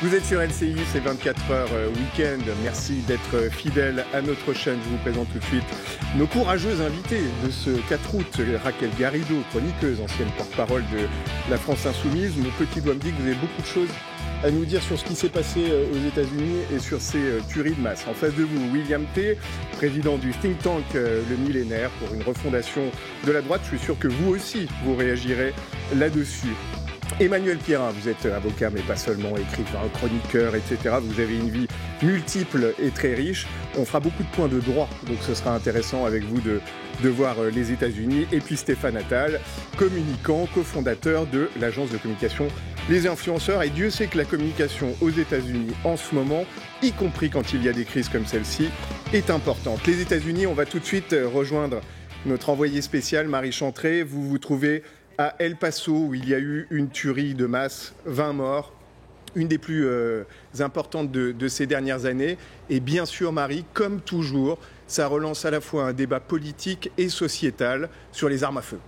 Vous êtes sur LCI, c'est 24 heures week-end. Merci d'être fidèle à notre chaîne. Je vous présente tout de suite nos courageuses invitées de ce 4 août. Raquel Garrido, chroniqueuse, ancienne porte-parole de la France Insoumise. Mon petit doigt me dit que vous avez beaucoup de choses à nous dire sur ce qui s'est passé aux États-Unis et sur ces tueries de masse. En face de vous, William T, président du think tank Le Millénaire pour une refondation de la droite. Je suis sûr que vous aussi, vous réagirez là-dessus. Emmanuel Pierrin, vous êtes avocat, mais pas seulement, écrivain, chroniqueur, etc. Vous avez une vie multiple et très riche. On fera beaucoup de points de droit, donc ce sera intéressant avec vous de voir les États-Unis. Et puis Stéphane Attal, communicant, cofondateur de l'agence de communication Les Influenceurs. Et Dieu sait que la communication aux États-Unis en ce moment, y compris quand il y a des crises comme celle-ci, est importante. Les États-Unis, on va tout de suite rejoindre notre envoyé spécial, Marie Chantré. Vous vous trouvez à El Paso, où il y a eu une tuerie de masse, 20 morts, une des plus importantes de ces dernières années. Et bien sûr, Marie, comme toujours, ça relance à la fois un débat politique et sociétal sur les armes à feu.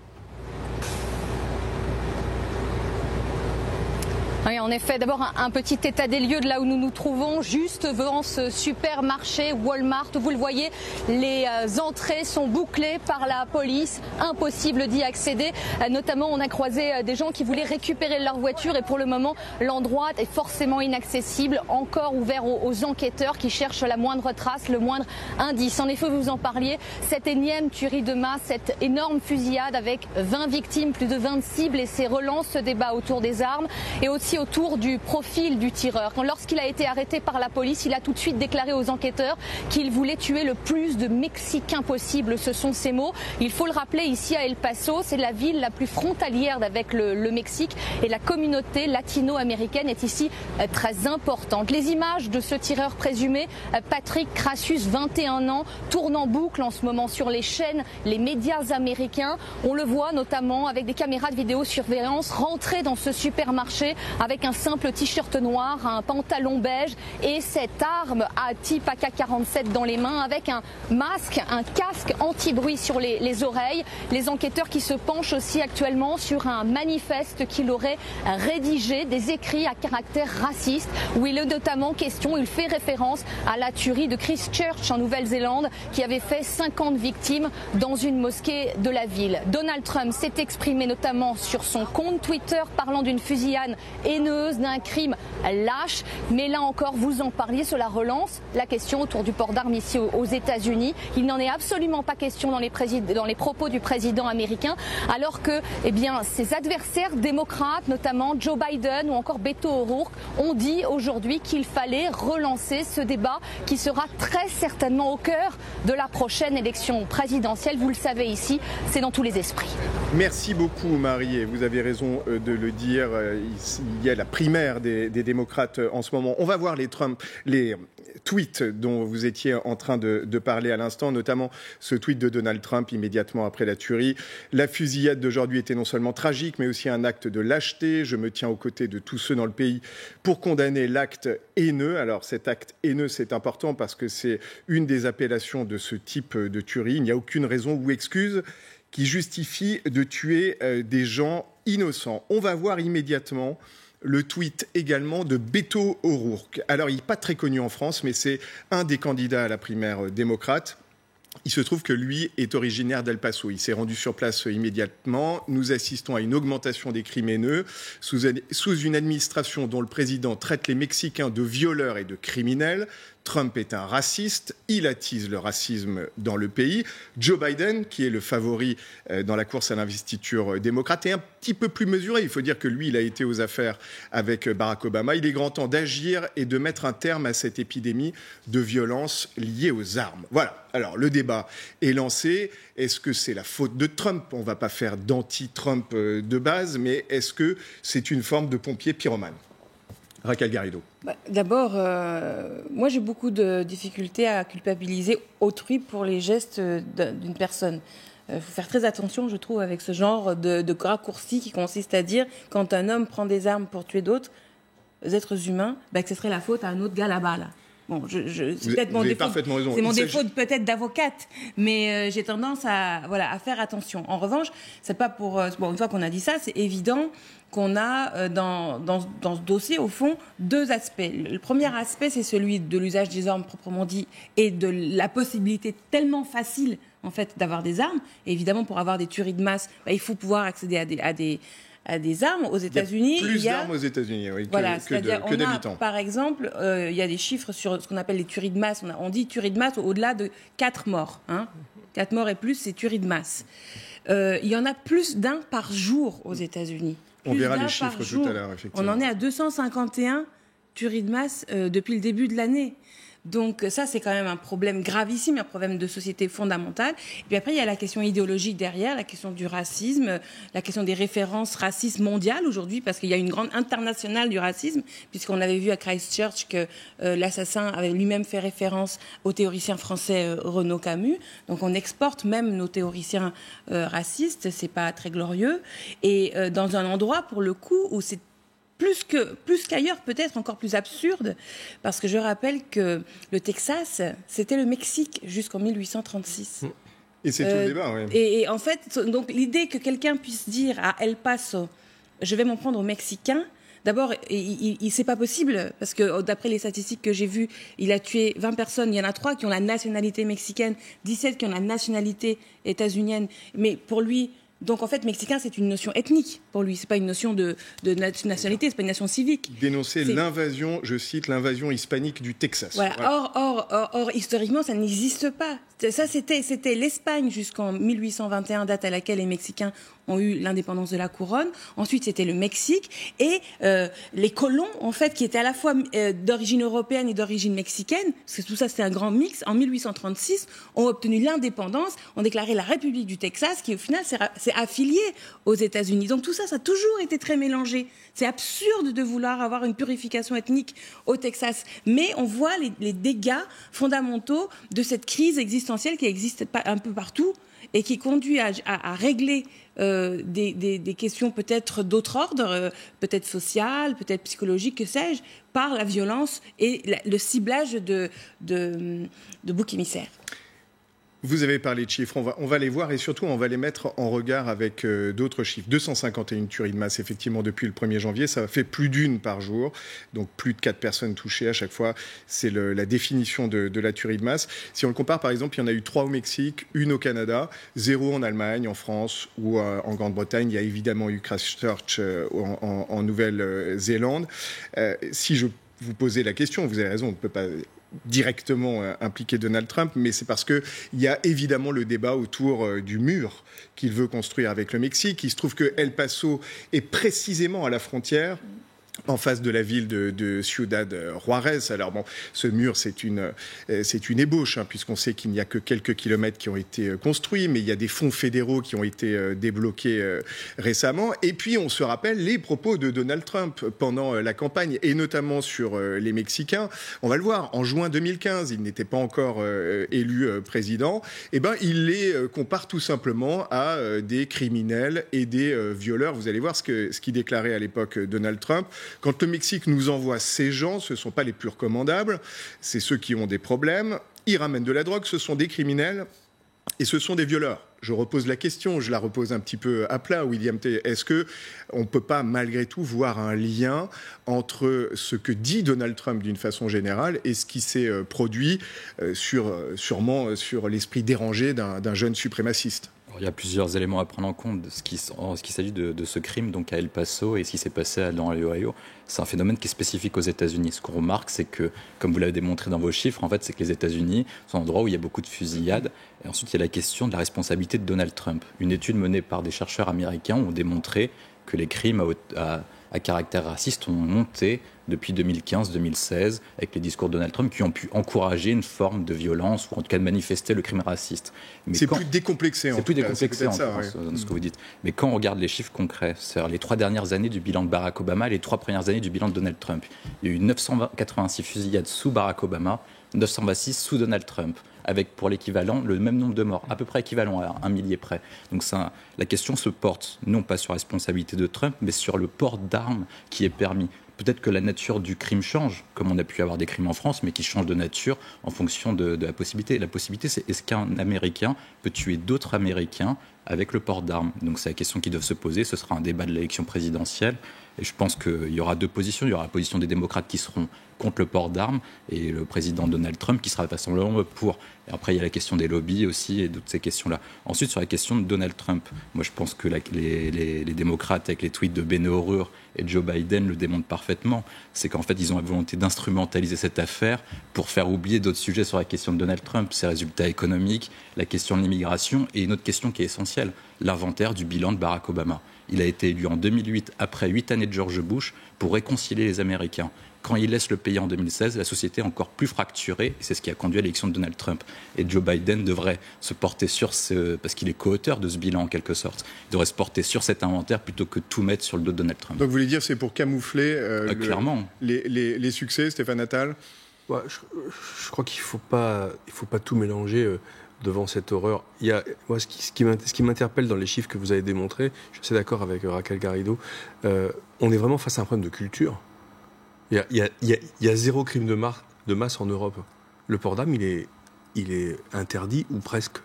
Oui, en effet, d'abord un petit état des lieux de là où nous nous trouvons, juste devant ce supermarché Walmart. Vous le voyez, les entrées sont bouclées par la police, impossible d'y accéder. Notamment, on a croisé des gens qui voulaient récupérer leur voiture et pour le moment, l'endroit est forcément inaccessible, encore ouvert aux enquêteurs qui cherchent la moindre trace, le moindre indice. En effet, vous en parliez, cette énième tuerie de masse, cette énorme fusillade avec 20 victimes, plus de 20 cibles et ces relance ce débat autour des armes et aussi autour du profil du tireur. Lorsqu'il a été arrêté par la police, il a tout de suite déclaré aux enquêteurs qu'il voulait tuer le plus de Mexicains possible. Ce sont ses mots. Il faut le rappeler, ici à El Paso, c'est la ville la plus frontalière avec le Mexique et la communauté latino-américaine est ici très importante. Les images de ce tireur présumé, Patrick Crassus, 21 ans, tournent en boucle en ce moment sur les chaînes, les médias américains. On le voit notamment avec des caméras de vidéosurveillance rentrer dans ce supermarché avec un simple t-shirt noir, un pantalon beige et cette arme à type AK-47 dans les mains avec un masque, un casque anti-bruit sur les oreilles. Les enquêteurs qui se penchent aussi actuellement sur un manifeste qu'il aurait rédigé, des écrits à caractère raciste où il est notamment question, il fait référence à la tuerie de Christchurch en Nouvelle-Zélande qui avait fait 50 victimes dans une mosquée de la ville. Donald Trump s'est exprimé notamment sur son compte Twitter parlant d'une fusillade haineuse, d'un crime lâche. Mais là encore, vous en parliez, cela relance la question autour du port d'armes ici aux États-Unis. Il n'en est absolument pas question dans les propos du président américain, alors que ses adversaires démocrates, notamment Joe Biden ou encore Beto O'Rourke, ont dit aujourd'hui qu'il fallait relancer ce débat qui sera très certainement au cœur de la prochaine élection présidentielle. Vous le savez ici, c'est dans tous les esprits. Merci beaucoup Marie, et vous avez raison de le dire, il y a la primaire des démocrates en ce moment. On va voir les tweets dont vous étiez en train de parler à l'instant, notamment ce tweet de Donald Trump immédiatement après la tuerie. La fusillade d'aujourd'hui était non seulement tragique, mais aussi un acte de lâcheté. Je me tiens aux côtés de tous ceux dans le pays pour condamner l'acte haineux. Alors cet acte haineux, c'est important parce que c'est une des appellations de ce type de tuerie. Il n'y a aucune raison ou excuse qui justifie de tuer des gens innocents. On va voir immédiatement le tweet également de Beto O'Rourke. Alors, il n'est pas très connu en France, mais c'est un des candidats à la primaire démocrate. Il se trouve que lui est originaire d'El Paso. Il s'est rendu sur place immédiatement. Nous assistons à une augmentation des crimes haineux sous une administration dont le président traite les Mexicains de violeurs et de criminels. Trump est un raciste, il attise le racisme dans le pays. Joe Biden, qui est le favori dans la course à l'investiture démocrate, est un petit peu plus mesuré. Il faut dire que lui, il a été aux affaires avec Barack Obama. Il est grand temps d'agir et de mettre un terme à cette épidémie de violence liée aux armes. Voilà, alors le débat est lancé. Est-ce que c'est la faute de Trump ? On ne va pas faire d'anti-Trump de base, mais est-ce que c'est une forme de pompier pyromane ? Raquel Garrido. D'abord, moi j'ai beaucoup de difficultés à culpabiliser autrui pour les gestes d'une personne. Il faut faire très attention, je trouve, avec ce genre de raccourci qui consiste à dire quand un homme prend des armes pour tuer d'autres êtres humains, que ce serait la faute à un autre gars là-bas. Là. Bon, c'est peut-être mon défaut. Parfaitement raison. C'est mon défaut peut-être d'avocate, mais j'ai tendance à faire attention. En revanche, c'est pas pour une fois qu'on a dit ça, c'est évident qu'on a dans ce dossier au fond deux aspects. Le premier aspect, c'est celui de l'usage des armes proprement dit et de la possibilité tellement facile en fait d'avoir des armes. Et évidemment, pour avoir des tueries de masse, il faut pouvoir accéder à des armes. Aux États-Unis, il y a plus d'armes aux États-Unis que d'habitants. Par exemple, il y a des chiffres sur ce qu'on appelle les tueries de masse. On dit tueries de masse au-delà de 4 morts. 4 morts et plus, c'est tueries de masse. Il y en a plus d'un par jour aux États-Unis. On verra les chiffres tout à l'heure, effectivement. On en est à 251 tueries de masse depuis le début de l'année. Donc ça, c'est quand même un problème gravissime, un problème de société fondamental. Et puis après, il y a la question idéologique derrière, la question du racisme, la question des références racistes mondiales aujourd'hui, parce qu'il y a une grande internationale du racisme, puisqu'on avait vu à Christchurch que l'assassin avait lui-même fait référence au théoricien français Renaud Camus. Donc on exporte même nos théoriciens racistes, c'est pas très glorieux. Et dans un endroit, pour le coup, où c'est plus qu'ailleurs, peut-être encore plus absurde, parce que je rappelle que le Texas, c'était le Mexique jusqu'en 1836. Et c'est tout le débat, oui. Et en fait, donc l'idée que quelqu'un puisse dire à El Paso, je vais m'en prendre aux Mexicains, d'abord, c'est pas possible, parce que d'après les statistiques que j'ai vues, il a tué 20 personnes, il y en a 3 qui ont la nationalité mexicaine, 17 qui ont la nationalité états-unienne, mais pour lui... Donc en fait, mexicain, c'est une notion ethnique pour lui. C'est pas une notion de nationalité, c'est pas une nation civique. Dénoncer l'invasion, je cite, l'invasion hispanique du Texas. Voilà. Or, historiquement, ça n'existe pas. Ça, c'était l'Espagne jusqu'en 1821, date à laquelle les Mexicains ont eu l'indépendance de la couronne. Ensuite, c'était le Mexique et les colons, en fait, qui étaient à la fois d'origine européenne et d'origine mexicaine, parce que tout ça, c'était un grand mix. En 1836, ont obtenu l'indépendance, ont déclaré la République du Texas, qui au final s'est affiliée aux États-Unis. Donc tout ça, ça a toujours été très mélangé. C'est absurde de vouloir avoir une purification ethnique au Texas, mais on voit les dégâts fondamentaux de cette crise existentielle qui existe un peu partout et qui conduit à régler des questions peut-être d'autre ordre, peut-être sociales, peut-être psychologiques, que sais-je, par la violence et le ciblage de boucs émissaires. Vous avez parlé de chiffres, on va les voir et surtout on va les mettre en regard avec d'autres chiffres. 251 tueries de masse effectivement depuis le 1er janvier, ça fait plus d'une par jour, donc plus de 4 personnes touchées à chaque fois, c'est la définition de la tuerie de masse. Si on le compare par exemple, il y en a eu 3 au Mexique, 1 au Canada, 0 en Allemagne, en France ou en Grande-Bretagne. Il y a évidemment eu Christchurch en Nouvelle-Zélande. Si je vous posais la question, vous avez raison, on ne peut pas directement impliquer Donald Trump, mais c'est parce qu'il y a évidemment le débat autour du mur qu'il veut construire avec le Mexique. Il se trouve que El Paso est précisément à la frontière, en face de la ville de Ciudad Juárez. Alors bon, ce mur, c'est une ébauche, puisqu'on sait qu'il n'y a que quelques kilomètres qui ont été construits, mais il y a des fonds fédéraux qui ont été débloqués récemment. Et puis, on se rappelle les propos de Donald Trump pendant la campagne, et notamment sur les Mexicains. On va le voir, en juin 2015, il n'était pas encore élu président. Eh ben, il les compare tout simplement à des criminels et des violeurs. Vous allez voir ce qu'il déclarait à l'époque Donald Trump. Quand le Mexique nous envoie ces gens, ce ne sont pas les plus recommandables, c'est ceux qui ont des problèmes. Ils ramènent de la drogue, ce sont des criminels et ce sont des violeurs. Je repose la question, je la repose un petit peu à plat, William T. Est-ce qu'on ne peut pas malgré tout voir un lien entre ce que dit Donald Trump d'une façon générale et ce qui s'est produit sûrement sur l'esprit dérangé d'un jeune suprémaciste ? Il y a plusieurs éléments à prendre en compte de ce qui s'agit de ce crime donc à El Paso et ce qui s'est passé dans l'Ohio. C'est un phénomène qui est spécifique aux États-Unis. Ce qu'on remarque, c'est que, comme vous l'avez démontré dans vos chiffres, en fait, c'est que les États-Unis sont un endroit où il y a beaucoup de fusillades. Et ensuite, il y a la question de la responsabilité de Donald Trump. Une étude menée par des chercheurs américains ont démontré que les crimes à caractère raciste ont monté depuis 2015-2016 avec les discours de Donald Trump qui ont pu encourager une forme de violence ou en tout cas de manifester le crime raciste. Mais c'est plus décomplexé en tout cas. C'est plus décomplexé en France, dans ce que vous dites. Mais quand on regarde les chiffres concrets, c'est-à-dire les 3 dernières années du bilan de Barack Obama et les 3 premières années du bilan de Donald Trump, il y a eu 986 fusillades sous Barack Obama, 926 sous Donald Trump, avec pour l'équivalent le même nombre de morts, à peu près équivalent à 1 millier près. Donc la question se porte non pas sur la responsabilité de Trump, mais sur le port d'armes qui est permis peut-être que la nature du crime change, comme on a pu avoir des crimes en France, mais qui changent de nature en fonction de la possibilité. La possibilité, c'est est-ce qu'un Américain peut tuer d'autres Américains avec le port d'armes? Donc c'est la question qui doit se poser. Ce sera un débat de l'élection présidentielle. Et je pense qu'il y aura deux positions. Il y aura la position des démocrates qui seront contre le port d'armes et le président Donald Trump qui sera vraisemblablement pour. Et après, il y a la question des lobbies aussi et toutes ces questions-là. Ensuite, sur la question de Donald Trump, moi je pense que les démocrates, avec les tweets de Beto O'Rourke et Joe Biden, le démontrent parfaitement. C'est qu'en fait, ils ont la volonté d'instrumentaliser cette affaire pour faire oublier d'autres sujets sur la question de Donald Trump, ses résultats économiques, la question de l'immigration et une autre question qui est essentielle, l'inventaire du bilan de Barack Obama. Il a été élu en 2008, après 8 années de George Bush, pour réconcilier les Américains. Quand il laisse le pays en 2016, la société est encore plus fracturée, et c'est ce qui a conduit à l'élection de Donald Trump. Et Joe Biden devrait se porter sur parce qu'il est co-auteur de ce bilan en quelque sorte, il devrait se porter sur cet inventaire plutôt que tout mettre sur le dos de Donald Trump. Donc vous voulez dire c'est pour camoufler clairement. les succès, Stéphane Attal? Ouais, je crois qu'il faut pas tout mélanger devant cette horreur. Moi, ce qui m'interpelle dans les chiffres que vous avez démontrés, je suis assez d'accord avec Raquel Garrido, on est vraiment face à un problème de culture. Il y a zéro crime de masse en Europe. Le port d'armes, il est interdit ou presque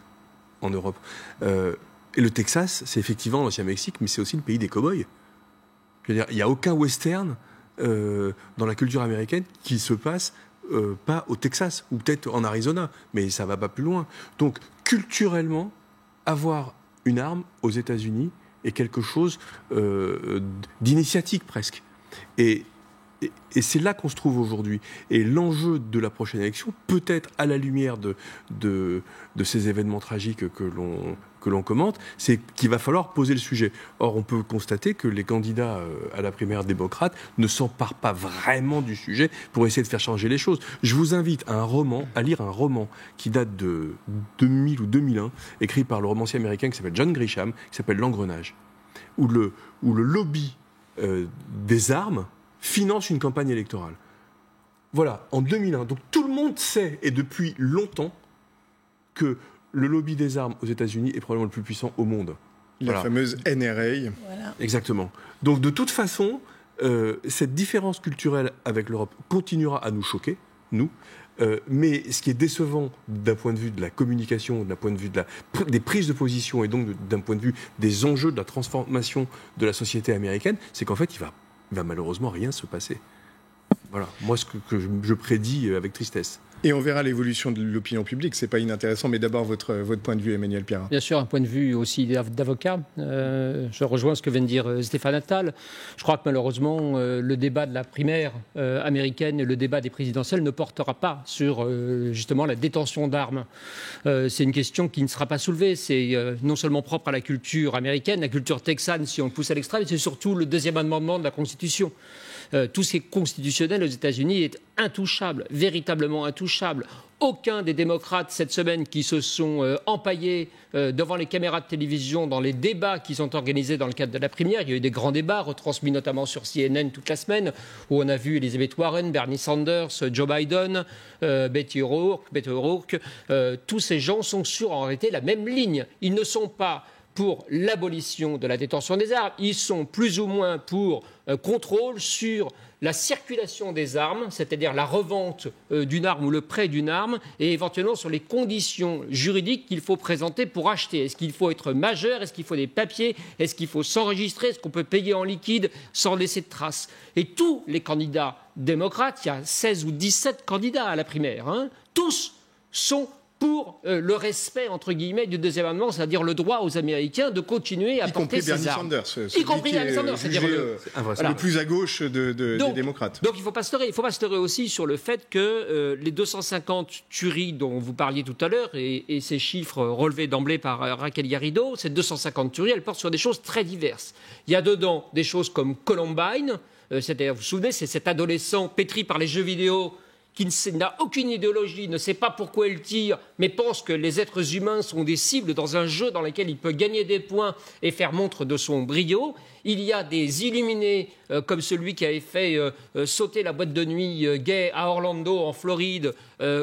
en Europe. Et le Texas, c'est effectivement l'ancien Mexique, mais c'est aussi le pays des cow-boys. Je veux dire, il n'y a aucun western dans la culture américaine qui se passe pas au Texas, ou peut-être en Arizona, mais ça va pas plus loin. Donc, culturellement, avoir une arme aux États-Unis est quelque chose d'initiatique presque. Et c'est là qu'on se trouve aujourd'hui. Et l'enjeu de la prochaine élection, peut-être à la lumière de ces événements tragiques que l'on commente, c'est qu'il va falloir poser le sujet. Or, on peut constater que les candidats à la primaire démocrate ne s'emparent pas vraiment du sujet pour essayer de faire changer les choses. Je vous invite à lire un roman qui date de 2000 ou 2001, écrit par le romancier américain qui s'appelle John Grisham, qui s'appelle L'Engrenage, où le lobby des armes finance une campagne électorale. Voilà, en 2001. Donc tout le monde sait, et depuis longtemps, que le lobby des armes aux États-Unis est probablement le plus puissant au monde. La fameuse NRA. Voilà. Exactement. Donc de toute façon, cette différence culturelle avec l'Europe continuera à nous choquer, nous. Mais ce qui est décevant d'un point de vue de la communication, d'un point de vue des prises de position et donc d'un point de vue des enjeux de la transformation de la société américaine, c'est qu'en fait, il va malheureusement rien se passer. Voilà, moi ce que je prédis avec tristesse. Et on verra l'évolution de l'opinion publique, c'est pas inintéressant, mais d'abord votre point de vue, Emmanuel Pierrat. Bien sûr, un point de vue aussi d'avocat. Je rejoins ce que vient de dire Stéphane Attal. Je crois que malheureusement, le débat de la primaire américaine et le débat des présidentielles ne portera pas sur justement la détention d'armes. C'est une question qui ne sera pas soulevée. C'est non seulement propre à la culture américaine, la culture texane si on le pousse à l'extrême, c'est surtout le deuxième amendement de la Constitution. Tout ce qui est constitutionnel aux États-Unis est intouchable, véritablement intouchable. Aucun des démocrates cette semaine qui se sont empaillés devant les caméras de télévision dans les débats qui sont organisés dans le cadre de la primaire. Il y a eu des grands débats retransmis notamment sur CNN toute la semaine où on a vu Elizabeth Warren, Bernie Sanders, Joe Biden, Beto O'Rourke. Tous ces gens sont sur en réalité la même ligne. Ils ne sont pas pour l'abolition de la détention des armes. Ils sont plus ou moins pour contrôle sur la circulation des armes, c'est-à-dire la revente d'une arme ou le prêt d'une arme, et éventuellement sur les conditions juridiques qu'il faut présenter pour acheter. Est-ce qu'il faut être majeur? Est-ce qu'il faut des papiers? Est-ce qu'il faut s'enregistrer? Est-ce qu'on peut payer en liquide sans laisser de traces? Et tous les candidats démocrates, il y a 16 ou 17 candidats à la primaire, tous sont pour le respect, entre guillemets, du deuxième amendement, c'est-à-dire le droit aux Américains de continuer à porter ces armes. Y compris Bernie Sanders, c'est-à-dire le plus à gauche des démocrates. Donc il ne faut pas se leurrer. Il faut pas se leurrer aussi sur le fait que les 250 tueries dont vous parliez tout à l'heure, et ces chiffres relevés d'emblée par Raquel Garrido, ces 250 tueries, elles portent sur des choses très diverses. Il y a dedans des choses comme Columbine, c'est-à-dire, vous vous souvenez, c'est cet adolescent pétri par les jeux vidéo qui n'a aucune idéologie, ne sait pas pourquoi elle tire, mais pense que les êtres humains sont des cibles dans un jeu dans lequel il peut gagner des points et faire montre de son brio. Il y a des illuminés comme celui qui avait fait sauter la boîte de nuit gay à Orlando, en Floride,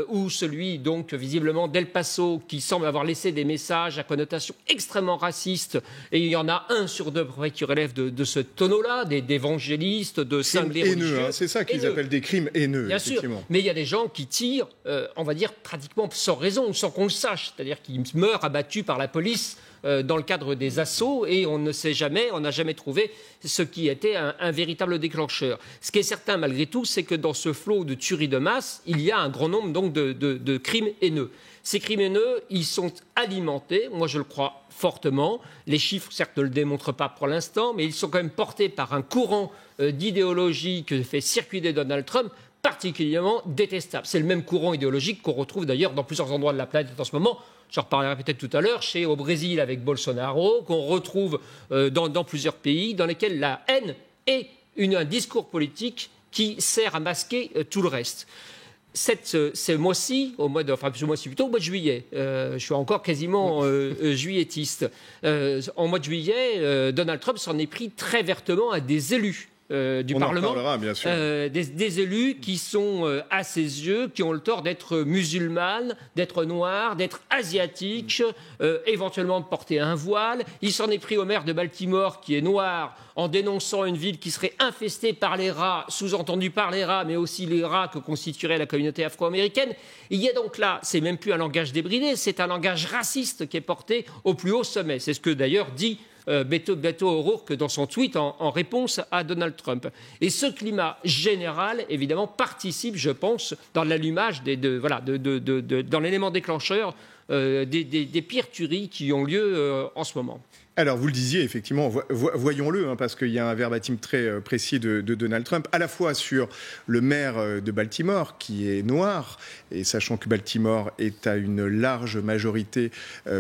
ou celui, donc, visiblement, d'El Paso, qui semble avoir laissé des messages à connotation extrêmement raciste. Et il y en a 1 sur 2 qui relève de ce tonneau-là, d'évangélistes, de cinglés religieux. Haineux, c'est ça qu'ils appellent des crimes haineux, bien sûr, mais il y a des gens qui tirent, on va dire, pratiquement sans raison, sans qu'on le sache. C'est-à-dire qu'ils meurent abattus par la police dans le cadre des assauts, et on n'a jamais trouvé ce qui était un véritable déclencheur. Ce qui est certain malgré tout, c'est que dans ce flot de tueries de masse, il y a un grand nombre donc de crimes haineux. Ces crimes haineux, ils sont alimentés, moi je le crois fortement, les chiffres certes ne le démontrent pas pour l'instant, mais ils sont quand même portés par un courant d'idéologie que fait circuler Donald Trump, particulièrement détestable. C'est le même courant idéologique qu'on retrouve d'ailleurs dans plusieurs endroits de la planète en ce moment. J'en reparlerai peut-être tout à l'heure, au Brésil avec Bolsonaro, qu'on retrouve dans plusieurs pays, dans lesquels la haine est un discours politique qui sert à masquer tout le reste. Ce mois-ci, au mois de juillet, je suis encore quasiment juilletiste, en mois de juillet, Donald Trump s'en est pris très vertement à des élus du Parlement, bien sûr. des élus qui sont, à ses yeux, qui ont le tort d'être musulmanes, d'être noirs, d'être asiatiques, éventuellement de porter un voile. Il s'en est pris au maire de Baltimore, qui est noir, en dénonçant une ville qui serait infestée par les rats, sous-entendu par les rats, mais aussi les rats que constituerait la communauté afro-américaine. Il y a donc là, c'est même plus un langage débridé, c'est un langage raciste qui est porté au plus haut sommet. C'est ce que d'ailleurs dit Beto O'Rourke dans son tweet en réponse à Donald Trump. Et ce climat général, évidemment, participe, je pense, dans l'allumage dans l'élément déclencheur des pires tueries qui ont lieu en ce moment. Alors, vous le disiez, effectivement, voyons-le, parce qu'il y a un verbatim très précis de Donald Trump, à la fois sur le maire de Baltimore, qui est noir, et sachant que Baltimore est à une large majorité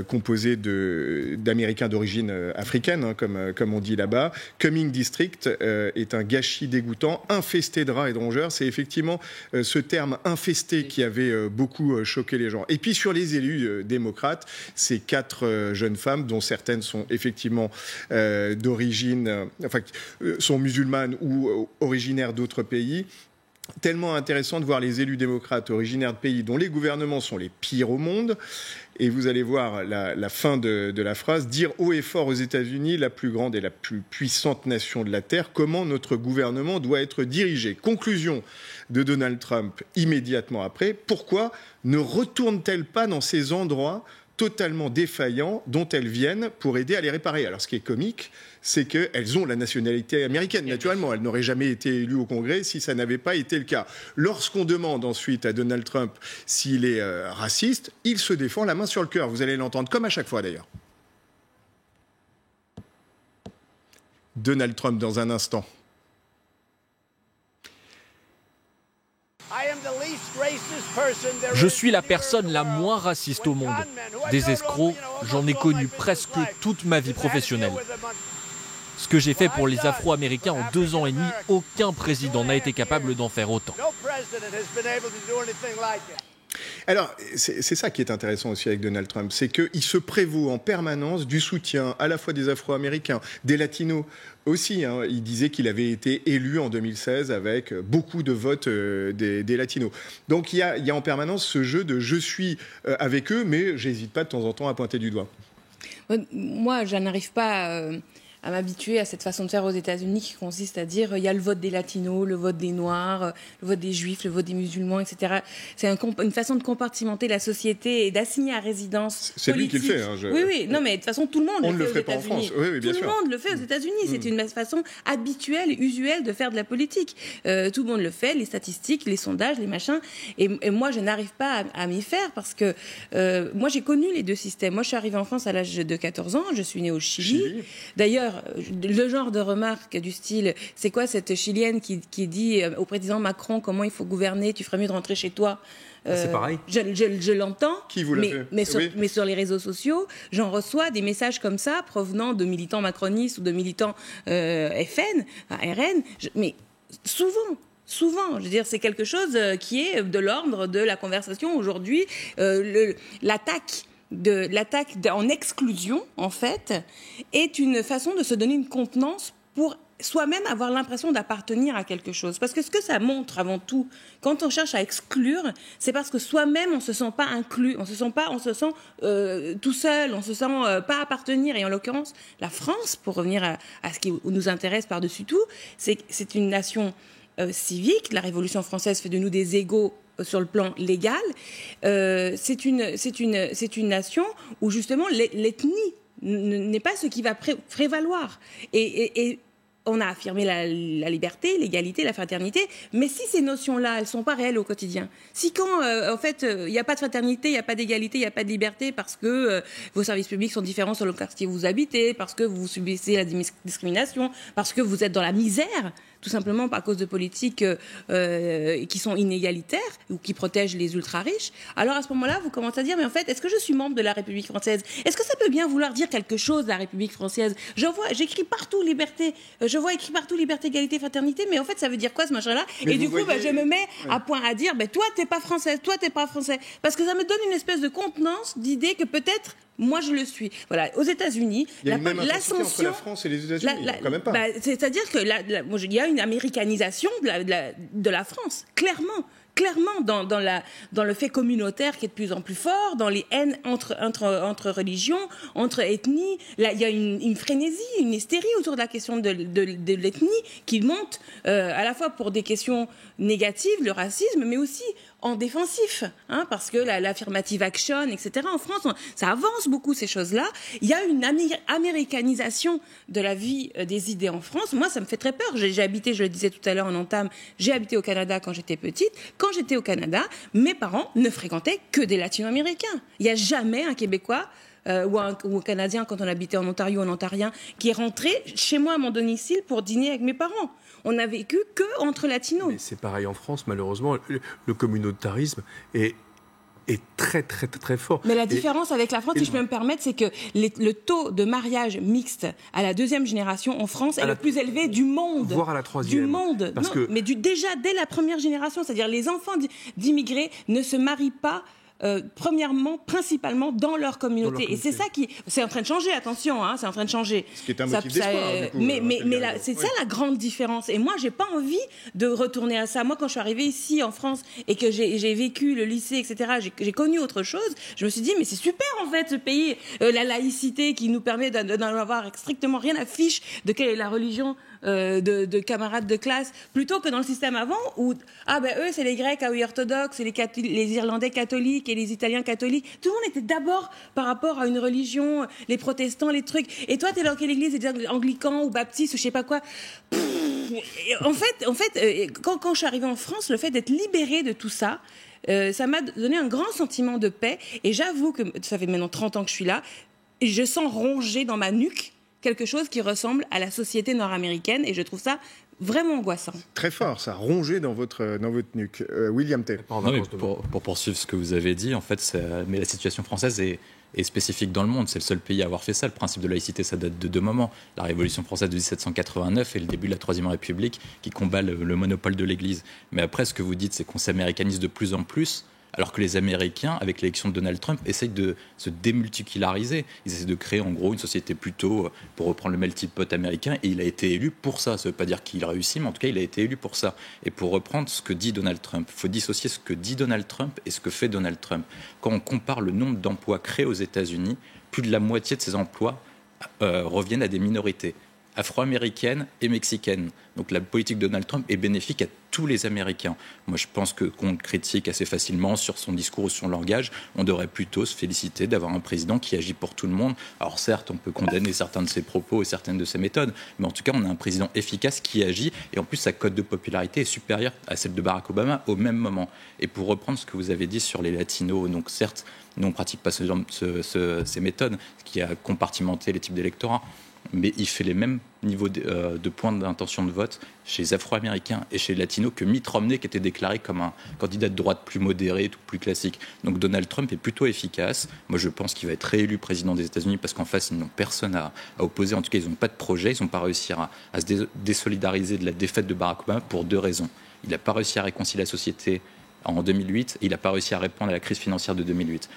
composée d'Américains d'origine africaine, comme on dit là-bas. Cumming District est un gâchis dégoûtant, infesté de rats et de rongeurs. C'est effectivement ce terme infesté qui avait beaucoup choqué les gens. Et puis, sur les élus démocrates, ces 4 jeunes femmes, dont certaines sont effectivement d'origine, sont musulmanes ou originaires d'autres pays. Tellement intéressant de voir les élus démocrates originaires de pays dont les gouvernements sont les pires au monde. Et vous allez voir la fin de la phrase, dire haut et fort aux États-Unis, la plus grande et la plus puissante nation de la Terre, comment notre gouvernement doit être dirigé. Conclusion de Donald Trump immédiatement après, pourquoi ne retourne-t-elle pas dans ces endroits totalement défaillants dont elles viennent pour aider à les réparer. Alors, ce qui est comique, c'est qu'elles ont la nationalité américaine, naturellement. Elles n'auraient jamais été élues au Congrès si ça n'avait pas été le cas. Lorsqu'on demande ensuite à Donald Trump s'il est raciste, il se défend la main sur le cœur. Vous allez l'entendre, comme à chaque fois d'ailleurs. Donald Trump, dans un instant. Je suis la personne la moins raciste au monde. Des escrocs, j'en ai connu presque toute ma vie professionnelle. Ce que j'ai fait pour les Afro-Américains en 2 ans et demi, aucun président n'a été capable d'en faire autant. Alors, c'est ça qui est intéressant aussi avec Donald Trump, c'est qu'il se prévaut en permanence du soutien à la fois des Afro-Américains, des Latinos aussi. Il disait qu'il avait été élu en 2016 avec beaucoup de votes des Latinos. Donc il y a en permanence ce jeu de je suis avec eux, mais j'hésite pas de temps en temps à pointer du doigt. Moi, je n'arrive pas à m'habituer à cette façon de faire aux États-Unis qui consiste à dire il y a le vote des Latinos, le vote des Noirs, le vote des Juifs, le vote des musulmans, etc. C'est une façon de compartimenter la société et d'assigner à résidence C'est politique. lui qui le fait. Oui, non, mais de toute façon, tout le monde le fait ferait aux pas en États-Unis. France. Oui, bien sûr. Tout le monde le fait aux États-Unis. C'est une façon habituelle, usuelle de faire de la politique. Tout le monde le fait, les statistiques, les sondages, les machins. Et moi, je n'arrive pas à m'y faire parce que moi, j'ai connu les deux systèmes. Moi, je suis arrivée en France à l'âge de 14 ans. Je suis née au Chili. D'ailleurs, le genre de remarque du style, c'est quoi cette Chilienne qui dit au président Macron comment il faut gouverner, tu ferais mieux de rentrer chez toi. C'est pareil. Je l'entends, Qui vous l'a fait mais sur les réseaux sociaux, j'en reçois des messages comme ça provenant de militants macronistes ou de militants RN, mais souvent. Souvent, je veux dire, c'est quelque chose qui est de l'ordre de la conversation aujourd'hui. L'attaque en exclusion, en fait, est une façon de se donner une contenance pour soi-même avoir l'impression d'appartenir à quelque chose. Parce que ce que ça montre avant tout, quand on cherche à exclure, c'est parce que soi-même on se sent pas inclus, on se sent tout seul, on se sent pas appartenir. Et en l'occurrence, la France, pour revenir à ce qui nous intéresse par-dessus tout, c'est une nation civique. La Révolution française fait de nous des égaux sur le plan légal. C'est une nation où justement l'ethnie n'est pas ce qui va prévaloir. Et on a affirmé la liberté, l'égalité, la fraternité, mais si ces notions-là, elles sont pas réelles au quotidien, si quand, en fait, il n'y a pas de fraternité, il n'y a pas d'égalité, il n'y a pas de liberté parce que vos services publics sont différents selon le quartier où vous habitez, parce que vous subissez la discrimination, parce que vous êtes dans la misère, tout simplement à cause de politiques qui sont inégalitaires ou qui protègent les ultra-riches, alors à ce moment-là, vous commencez à dire, mais en fait, est-ce que je suis membre de la République française? Est-ce que ça peut bien vouloir dire quelque chose, la République française? J'écris partout liberté, je vois écrit partout liberté, égalité, fraternité, mais en fait, ça veut dire quoi ce machin-là? Et du coup, je me mets à point à dire, toi, t'es pas française, toi, t'es pas français. Parce que ça me donne une espèce de contenance d'idée que peut-être moi, je le suis. Voilà. Aux États-Unis, il y a une même intensité entre la France et les États-Unis, quand même pas. C'est-à-dire que il y a une américanisation de la France, clairement dans le fait communautaire qui est de plus en plus fort, dans les haines entre religions, entre ethnies. Là, il y a une frénésie, une hystérie autour de la question de l'ethnie qui monte à la fois pour des questions négatives, le racisme, mais aussi en défensif, parce que l'affirmative action, etc. En France, ça avance beaucoup ces choses-là. Il y a une américanisation de la vie des idées en France. Moi, ça me fait très peur. J'ai habité, je le disais tout à l'heure en entame, j'ai habité au Canada quand j'étais petite. Quand j'étais au Canada, mes parents ne fréquentaient que des Latino-Américains. Il n'y a jamais un Québécois ou un Canadien, quand on habitait en Ontario, un Ontarien, qui est rentré chez moi à mon domicile pour dîner avec mes parents. On n'a vécu que entre latinos. Mais c'est pareil en France, malheureusement. Le communautarisme est très, très, très, très fort. Mais la différence avec la France, si je peux me permettre, c'est que le taux de mariage mixte à la deuxième génération en France est le plus élevé du monde. Voire à la troisième. Du monde. Mais déjà dès la première génération, c'est-à-dire les enfants d'immigrés ne se marient pas principalement dans leur communauté. Et c'est ça c'est en train de changer, attention, c'est en train de changer. Ce qui est un motif d'espoir, du coup. Mais c'est ça la grande différence. Et moi, j'ai pas envie de retourner à ça. Moi, quand je suis arrivée ici en France et que j'ai vécu le lycée, etc., j'ai connu autre chose, je me suis dit, mais c'est super, en fait, ce pays, la laïcité qui nous permet d'en avoir strictement rien à fiche de quelle est la religion de camarades de classe, plutôt que dans le système avant où eux c'est les Grecs orthodoxes, les Irlandais catholiques et les Italiens catholiques. Tout le monde était d'abord par rapport à une religion, les protestants, les trucs. Et toi, t'es dans quelle église? T'es anglican ou baptiste ou je sais pas quoi. En fait, quand je suis arrivée en France, le fait d'être libérée de tout ça, ça m'a donné un grand sentiment de paix. Et j'avoue que ça fait maintenant 30 ans que je suis là, et je sens ronger dans ma nuque quelque chose qui ressemble à la société nord-américaine, et je trouve ça vraiment angoissant. Très fort, ça, rongé dans votre nuque. William T. Pour poursuivre ce que vous avez dit, en fait, mais la situation française est spécifique dans le monde. C'est le seul pays à avoir fait ça. Le principe de laïcité, ça date de deux moments. La Révolution française de 1789 et le début de la Troisième République qui combat le monopole de l'Église. Mais après, ce que vous dites, c'est qu'on s'américanise de plus en plus, alors que les Américains, avec l'élection de Donald Trump, essayent de se démulticulariser. Ils essaient de créer en gros une société plutôt, pour reprendre le melting pot américain, et il a été élu pour ça. Ça ne veut pas dire qu'il réussit, mais en tout cas, il a été élu pour ça. Et pour reprendre ce que dit Donald Trump, il faut dissocier ce que dit Donald Trump et ce que fait Donald Trump. Quand on compare le nombre d'emplois créés aux États-Unis, plus de la moitié de ces emplois reviennent à des minorités afro-américaines et mexicaines. Donc la politique de Donald Trump est bénéfique à tous les Américains. Moi, je pense qu'on le critique assez facilement sur son discours ou son langage. On devrait plutôt se féliciter d'avoir un président qui agit pour tout le monde. Alors certes, on peut condamner certains de ses propos et certaines de ses méthodes, mais en tout cas, on a un président efficace qui agit, et en plus, sa cote de popularité est supérieure à celle de Barack Obama au même moment. Et pour reprendre ce que vous avez dit sur les latinos, donc certes, nous, on ne pratique pas ces méthodes, ce qui a compartimenté les types d'électorats. mais il fait les mêmes niveaux de points d'intention de vote chez les Afro-Américains et chez les Latinos que Mitt Romney, qui était déclaré comme un candidat de droite plus modéré, tout plus classique. Donc Donald Trump est plutôt efficace. Moi, je pense qu'il va être réélu président des États-Unis parce qu'en face, ils n'ont personne à opposer. En tout cas, ils n'ont pas de projet. Ils n'ont pas réussi à se désolidariser de la défaite de Barack Obama pour 2 raisons. Il n'a pas réussi à réconcilier la société en 2008, il n'a pas réussi à répondre à la crise financière de 2008.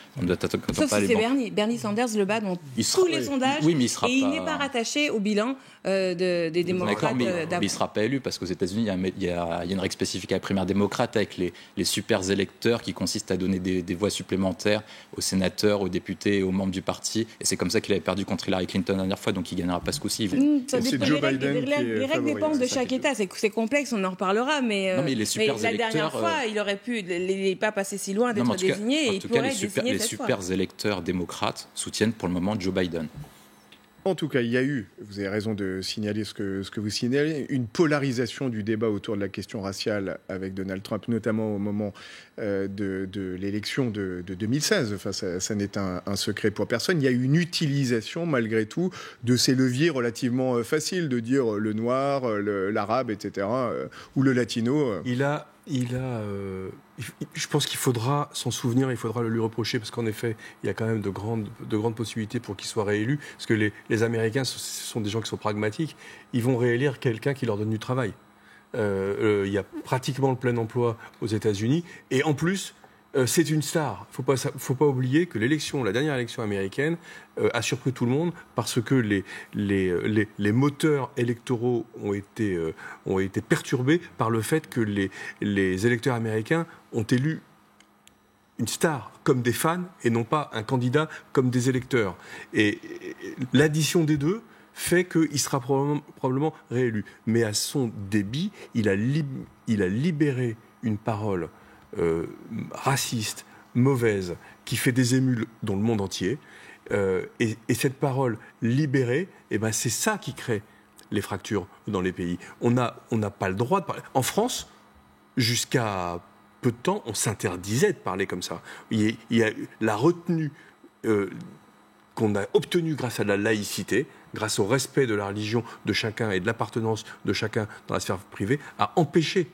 Sauf si c'est Bernie Sanders le bat dans tous les sondages, oui, mais il n'est pas rattaché au bilan des démocrates. D'accord, mais il ne sera pas élu parce qu'aux États-Unis, il y a une règle spécifique à la primaire démocrate avec les super électeurs qui consistent à donner des voix supplémentaires aux sénateurs, aux députés et aux membres du parti. Et c'est comme ça qu'il avait perdu contre Hillary Clinton la dernière fois, donc il ne gagnera pas ce coup-ci. C'est Joe Biden les règles dépendent de chaque État. C'est complexe, on en reparlera, mais la dernière fois, il aurait pu. Il n'est pas passé si loin d'être désigné. En tout cas, les super électeurs démocrates soutiennent pour le moment Joe Biden. En tout cas, il y a eu, vous avez raison de signaler ce que vous signalez, une polarisation du débat autour de la question raciale avec Donald Trump, notamment au moment de l'élection de 2016. Enfin, ça n'est un secret pour personne. Il y a eu une utilisation, malgré tout, de ces leviers relativement faciles, de dire le noir, l'arabe, etc., ou le latino. Je pense qu'il faudra s'en souvenir, il faudra le lui reprocher, parce qu'en effet, il y a quand même de grandes possibilités pour qu'il soit réélu, parce que les Américains, ce sont des gens qui sont pragmatiques, ils vont réélire quelqu'un qui leur donne du travail. Il y a pratiquement le plein emploi aux États-Unis, et en plus, c'est une star. Faut pas oublier que la dernière élection américaine a surpris tout le monde parce que les moteurs électoraux ont été perturbés par le fait que les électeurs américains ont élu une star comme des fans et non pas un candidat comme des électeurs. Et l'addition des deux fait qu'il sera probablement réélu. Mais à son débit, il a libéré une parole raciste, mauvaise, qui fait des émules dans le monde entier. Et cette parole libérée, c'est ça qui crée les fractures dans les pays. On n'a pas le droit de parler. En France, jusqu'à peu de temps, on s'interdisait de parler comme ça. Il y a la retenue qu'on a obtenue grâce à la laïcité, grâce au respect de la religion de chacun et de l'appartenance de chacun dans la sphère privée, a empêché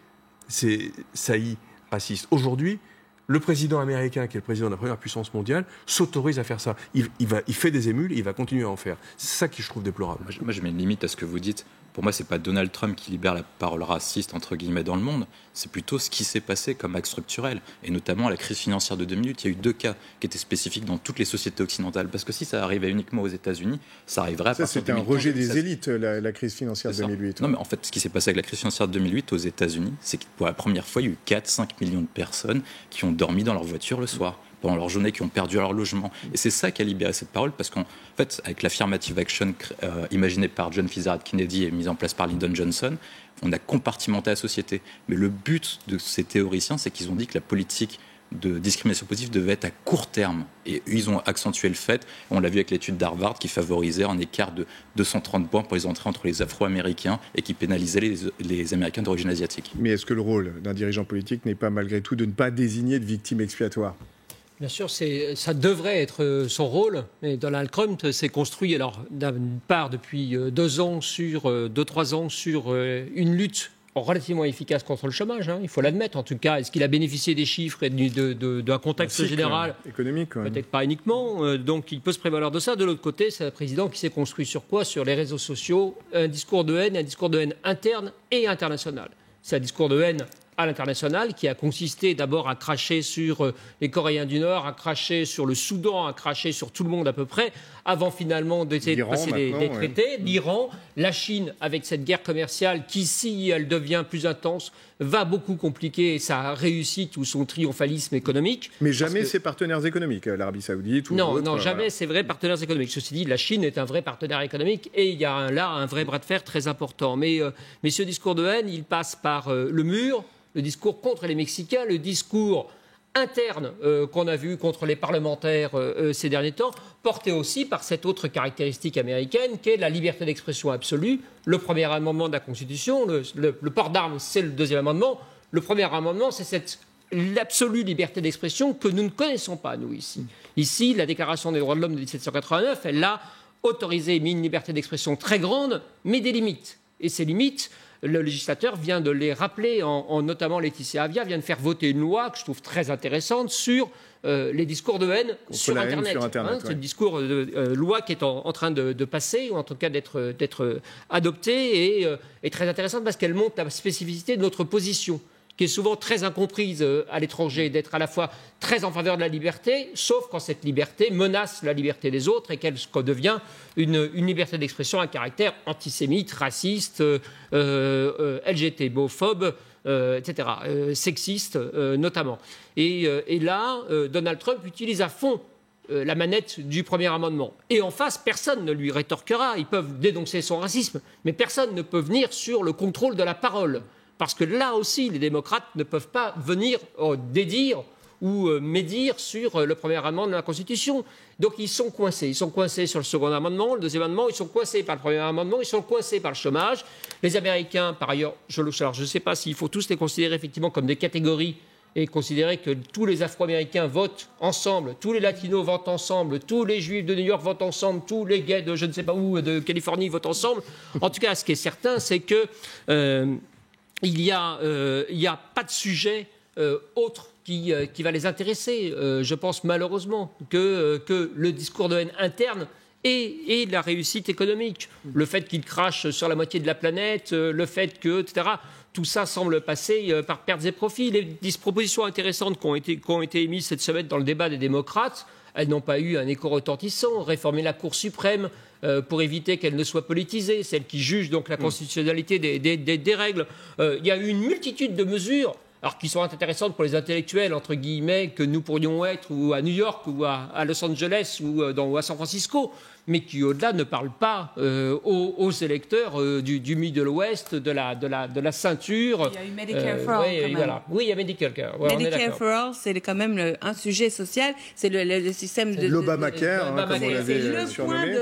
ces saillies racistes. Aujourd'hui, le président américain, qui est le président de la première puissance mondiale, s'autorise à faire ça. Il fait des émules et il va continuer à en faire. C'est ça que je trouve déplorable. Moi, je mets une limite à ce que vous dites. Pour moi, c'est pas Donald Trump qui libère la parole raciste, entre guillemets, dans le monde. C'est plutôt ce qui s'est passé comme axe structurel. Et notamment la crise financière de 2008. Il y a eu 2 cas qui étaient spécifiques dans toutes les sociétés occidentales. Parce que si ça arrivait uniquement aux États-unis, ça arriverait à partir de 2015. C'était un rejet des élites, la crise financière de 2008. Non, mais en fait, ce qui s'est passé avec la crise financière de 2008 aux États-Unis, c'est que pour la première fois, il y a eu 4-5 millions de personnes qui ont dormi dans leur voiture le soir, pendant leur journée, qui ont perdu leur logement. Et c'est ça qui a libéré cette parole, parce qu'en fait, avec l'affirmative action imaginée par John Fitzgerald Kennedy et mise en place par Lyndon Johnson, on a compartimenté la société. Mais le but de ces théoriciens, c'est qu'ils ont dit que la politique de discrimination positive devait être à court terme. Et ils ont accentué le fait, on l'a vu avec l'étude d'Harvard, qui favorisait un écart de 230 points pour les entrées entre les Afro-Américains et qui pénalisait les Américains d'origine asiatique. Mais est-ce que le rôle d'un dirigeant politique n'est pas malgré tout de ne pas désigner de victime expiatoire ? Bien sûr, ça devrait être son rôle. Et Donald Trump s'est construit, alors d'une part depuis 2-3 ans sur une lutte relativement efficace contre le chômage, il faut l'admettre. En tout cas, est-ce qu'il a bénéficié des chiffres et d'un contexte général économique, peut-être pas uniquement. Donc, il peut se prévaloir de ça. De l'autre côté, c'est un président qui s'est construit sur quoi ? Sur les réseaux sociaux, un discours de haine interne et international. C'est un discours de haine à l'international, qui a consisté d'abord à cracher sur les Coréens du Nord, à cracher sur le Soudan, à cracher sur tout le monde à peu près, avant finalement d'essayer de passer des traités. L'Iran, la Chine, avec cette guerre commerciale qui, si elle devient plus intense, va beaucoup compliquer sa réussite ou son triomphalisme économique. Mais jamais ses partenaires économiques, l'Arabie Saoudite ou Non, jamais ses vrais partenaires économiques. Ceci dit, la Chine est un vrai partenaire économique et il y a là un vrai bras de fer très important. Mais ce discours de haine, il passe par le mur, le discours contre les Mexicains, le discours interne qu'on a vu contre les parlementaires ces derniers temps, porté aussi par cette autre caractéristique américaine qui est la liberté d'expression absolue. Le premier amendement de la Constitution, le port d'armes, c'est le deuxième amendement. Le premier amendement, c'est l'absolue liberté d'expression que nous ne connaissons pas, nous, ici. Ici, la Déclaration des droits de l'homme de 1789, elle l'a autorisé, mis une liberté d'expression très grande, mais des limites. Et ces limites, le législateur vient de les rappeler, notamment Laetitia Avia vient de faire voter une loi que je trouve très intéressante sur les discours de haine sur Internet. C'est le discours de loi qui est en train de passer, ou en tout cas d'être adoptée, et très intéressante parce qu'elle montre la spécificité de notre position, qui est souvent très incomprise à l'étranger, d'être à la fois très en faveur de la liberté, sauf quand cette liberté menace la liberté des autres et qu'elle devient une liberté d'expression à caractère antisémite, raciste, LGBTphobe, etc., sexiste notamment. Et là, Donald Trump utilise à fond la manette du premier amendement. Et en face, personne ne lui rétorquera. Ils peuvent dénoncer son racisme, mais personne ne peut venir sur le contrôle de la parole. Parce que là aussi, les démocrates ne peuvent pas venir dédire ou médire sur le premier amendement de la Constitution. Donc ils sont coincés. Ils sont coincés sur le second amendement, le deuxième amendement, ils sont coincés par le premier amendement, ils sont coincés par le chômage. Les Américains, par ailleurs, je ne sais pas s'il faut tous les considérer effectivement comme des catégories et considérer que tous les Afro-Américains votent ensemble, tous les Latinos votent ensemble, tous les Juifs de New York votent ensemble, tous les gays de je ne sais pas où, de Californie votent ensemble. En tout cas, ce qui est certain, c'est que il y a pas de sujet autre qui va les intéresser. Je pense malheureusement que le discours de haine interne et la réussite économique, le fait qu'ils crachent sur la moitié de la planète, le fait que, etc., tout ça semble passer par pertes et profits. Les dispropositions intéressantes qui ont été émises cette semaine dans le débat des démocrates, elles n'ont pas eu un écho retentissant. Réformer la Cour suprême pour éviter qu'elle ne soit politisée, celle qui juge donc la constitutionnalité des règles. Il y a eu une multitude de mesures qui sont intéressantes pour les intellectuels, entre guillemets, que nous pourrions être ou à New York ou à Los Angeles ou à San Francisco, mais qui, au-delà, ne parlent pas aux électeurs du Middle West, de la ceinture. Il y a eu Medicare for All, quand même. Voilà. Oui, il y a Medicare. Ouais, Medicare for All, c'est quand même un sujet social. C'est le système de... L'Obamacare, comme on l'avait surnommé.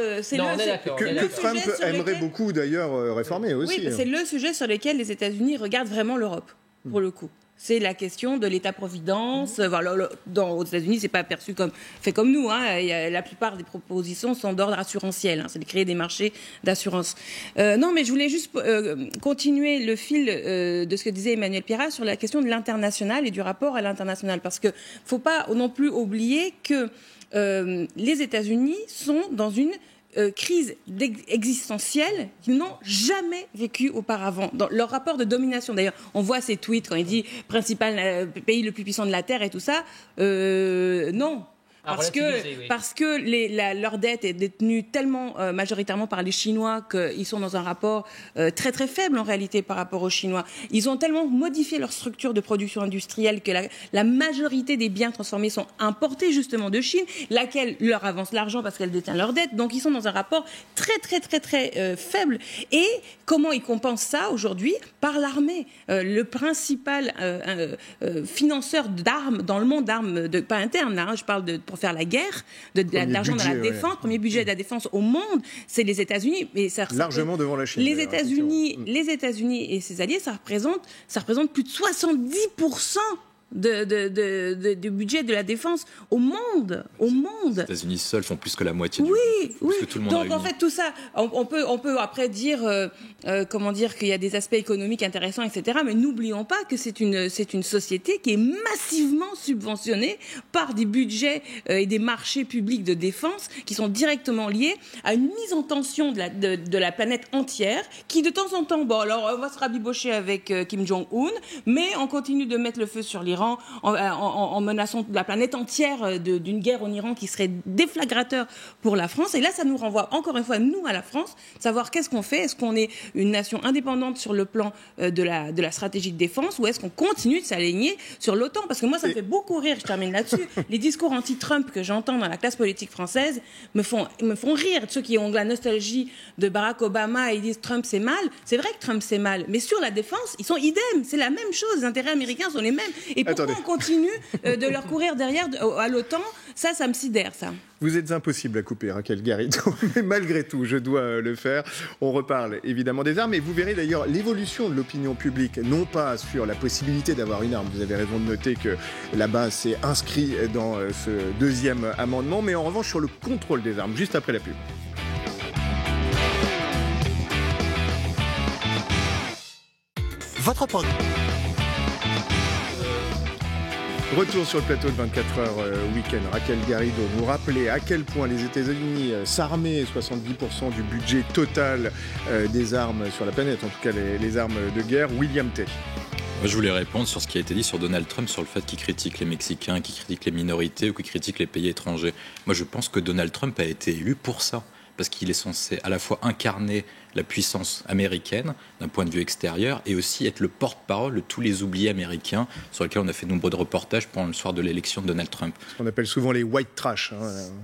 Que Trump aimerait beaucoup, d'ailleurs, réformer aussi. Oui, c'est le sujet sur lequel les États-Unis regardent vraiment l'Europe, pour le coup. C'est la question de l'État-providence. Aux États-Unis, c'est pas perçu fait comme nous. La plupart des propositions sont d'ordre assurantiel. C'est de créer des marchés d'assurance. Non, mais je voulais juste continuer le fil de ce que disait Emmanuel Pierrat sur la question de l'international et du rapport à l'international, parce que faut pas non plus oublier que les États-Unis sont dans une crise existentielle qu'ils n'ont jamais vécue auparavant. Dans leur rapport de domination, d'ailleurs, on voit ces tweets quand il dit principal pays le plus puissant de la Terre et tout ça. Non. Parce que leur dette est détenue tellement majoritairement par les Chinois qu'ils sont dans un rapport très très faible en réalité par rapport aux Chinois. Ils ont tellement modifié leur structure de production industrielle que la majorité des biens transformés sont importés justement de Chine, laquelle leur avance l'argent parce qu'elle détient leur dette. Donc ils sont dans un rapport très très très très faible. Et comment ils compensent ça aujourd'hui? Par l'armée. Le principal financeur d'armes dans le monde, d'armes pas internes, je parle pour faire la guerre, de l'argent dans la défense, premier budget de la défense au monde, c'est les États-Unis. Mais largement devant la Chine. Les États-Unis et ses alliés, ça représente plus de 70% du budget de la défense au monde. Les États-Unis seuls font plus que la moitié oui. que tout le monde. Donc en fait tout ça, on peut après dire qu'il y a des aspects économiques intéressants, etc. Mais n'oublions pas que c'est une société qui est massivement subventionnée par des budgets et des marchés publics de défense qui sont directement liés à une mise en tension de la planète entière, qui de temps en temps, on va se rabibocher avec Kim Jong-un, mais on continue de mettre le feu sur l'Iran en menaçant la planète entière d'une guerre en Iran qui serait déflagrateur pour la France. Et là, ça nous renvoie encore une fois, nous, à la France, savoir qu'est-ce qu'on fait. Est-ce qu'on est une nation indépendante sur le plan de la stratégie de défense, ou est-ce qu'on continue de s'aligner sur l'OTAN? Parce que moi, ça me fait beaucoup rire, je termine là-dessus. Les discours anti-Trump que j'entends dans la classe politique française me font rire. Ceux qui ont de la nostalgie de Barack Obama et ils disent Trump c'est mal. C'est vrai que Trump c'est mal, mais sur la défense, ils sont idem. C'est la même chose. Les intérêts américains sont les mêmes. Et pourquoi on continue de leur courir derrière à l'OTAN? Ça me sidère, ça. Vous êtes impossible à couper, Raquel Garrido, mais malgré tout, je dois le faire. On reparle évidemment des armes, et vous verrez d'ailleurs l'évolution de l'opinion publique, non pas sur la possibilité d'avoir une arme. Vous avez raison de noter que là-bas, c'est inscrit dans ce deuxième amendement, mais en revanche sur le contrôle des armes, juste après la pub. votre programme. Retour sur le plateau de 24 heures week-end. Raquel Garrido nous rappelait à quel point les États-Unis s'armaient 70% du budget total des armes sur la planète, en tout cas les armes de guerre. William Tay. Moi, je voulais répondre sur ce qui a été dit sur Donald Trump, sur le fait qu'il critique les Mexicains, qu'il critique les minorités ou qu'il critique les pays étrangers. Moi, je pense que Donald Trump a été élu pour ça. Parce qu'il est censé à la fois incarner la puissance américaine d'un point de vue extérieur et aussi être le porte-parole de tous les oubliés américains sur lesquels on a fait de nombreux reportages pendant le soir de l'élection de Donald Trump. Ce qu'on appelle souvent les white trash.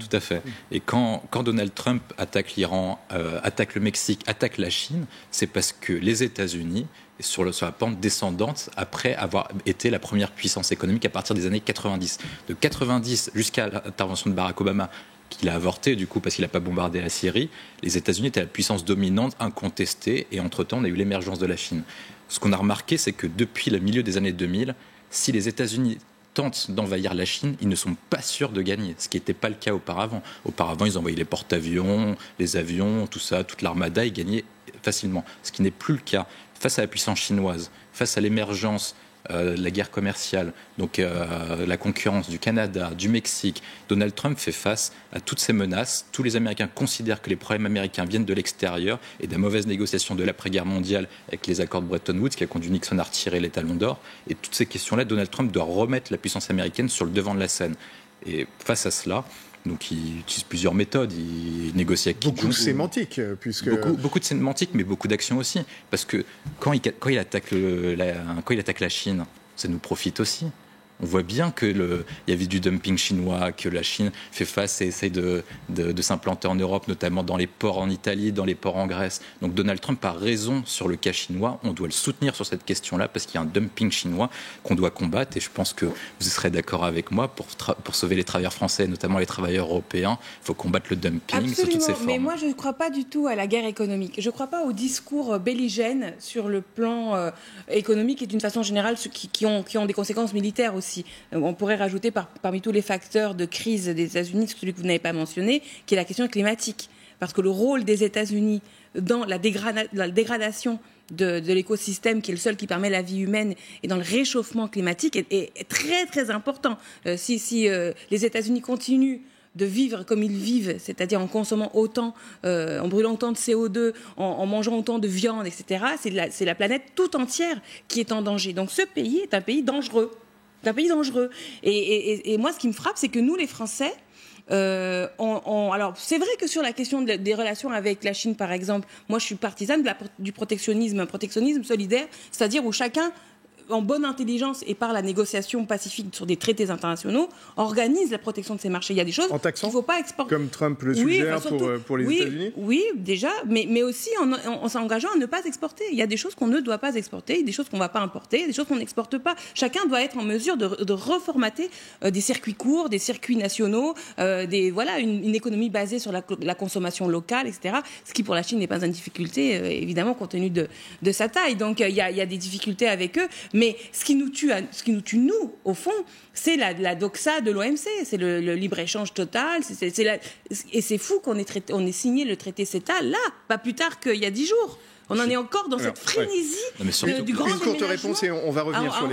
Tout à fait. Et quand Donald Trump attaque l'Iran, attaque le Mexique, attaque la Chine, c'est parce que les États-Unis, sur la pente descendante, après avoir été la première puissance économique à partir des années 90. De 90 jusqu'à l'intervention de Barack Obama, qu'il a avorté du coup parce qu'il n'a pas bombardé la Syrie, les États-Unis étaient la puissance dominante, incontestée, et entre-temps on a eu l'émergence de la Chine. Ce qu'on a remarqué, c'est que depuis le milieu des années 2000, si les États-Unis tentent d'envahir la Chine, ils ne sont pas sûrs de gagner, ce qui n'était pas le cas auparavant. Auparavant, ils envoyaient les porte-avions, les avions, tout ça, toute l'armada, ils gagnaient facilement, ce qui n'est plus le cas. Face à la puissance chinoise, face à l'émergence la guerre commerciale, donc la concurrence du Canada, du Mexique, Donald Trump fait face à toutes ces menaces. Tous les Américains considèrent que les problèmes américains viennent de l'extérieur et de la mauvaise négociation de l'après-guerre mondiale avec les accords de Bretton Woods qui a conduit Nixon à retirer les talons d'or. Et toutes ces questions-là, Donald Trump doit remettre la puissance américaine sur le devant de la scène. Et face à cela, donc il utilise plusieurs méthodes, il négocie avec beaucoup de sémantique, puisque beaucoup de sémantique, mais beaucoup d'action aussi, parce que quand il attaque la Chine, ça nous profite aussi. On voit bien qu'il y avait du dumping chinois, que la Chine fait face et essaye de s'implanter en Europe, notamment dans les ports en Italie, dans les ports en Grèce. Donc Donald Trump a raison sur le cas chinois. On doit le soutenir sur cette question-là parce qu'il y a un dumping chinois qu'on doit combattre. Et je pense que vous serez d'accord avec moi, pour sauver les travailleurs français, notamment les travailleurs européens, il faut combattre le dumping sous toutes ses formes. Mais moi, je ne crois pas du tout à la guerre économique. Je ne crois pas au discours belligène sur le plan économique et d'une façon générale qui ont des conséquences militaires aussi. On pourrait rajouter parmi tous les facteurs de crise des États-Unis, celui que vous n'avez pas mentionné, qui est la question climatique. Parce que le rôle des États-Unis dans la dégradation de l'écosystème, qui est le seul qui permet la vie humaine, et dans le réchauffement climatique, est très très important. Si les États-Unis continuent de vivre comme ils vivent, c'est-à-dire en consommant autant, en brûlant autant de CO2, en mangeant autant de viande, etc., c'est la planète tout entière qui est en danger. Donc ce pays est un pays dangereux. Et moi, ce qui me frappe, c'est que nous, les Français, alors, c'est vrai que sur la question des relations avec la Chine, par exemple, moi, je suis partisane du protectionnisme solidaire, c'est-à-dire où chacun, en bonne intelligence et par la négociation pacifique sur des traités internationaux, organise la protection de ces marchés. Il y a des choses qu'il ne faut pas exporter. Comme Trump le suggère pour les États-Unis. Oui, déjà, mais aussi en s'engageant à ne pas exporter. Il y a des choses qu'on ne doit pas exporter, il y a des choses qu'on ne va pas importer, il y a des choses qu'on n'exporte pas. Chacun doit être en mesure de reformater des circuits courts, des circuits nationaux, une économie basée sur la consommation locale, etc. Ce qui, pour la Chine, n'est pas une difficulté, évidemment, compte tenu de sa taille. Donc, il y a des difficultés avec eux. Mais ce qui nous tue, nous, au fond, c'est la doxa de l'OMC, c'est le libre-échange total. Et c'est fou qu'on ait signé le traité CETA, là, pas plus tard qu'il y a 10 jours. On en est encore dans cette frénésie du grand déménagement. Une courte réponse et on va revenir sur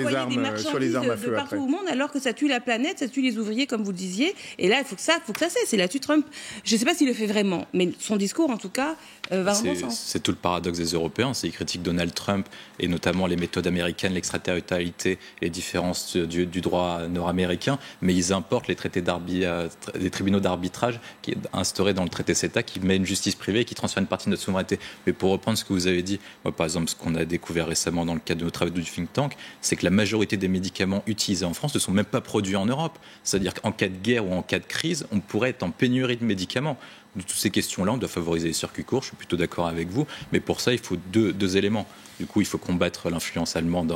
les armes à feu de partout après. Au monde, alors que ça tue la planète, ça tue les ouvriers, comme vous le disiez. Et là, il faut que ça cesse. C'est là-dessus Trump. Je ne sais pas s'il le fait vraiment, mais son discours, en tout cas, va dans le bon sens. C'est tout le paradoxe des Européens. C'est qu'ils critiquent Donald Trump et notamment les méthodes américaines, l'extraterritorialité, les différences du droit nord-américain, mais ils importent les tribunaux d'arbitrage qui est instauré dans le traité CETA, qui met une justice privée et qui transfère une partie de notre souveraineté. Mais pour reprendre ce que vous avez dit, moi, par exemple, ce qu'on a découvert récemment dans le cadre de nos travaux du think tank, c'est que la majorité des médicaments utilisés en France ne sont même pas produits en Europe. C'est-à-dire qu'en cas de guerre ou en cas de crise, on pourrait être en pénurie de médicaments. De toutes ces questions-là, on doit favoriser les circuits courts, je suis plutôt d'accord avec vous, mais pour ça, il faut deux éléments. Du coup, il faut combattre l'influence allemande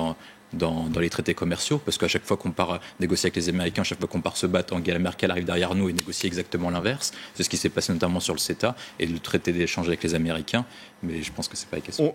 dans les traités commerciaux, parce qu'à chaque fois qu'on part négocier avec les Américains, à chaque fois qu'on part se battre, Angela Merkel arrive derrière nous et négocie exactement l'inverse. C'est ce qui s'est passé notamment sur le CETA et le traité d'échange avec les Américains, mais je pense que c'est pas la question.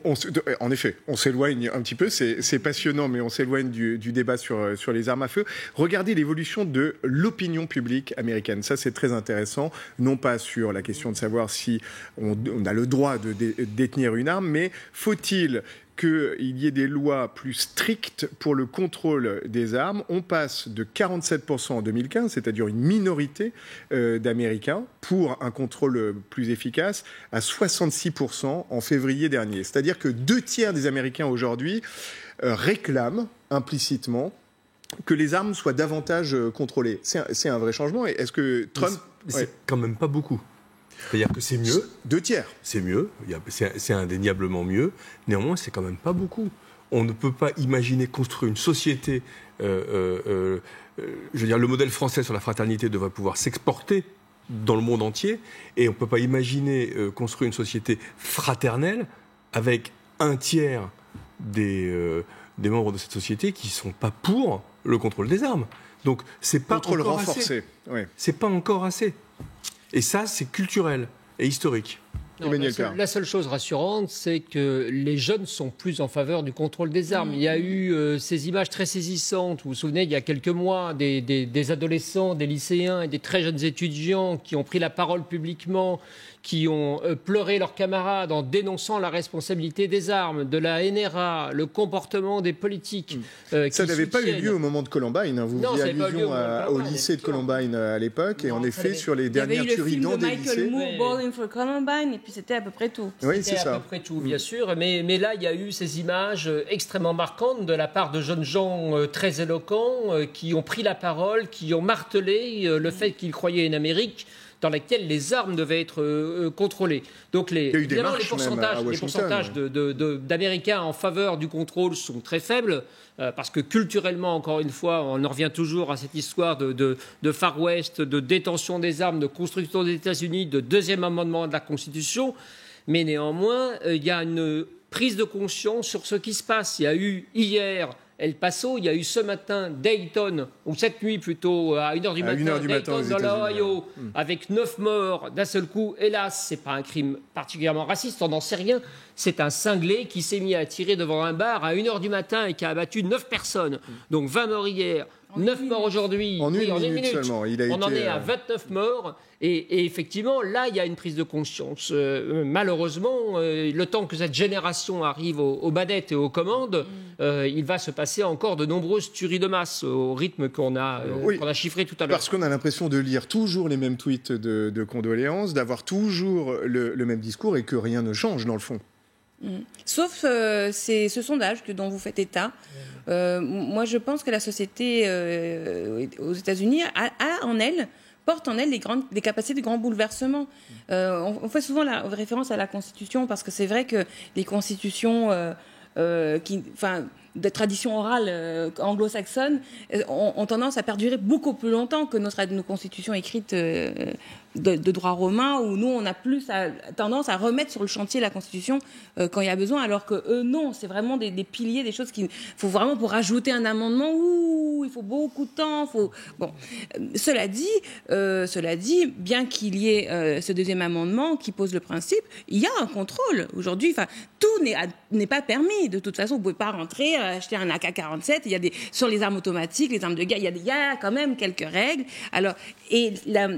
En effet, on s'éloigne un petit peu, c'est passionnant, mais on s'éloigne du débat sur les armes à feu. Regardez l'évolution de l'opinion publique américaine, ça c'est très intéressant, non pas sur la question de savoir si on a le droit de détenir une arme, mais faut-il qu'il y ait des lois plus strictes pour le contrôle des armes. On passe de 47% en 2015, c'est-à-dire une minorité d'Américains, pour un contrôle plus efficace, à 66% en février dernier. C'est-à-dire que 2/3 des Américains aujourd'hui réclament implicitement que les armes soient davantage contrôlées. C'est un vrai changement. Et est-ce que Trump... C'est quand même pas beaucoup. C'est-à-dire que c'est mieux. 2/3. C'est mieux. C'est indéniablement mieux. Néanmoins, c'est quand même pas beaucoup. On ne peut pas imaginer construire une société... je veux dire, le modèle français sur la fraternité devrait pouvoir s'exporter dans le monde entier. Et on ne peut pas imaginer construire une société fraternelle avec 1/3 des membres de cette société qui ne sont pas pour le contrôle des armes. Donc, c'est pas contrôle encore renforcé. assez. Oui. C'est pas encore assez. Et ça, c'est culturel et historique. Non, la seule chose rassurante, c'est que les jeunes sont plus en faveur du contrôle des armes. Il y a eu ces images très saisissantes. Vous vous souvenez, il y a quelques mois, des adolescents, des lycéens et des très jeunes étudiants qui ont pris la parole publiquement, qui ont pleuré leurs camarades en dénonçant la responsabilité des armes, de la NRA, le comportement des politiques. Ça n'avait pas eu lieu au moment de Columbine. Vous faisiez allusion au lycée de Columbine à l'époque. Et en effet, sur les dernières tueries dans des lycées... Il y avait eu le film de Michael Moore, Bowling for Columbine, et puis c'était à peu près tout. Oui, c'est ça. C'était à peu près tout, bien sûr. Mais là, il y a eu ces images extrêmement marquantes de la part de jeunes gens très éloquents qui ont pris la parole, qui ont martelé le fait qu'ils croyaient à une Amérique dans laquelle les armes devaient être contrôlées. Donc les pourcentages d'Américains en faveur du contrôle sont très faibles, parce que culturellement, encore une fois, on en revient toujours à cette histoire de Far West, de détention des armes, de construction des États-Unis, de deuxième amendement de la Constitution. Mais néanmoins, il y a une prise de conscience sur ce qui se passe. Il y a eu hier El Paso, il y a eu ce matin Dayton, ou cette nuit plutôt, à 1h du matin, Dayton dans l'Ohio, avec 9 morts d'un seul coup. Hélas, c'est pas un crime particulièrement raciste, on n'en sait rien. C'est un cinglé qui s'est mis à tirer devant un bar à 1h du matin et qui a abattu 9 personnes. Donc 20 morts hier, 9 morts aujourd'hui. En une minute seulement. On en est à 29 morts. Et effectivement, là, il y a une prise de conscience. Malheureusement, le temps que cette génération arrive aux manettes et aux commandes, il va se passer encore de nombreuses tueries de masse au rythme qu'on a chiffré tout à l'heure. Parce qu'on a l'impression de lire toujours les mêmes tweets de condoléances, d'avoir toujours le même discours et que rien ne change dans le fond. Sauf ce sondage dont vous faites état. Moi, je pense que la société aux États-Unis porte en elle des capacités de grands bouleversements. On fait souvent la référence à la Constitution parce que c'est vrai que les constitutions de tradition orale anglo-saxonne ont tendance à perdurer beaucoup plus longtemps que nos constitutions écrites de droit romain, où nous, on a plus tendance à remettre sur le chantier la Constitution quand il y a besoin, alors que eux, non, c'est vraiment des piliers, des choses qu'il faut vraiment, pour rajouter un amendement, il faut beaucoup de temps. Bon. Cela dit, bien qu'il y ait ce deuxième amendement qui pose le principe, il y a un contrôle. Aujourd'hui, tout n'est pas permis. De toute façon, vous ne pouvez pas rentrer, acheter un AK-47. Sur les armes automatiques, les armes de guerre, il y a quand même quelques règles. Alors,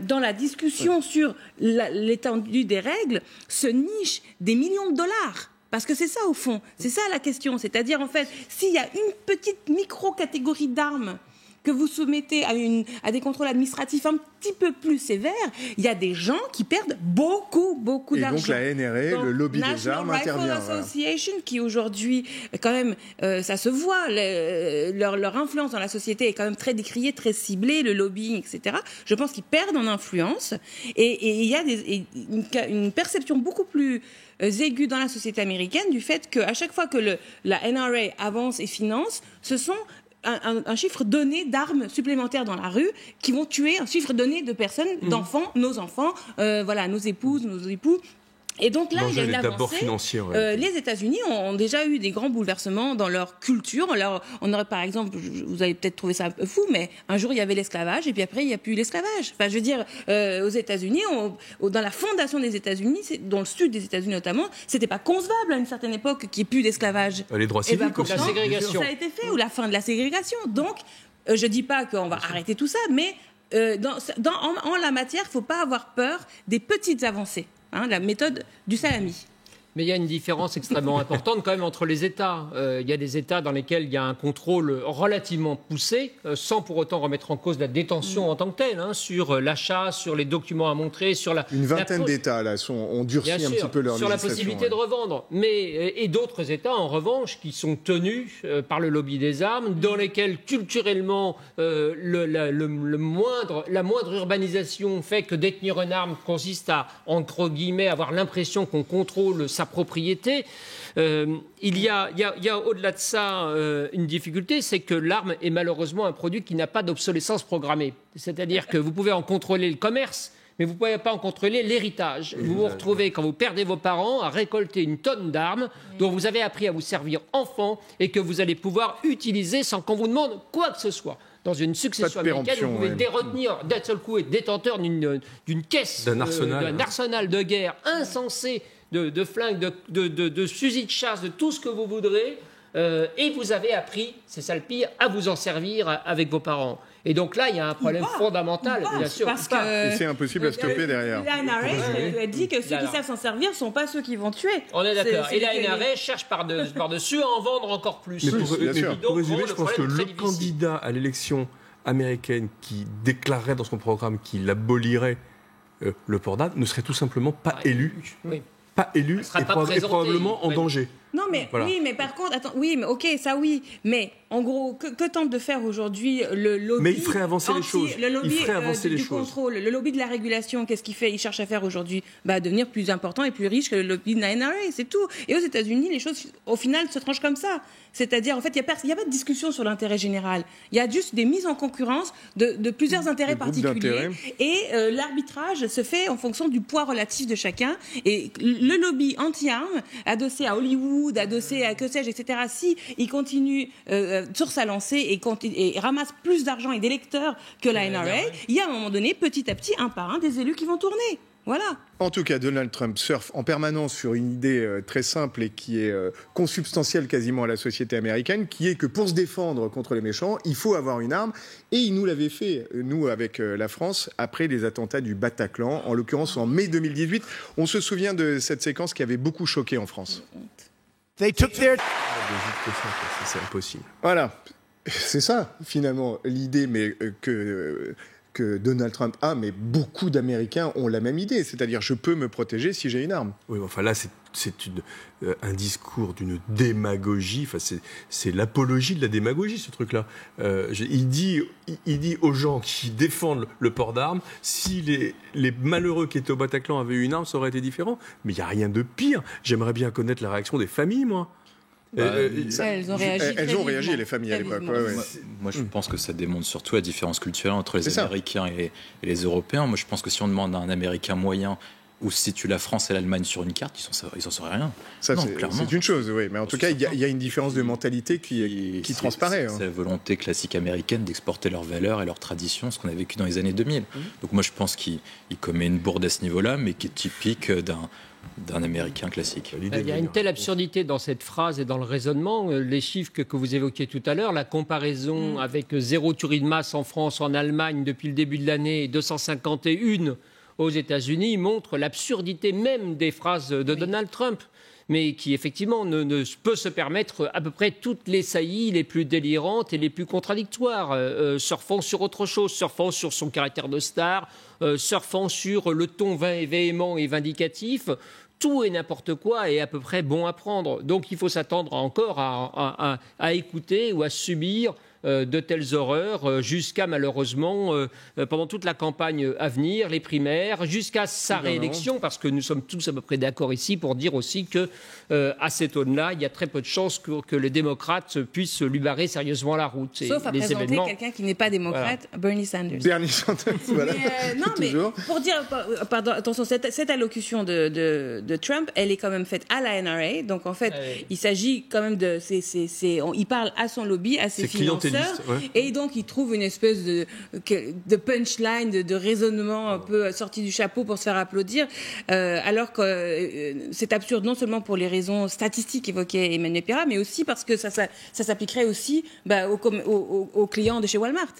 dans la discussion sur l'étendue des règles se nichent des millions de dollars. Parce que c'est ça, au fond. C'est ça la question. C'est-à-dire, en fait, s'il y a une petite micro-catégorie d'armes que vous soumettez à des contrôles administratifs un petit peu plus sévères, il y a des gens qui perdent beaucoup d'argent. Et donc la NRA, le lobby des armes, intervient. National Rifle Association, qui aujourd'hui, quand même, ça se voit, leur influence dans la société est quand même très décriée, très ciblée, le lobbying, etc. Je pense qu'ils perdent en influence. Et il y a une perception beaucoup plus aiguë dans la société américaine du fait qu'à chaque fois que la NRA avance et finance, ce sont un chiffre donné d'armes supplémentaires dans la rue qui vont tuer un chiffre donné de personnes, d'enfants, nos enfants, nos épouses, nos époux. Et donc là, il y a une avancée. Les États-Unis ont déjà eu des grands bouleversements dans leur culture. On aurait, par exemple, vous avez peut-être trouvé ça un peu fou, mais un jour il y avait l'esclavage et puis après il n'y a plus l'esclavage. Enfin, je veux dire, aux États-Unis, dans la fondation des États-Unis, dans le sud des États-Unis notamment, c'était pas concevable à une certaine époque qu'il n'y ait plus d'esclavage. Les droits civiques, la ségrégation. Ça a été fait, ou la fin de la ségrégation. Donc, je dis pas qu'on va arrêter tout ça, mais en la matière, il ne faut pas avoir peur des petites avancées. La méthode du salami. Mais il y a une différence extrêmement importante quand même entre les États. Il y a des États dans lesquels il y a un contrôle relativement poussé, sans pour autant remettre en cause la détention en tant que telle, sur l'achat, sur les documents à montrer, sur la... Une vingtaine d'États là ont durci un petit peu leur législation. Sur la possibilité de revendre. Et d'autres États, en revanche, qui sont tenus par le lobby des armes, dans lesquels culturellement la moindre urbanisation fait que détenir une arme consiste à, entre guillemets, avoir l'impression qu'on contrôle sa propriété. Il y a au-delà de ça une difficulté, c'est que l'arme est malheureusement un produit qui n'a pas d'obsolescence programmée. C'est-à-dire que vous pouvez en contrôler le commerce, mais vous ne pouvez pas en contrôler l'héritage. Vous vous retrouvez, quand vous perdez vos parents, à récolter une tonne d'armes dont vous avez appris à vous servir enfant et que vous allez pouvoir utiliser sans qu'on vous demande quoi que ce soit. Dans une succession américaine, vous pouvez retenir d'un seul coup être détenteur d'une caisse, d'un arsenal de guerre insensé, de flingues, de fusils de chasse, de tout ce que vous voudrez, et vous avez appris, c'est ça le pire, à vous en servir avec vos parents. Et donc là, il y a un problème fondamental, bien sûr. Parce que c'est impossible à stopper derrière. La NRA dit que ceux qui savent s'en servir ne sont pas ceux qui vont tuer. On est d'accord. Et la NRA cherche par-dessus à en vendre encore plus. Mais pour résumer, je pense que le candidat à l'élection américaine qui déclarerait dans son programme qu'il abolirait le port d'armes ne serait tout simplement pas élu. Oui. Pas élu et probablement en danger. Non, mais oui, mais par contre, attends, oui, mais ok, ça oui, mais en gros, que tente de faire aujourd'hui le lobby? Mais il ferait avancer les choses. Le lobby du choses. contrôle, le lobby de la régulation, qu'est-ce qu'il fait? Il cherche à faire aujourd'hui, devenir plus important et plus riche que le lobby de la NRA, c'est tout. Et aux États-Unis, les choses, au final, se tranchent comme ça. C'est-à-dire, en fait, il n'y a pas de discussion sur l'intérêt général. Il y a juste des mises en concurrence de plusieurs intérêts particuliers. Et l'arbitrage se fait en fonction du poids relatif de chacun. Et le lobby anti-armes, adossé à Hollywood, adossé à que sais-je, etc., si il continue sur sa lancée et ramasse plus d'argent et d'électeurs que la NRA, il y a à un moment donné, petit à petit, un par un, des élus qui vont tourner. Voilà. En tout cas, Donald Trump surfe en permanence sur une idée très simple et qui est consubstantielle quasiment à la société américaine, qui est que pour se défendre contre les méchants, il faut avoir une arme. Et il nous l'avait fait, nous, avec la France, après les attentats du Bataclan, en l'occurrence en mai 2018. On se souvient de cette séquence qui avait beaucoup choqué en France. C'est impossible. Voilà. C'est ça, finalement, l'idée, mais que Donald Trump a, mais beaucoup d'Américains ont la même idée, c'est-à-dire je peux me protéger si j'ai une arme. Oui, enfin là, c'est un discours d'une démagogie, enfin, c'est l'apologie de la démagogie, ce truc-là. Il dit aux gens qui défendent le port d'armes, si les malheureux qui étaient au Bataclan avaient eu une arme, ça aurait été différent. Mais il n'y a rien de pire. J'aimerais bien connaître la réaction des familles, moi. Elles ont réagi, les familles à l'époque. Moi, je pense que ça démontre surtout la différence culturelle entre les Américains et les Européens. Moi, je pense que si on demande à un Américain moyen où se situe la France et l'Allemagne sur une carte, ils n'en sauraient rien. Ça, c'est une chose, oui. Mais en tout cas, il y a une différence de mentalité qui transparaît. C'est la volonté classique américaine d'exporter leurs valeurs et leurs traditions, ce qu'on a vécu dans les années 2000. Donc moi, je pense qu'il commet une bourde à ce niveau-là, mais qui est typique d'un Américain classique. Il y a une telle absurdité dans cette phrase et dans le raisonnement. Les chiffres que vous évoquiez tout à l'heure, la comparaison avec 0 tuerie de masse en France, en Allemagne depuis le début de l'année, 251 aux États-Unis, montre l'absurdité même des phrases de Donald Trump, mais qui effectivement ne peut se permettre à peu près toutes les saillies les plus délirantes et les plus contradictoires, surfant sur autre chose, surfant sur son caractère de star, surfant sur le ton véhément et vindicatif. Tout et n'importe quoi est à peu près bon à prendre. Donc il faut s'attendre encore à écouter ou à subir de telles horreurs jusqu'à malheureusement pendant toute la campagne à venir, les primaires, jusqu'à sa réélection, parce que nous sommes tous à peu près d'accord ici pour dire aussi que à cette aune-là, il y a très peu de chances que les démocrates puissent lui barrer sérieusement la route. Sauf à présenter quelqu'un qui n'est pas démocrate, voilà. Bernie Sanders. Voilà. Mais pour dire, pardon, attention, cette allocution de Trump, elle est quand même faite à la NRA, donc en fait, il s'agit quand même de, il parle à son lobby, à ses financeurs. Et donc il trouve une espèce de punchline, de raisonnement un peu sorti du chapeau pour se faire applaudir, alors que c'est absurde non seulement pour les raisons statistiques évoquées Emmanuel Pira, mais aussi parce que ça s'appliquerait aussi aux clients de chez Walmart.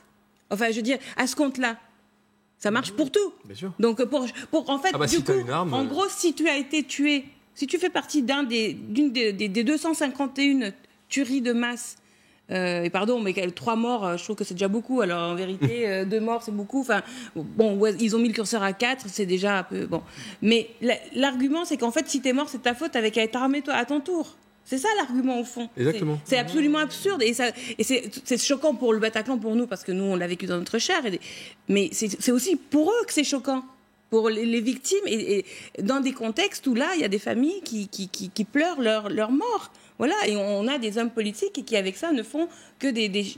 Enfin, je veux dire, à ce compte-là, ça marche pour tout. Bien sûr. Donc pour en fait, si du coup, une arme, en gros, si tu as été tué Si tu fais partie d'une des 251 tueries de masse, et pardon, mais 3 morts, je trouve que c'est déjà beaucoup. Alors en vérité, 2 morts, c'est beaucoup. Enfin, bon, ouais, ils ont mis le curseur à 4, c'est déjà un peu bon. Mais l'argument, c'est qu'en fait, si t'es mort, c'est ta faute, t'avais qu'à être armé toi à ton tour. C'est ça l'argument au fond. Exactement. C'est absolument absurde et c'est choquant pour le Bataclan, pour nous, parce que nous on l'a vécu dans notre chair. Mais c'est aussi pour eux que c'est choquant, pour les victimes et dans des contextes où là il y a des familles qui pleurent leur mort. Voilà, et on a des hommes politiques qui, avec ça, ne font que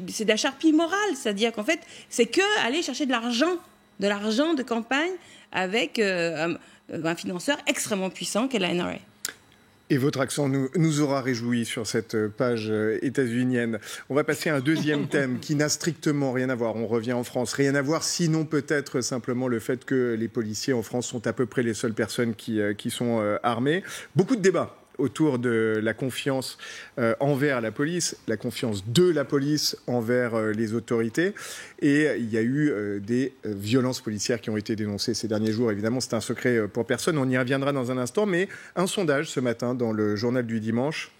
c'est de la charpie morale. C'est-à-dire qu'en fait, c'est que aller chercher de l'argent de campagne avec un financeur extrêmement puissant qu'est la NRA. Et votre accent nous aura réjouis sur cette page états-unienne. On va passer à un deuxième thème qui n'a strictement rien à voir. On revient en France. Rien à voir, sinon peut-être simplement le fait que les policiers en France sont à peu près les seules personnes qui sont armées. Beaucoup de débats autour de la confiance envers la police, la confiance de la police envers les autorités. Et il y a eu des violences policières qui ont été dénoncées ces derniers jours. Évidemment, c'est un secret pour personne. On y reviendra dans un instant. Mais un sondage ce matin dans le journal du dimanche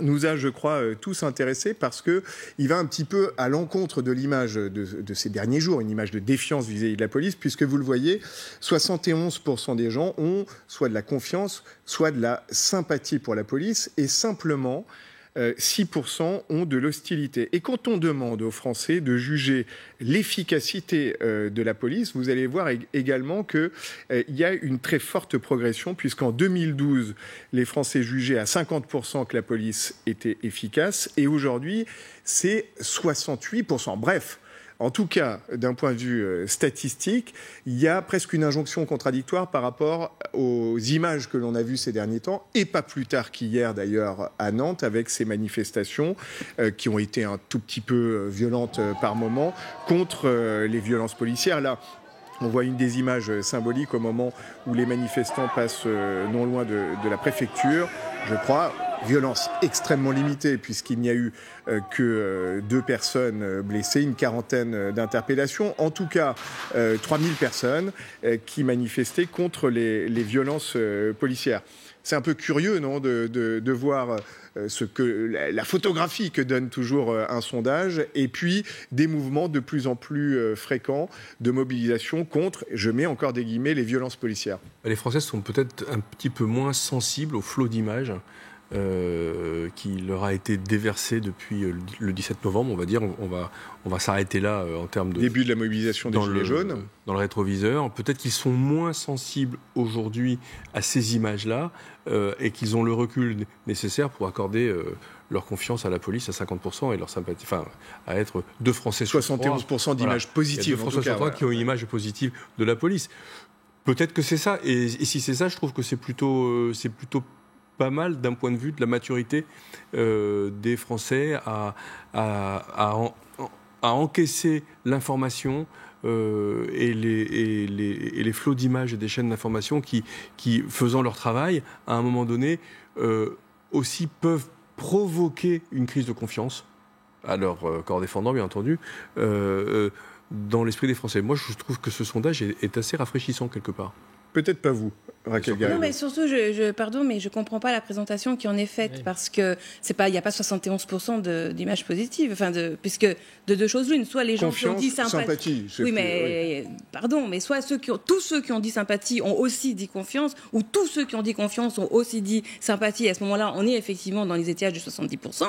nous a, je crois, tous intéressés parce qu'il va un petit peu à l'encontre de l'image de ces derniers jours, une image de défiance vis-à-vis de la police, puisque vous le voyez, 71% des gens ont soit de la confiance, soit de la sympathie pour la police, et simplement 6% ont de l'hostilité. Et quand on demande aux Français de juger l'efficacité de la police, vous allez voir également qu'il y a une très forte progression, puisqu'en 2012, les Français jugeaient à 50% que la police était efficace, et aujourd'hui, c'est 68%. Bref, en tout cas, d'un point de vue statistique, il y a presque une injonction contradictoire par rapport aux images que l'on a vues ces derniers temps, et pas plus tard qu'hier d'ailleurs à Nantes, avec ces manifestations qui ont été un tout petit peu violentes par moment, contre les violences policières. Là, on voit une des images symboliques au moment où les manifestants passent non loin de la préfecture, je crois. Violence extrêmement limitée puisqu'il n'y a eu que 2 personnes blessées, une quarantaine d'interpellations. En tout cas, 3000 personnes qui manifestaient contre les violences policières. C'est un peu curieux, non, de voir la photographie que donne toujours un sondage, et puis des mouvements de plus en plus fréquents de mobilisation contre, je mets encore des guillemets, les violences policières. Les Français sont peut-être un petit peu moins sensibles au flot d'images qui leur a été déversé depuis le 17 novembre, on va dire. On va s'arrêter là en termes de... Début de la mobilisation des Gilets jaunes. Dans le rétroviseur. Peut-être qu'ils sont moins sensibles aujourd'hui à ces images-là et qu'ils ont le recul nécessaire pour accorder leur confiance à la police à 50% et leur sympathie, enfin, à être 2 Français sur 71% d'images positives. Il y a 2 Français sur 3 qui ont une image positive de la police. Peut-être que c'est ça. Et si c'est ça, je trouve que c'est plutôt pas mal d'un point de vue de la maturité des Français à encaisser l'information et les flots d'images et des chaînes d'information qui, faisant leur travail, à un moment donné, aussi peuvent provoquer une crise de confiance à leur corps défendant, bien entendu, dans l'esprit des Français. Moi, je trouve que ce sondage est assez rafraîchissant quelque part. Peut-être pas vous, Raquel Garrido. Non, mais surtout, pardon, mais je comprends pas la présentation qui en est faite, oui. Parce que il n'y a pas 71% d'images positives, puisque de 2 choses l'une, soit les gens qui ont dit sympathie. Oui, mais pardon, mais soit tous ceux qui ont dit sympathie ont aussi dit confiance, ou tous ceux qui ont dit confiance ont aussi dit sympathie. Et à ce moment-là, on est effectivement dans les étiages de 70%.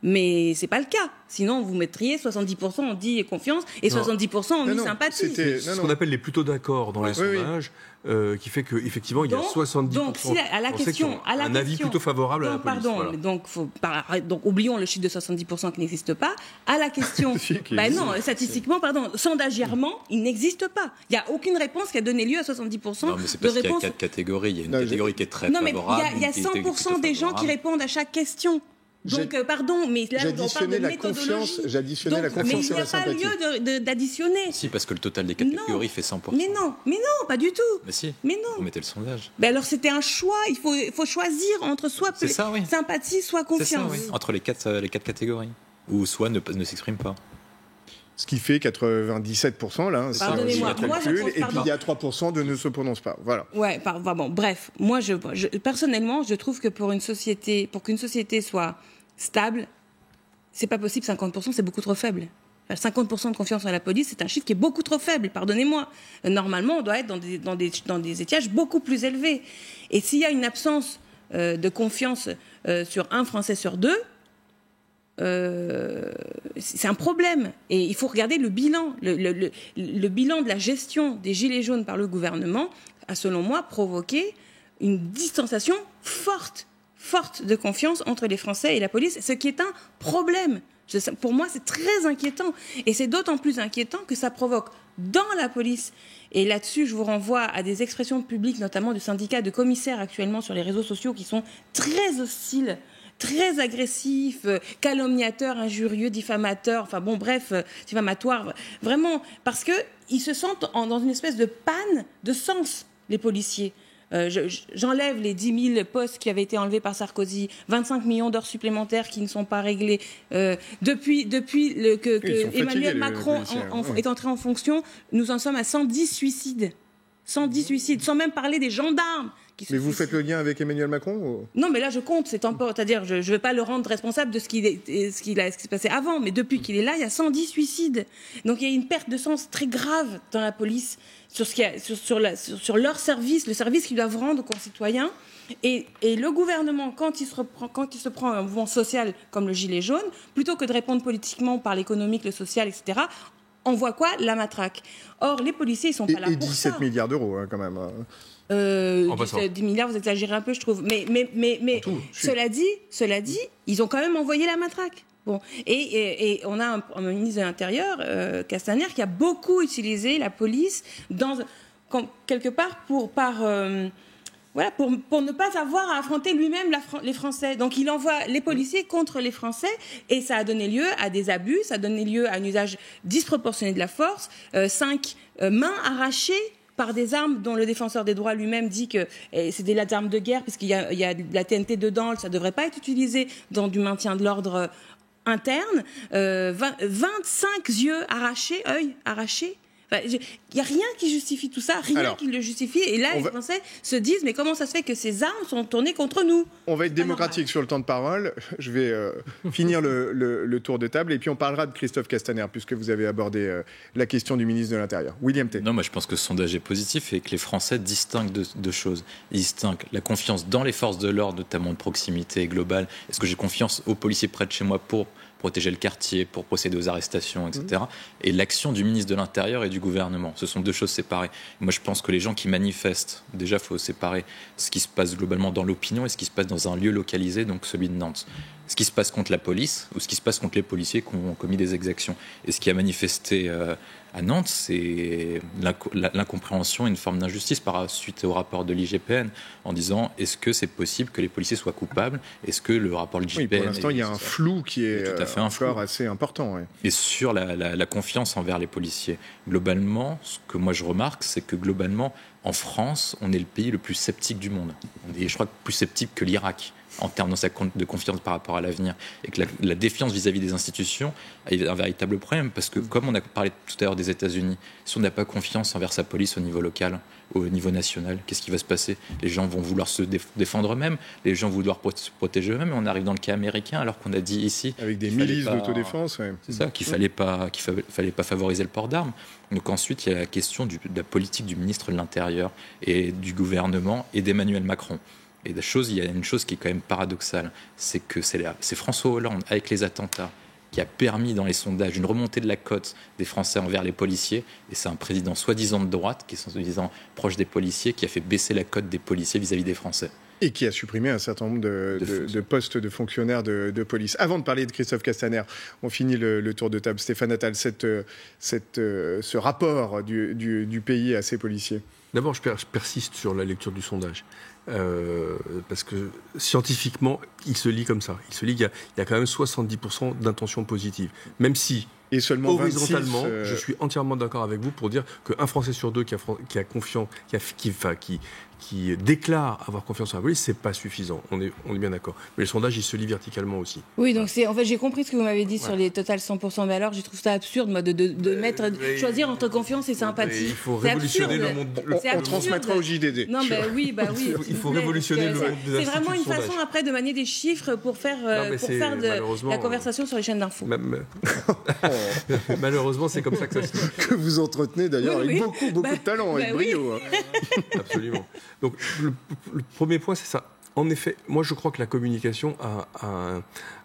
Mais c'est pas le cas. Sinon, vous mettriez 70% ont dit confiance et 70% ont mis sympathie. C'est ce qu'on appelle les plutôt d'accord dans les sondages, qui fait qu'effectivement, il y a 70%. Donc, un avis plutôt favorable à la police. Pardon, voilà. donc oublions le chiffre de 70% qui n'existe pas. À la question, statistiquement, sondagièrement, il n'existe pas. Il n'y a aucune réponse qui a donné lieu à 70% non, mais c'est parce qu'il y a 4 catégories. Il y a une catégorie qui est très favorable. Non, mais il y a 100% des gens qui répondent à chaque question. Donc, pardon, mais là, on parle de méthodologie. J'additionnais la confiance et la sympathie. Mais il n'y a pas lieu d'additionner. Si, parce que le total des catégories fait 100%. Mais non, pas du tout. Mais si, mais non. Vous mettez le sondage. Ben alors, c'était un choix. Il faut choisir entre soit sympathie, soit confiance. C'est ça, oui. Entre les quatre catégories. Ou soit ne s'exprime pas. Ce qui fait 97% là, Pardonnez-moi, moi, et puis il y a 3% de ne se prononce pas. Voilà. Ouais, bon, bref, moi personnellement, je trouve que pour qu'une société soit stable, c'est pas possible. 50%, c'est beaucoup trop faible. 50% de confiance en la police, c'est un chiffre qui est beaucoup trop faible, pardonnez-moi. Normalement, on doit être dans des étages beaucoup plus élevés. Et s'il y a une absence de confiance sur un Français sur deux, c'est un problème. Et il faut regarder le bilan. Le bilan de la gestion des Gilets jaunes par le gouvernement a, selon moi, provoqué une distanciation forte de confiance entre les Français et la police, ce qui est un problème. Pour moi, c'est très inquiétant. Et c'est d'autant plus inquiétant que ça provoque dans la police. Et là-dessus, je vous renvoie à des expressions publiques, notamment du syndicat de commissaires actuellement sur les réseaux sociaux, qui sont très hostiles, très agressifs, calomniateurs, injurieux, diffamateurs, enfin bon, bref, diffamatoires. Vraiment, parce qu'ils se sentent dans une espèce de panne de sens, les policiers. J'enlève les 10 000 postes qui avaient été enlevés par Sarkozy, 25 millions d'heures supplémentaires qui ne sont pas réglées. Depuis que Emmanuel Macron est entré en fonction, nous en sommes à 110 suicides. 110 suicides, sans même parler des gendarmes. Mais vous faites le lien avec Emmanuel Macron ou... Non, mais là, je compte. C'est-à-dire, je ne vais pas le rendre responsable de ce qui s'est passé avant. Mais depuis qu'il est là, il y a 110 suicides. Donc, il y a une perte de sens très grave dans la police sur leur service, le service qu'ils doivent rendre aux concitoyens. Et le gouvernement, quand il se prend un mouvement social comme le Gilet jaune, plutôt que de répondre politiquement par l'économique, le social, etc., on voit quoi? La matraque. Or, les policiers, ils sont pas là pour ça. 17 milliards d'euros, hein, quand même. 10 milliards, vous exagérez un peu, je trouve. Mais cela dit, ils ont quand même envoyé la matraque. Bon. Et on a un ministre de l'Intérieur, Castaner, qui a beaucoup utilisé la police quelque part pour ne pas avoir à affronter lui-même les Français. Donc il envoie les policiers contre les Français et ça a donné lieu à des abus, ça a donné lieu à un usage disproportionné de la force, 5 mains arrachées par des armes dont le défenseur des droits lui-même dit que c'est des armes de guerre puisqu'il y a de la TNT dedans, ça ne devrait pas être utilisé dans du maintien de l'ordre interne, 25 yeux arrachés, œils arrachés. Il n'y a rien qui justifie tout ça, qui le justifie. Et là, les Français se disent, mais comment ça se fait que ces armes sont tournées contre nous? On va être démocratique sur le temps de parole. Je vais finir le tour de table et puis on parlera de Christophe Castaner, puisque vous avez abordé la question du ministre de l'Intérieur. William T. Non, moi je pense que ce sondage est positif et que les Français distinguent deux choses. Ils distinguent la confiance dans les forces de l'ordre, notamment de proximité globale. Est-ce que j'ai confiance aux policiers près de chez moi pour protéger le quartier, pour procéder aux arrestations, etc. Et l'action du ministre de l'Intérieur et du gouvernement. Ce sont deux choses séparées. Moi, je pense que les gens qui manifestent, déjà, il faut séparer ce qui se passe globalement dans l'opinion et ce qui se passe dans un lieu localisé, donc celui de Nantes. Ce qui se passe contre la police ou ce qui se passe contre les policiers qui ont commis des exactions. Et ce qui a manifesté à Nantes, c'est l'incompréhension et une forme d'injustice suite au rapport de l'IGPN en disant est-ce que c'est possible que les policiers soient coupables? Est-ce que le rapport de l'IGPN... Oui, pour l'instant, il y a un flou qui est encore assez important. Ouais. Et sur la confiance envers les policiers, globalement, ce que moi je remarque, c'est que globalement, en France, on est le pays le plus sceptique du monde. On est, je crois, plus sceptique que l'Irak en termes de confiance par rapport à l'avenir. Et que la défiance vis-à-vis des institutions est un véritable problème. Parce que, comme on a parlé tout à l'heure des États-Unis, si on n'a pas confiance envers sa police au niveau local, au niveau national, qu'est-ce qui va se passer? Les gens vont vouloir se défendre eux-mêmes, les gens vont vouloir se protéger eux-mêmes, et on arrive dans le cas américain, alors qu'on a dit ici... Avec des milices d'autodéfense, ouais. C'est ça, qu'il fallait pas favoriser le port d'armes. Donc ensuite, il y a la question de la politique du ministre de l'Intérieur et du gouvernement et d'Emmanuel Macron. Et il y a une chose qui est quand même paradoxale, c'est que c'est François Hollande, avec les attentats, qui a permis dans les sondages une remontée de la cote des Français envers les policiers. Et c'est un président soi-disant de droite, qui est soi-disant proche des policiers, qui a fait baisser la cote des policiers vis-à-vis des Français. Et qui a supprimé un certain nombre de postes de fonctionnaires de police. Avant de parler de Christophe Castaner, on finit le tour de table. Stéphane Attal, ce rapport du pays à ses policiers. D'abord, je persiste sur la lecture du sondage. Parce que scientifiquement, il se lit comme ça. Il se lit qu'il y a quand même 70% d'intentions positives. Même si Et seulement horizontalement, 26, je suis entièrement d'accord avec vous pour dire qu'un Français sur deux qui a confiance, qui déclare avoir confiance en la police, c'est pas suffisant. On est bien d'accord. Mais le sondage, il se lit verticalement aussi. Oui, donc en fait, j'ai compris ce que vous m'avez dit sur les total 100%. Mais alors, je trouve ça absurde, moi, de choisir entre confiance et sympathie. Il faut révolutionner le monde. On transmettra au JDD. Non, ben oui. Il faut révolutionner le monde de la C'est vraiment une sondage. façon après de manier des chiffres pour faire de la conversation sur les chaînes d'infos. Malheureusement, c'est comme ça que ça se fait. Que vous entretenez d'ailleurs avec beaucoup de talent, avec brio. Absolument. Donc, le premier point, c'est ça. En effet, moi, je crois que la communication a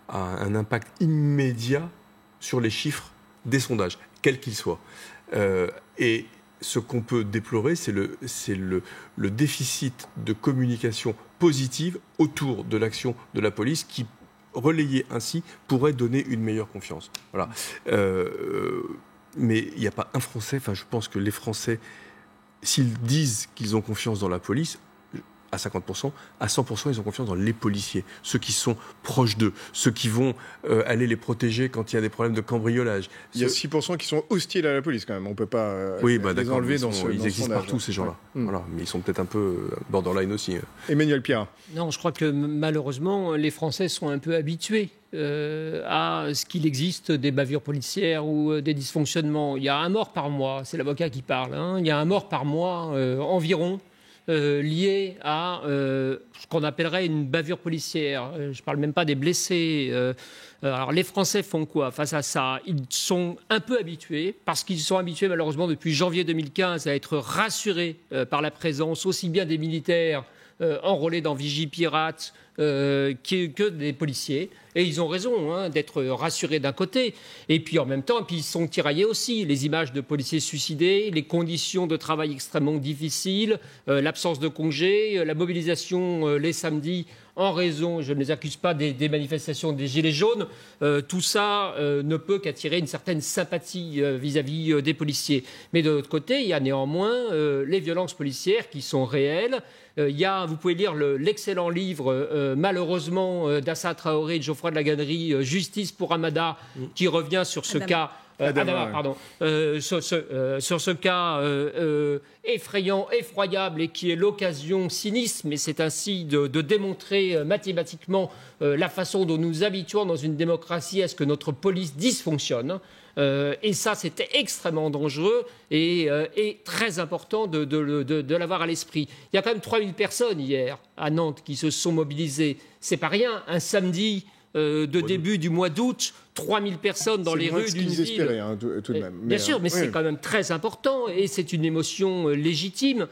un impact immédiat sur les chiffres des sondages, quels qu'ils soient. Et ce qu'on peut déplorer, c'est le déficit de communication positive autour de l'action de la police qui, relayé ainsi, pourrait donner une meilleure confiance. Voilà. Mais il n'y a pas un Français, je pense que les Français, s'ils disent qu'ils ont confiance dans la police, à 50%, à 100%, ils ont confiance dans les policiers, ceux qui sont proches d'eux, ceux qui vont aller les protéger quand il y a des problèmes de cambriolage. Il y a 6% qui sont hostiles à la police quand même, on ne peut pas les enlever dans ce ils existent partout, ces gens-là. Voilà. Mais ils sont peut-être un peu borderline aussi. Emmanuel Pierre. Non, je crois que malheureusement, les Français sont un peu habitués à ce qu'il existe des bavures policières ou des dysfonctionnements. Il y a un mort par mois, c'est l'avocat qui parle, il y a un mort par mois environ, lié à ce qu'on appellerait une bavure policière. Je ne parle même pas des blessés. Alors les Français font quoi face à ça? Ils sont un peu habitués, parce qu'ils sont habitués malheureusement depuis janvier 2015 à être rassurés par la présence aussi bien des militaires enrôlés dans Vigipirate que des policiers. Et ils ont raison d'être rassurés d'un côté. Et puis en même temps, ils sont tiraillés aussi. Les images de policiers suicidés, les conditions de travail extrêmement difficiles, l'absence de congés, la mobilisation les samedis en raison, je ne les accuse pas, des manifestations des Gilets jaunes. Tout ça ne peut qu'attirer une certaine sympathie vis-à-vis des policiers. Mais de l'autre côté, il y a néanmoins les violences policières qui sont réelles. Vous pouvez lire l'excellent livre, malheureusement, d'Assa Traoré et de Geoffroy de la Gannerie, Justice pour Hamada, qui revient sur ce cas. Sur ce cas effrayant, effroyable, et qui est l'occasion cynisme, et c'est ainsi de démontrer mathématiquement la façon dont nous habituons dans une démocratie à ce que notre police dysfonctionne. Et ça, c'était extrêmement dangereux et très important de l'avoir à l'esprit. Il y a quand même 3000 personnes hier à Nantes qui se sont mobilisées. C'est pas rien, un samedi début du mois d'août, 3000 personnes dans les rues d'une ville. Espéraient, tout de même. Bien sûr, mais c'est quand même très important et c'est une émotion légitime.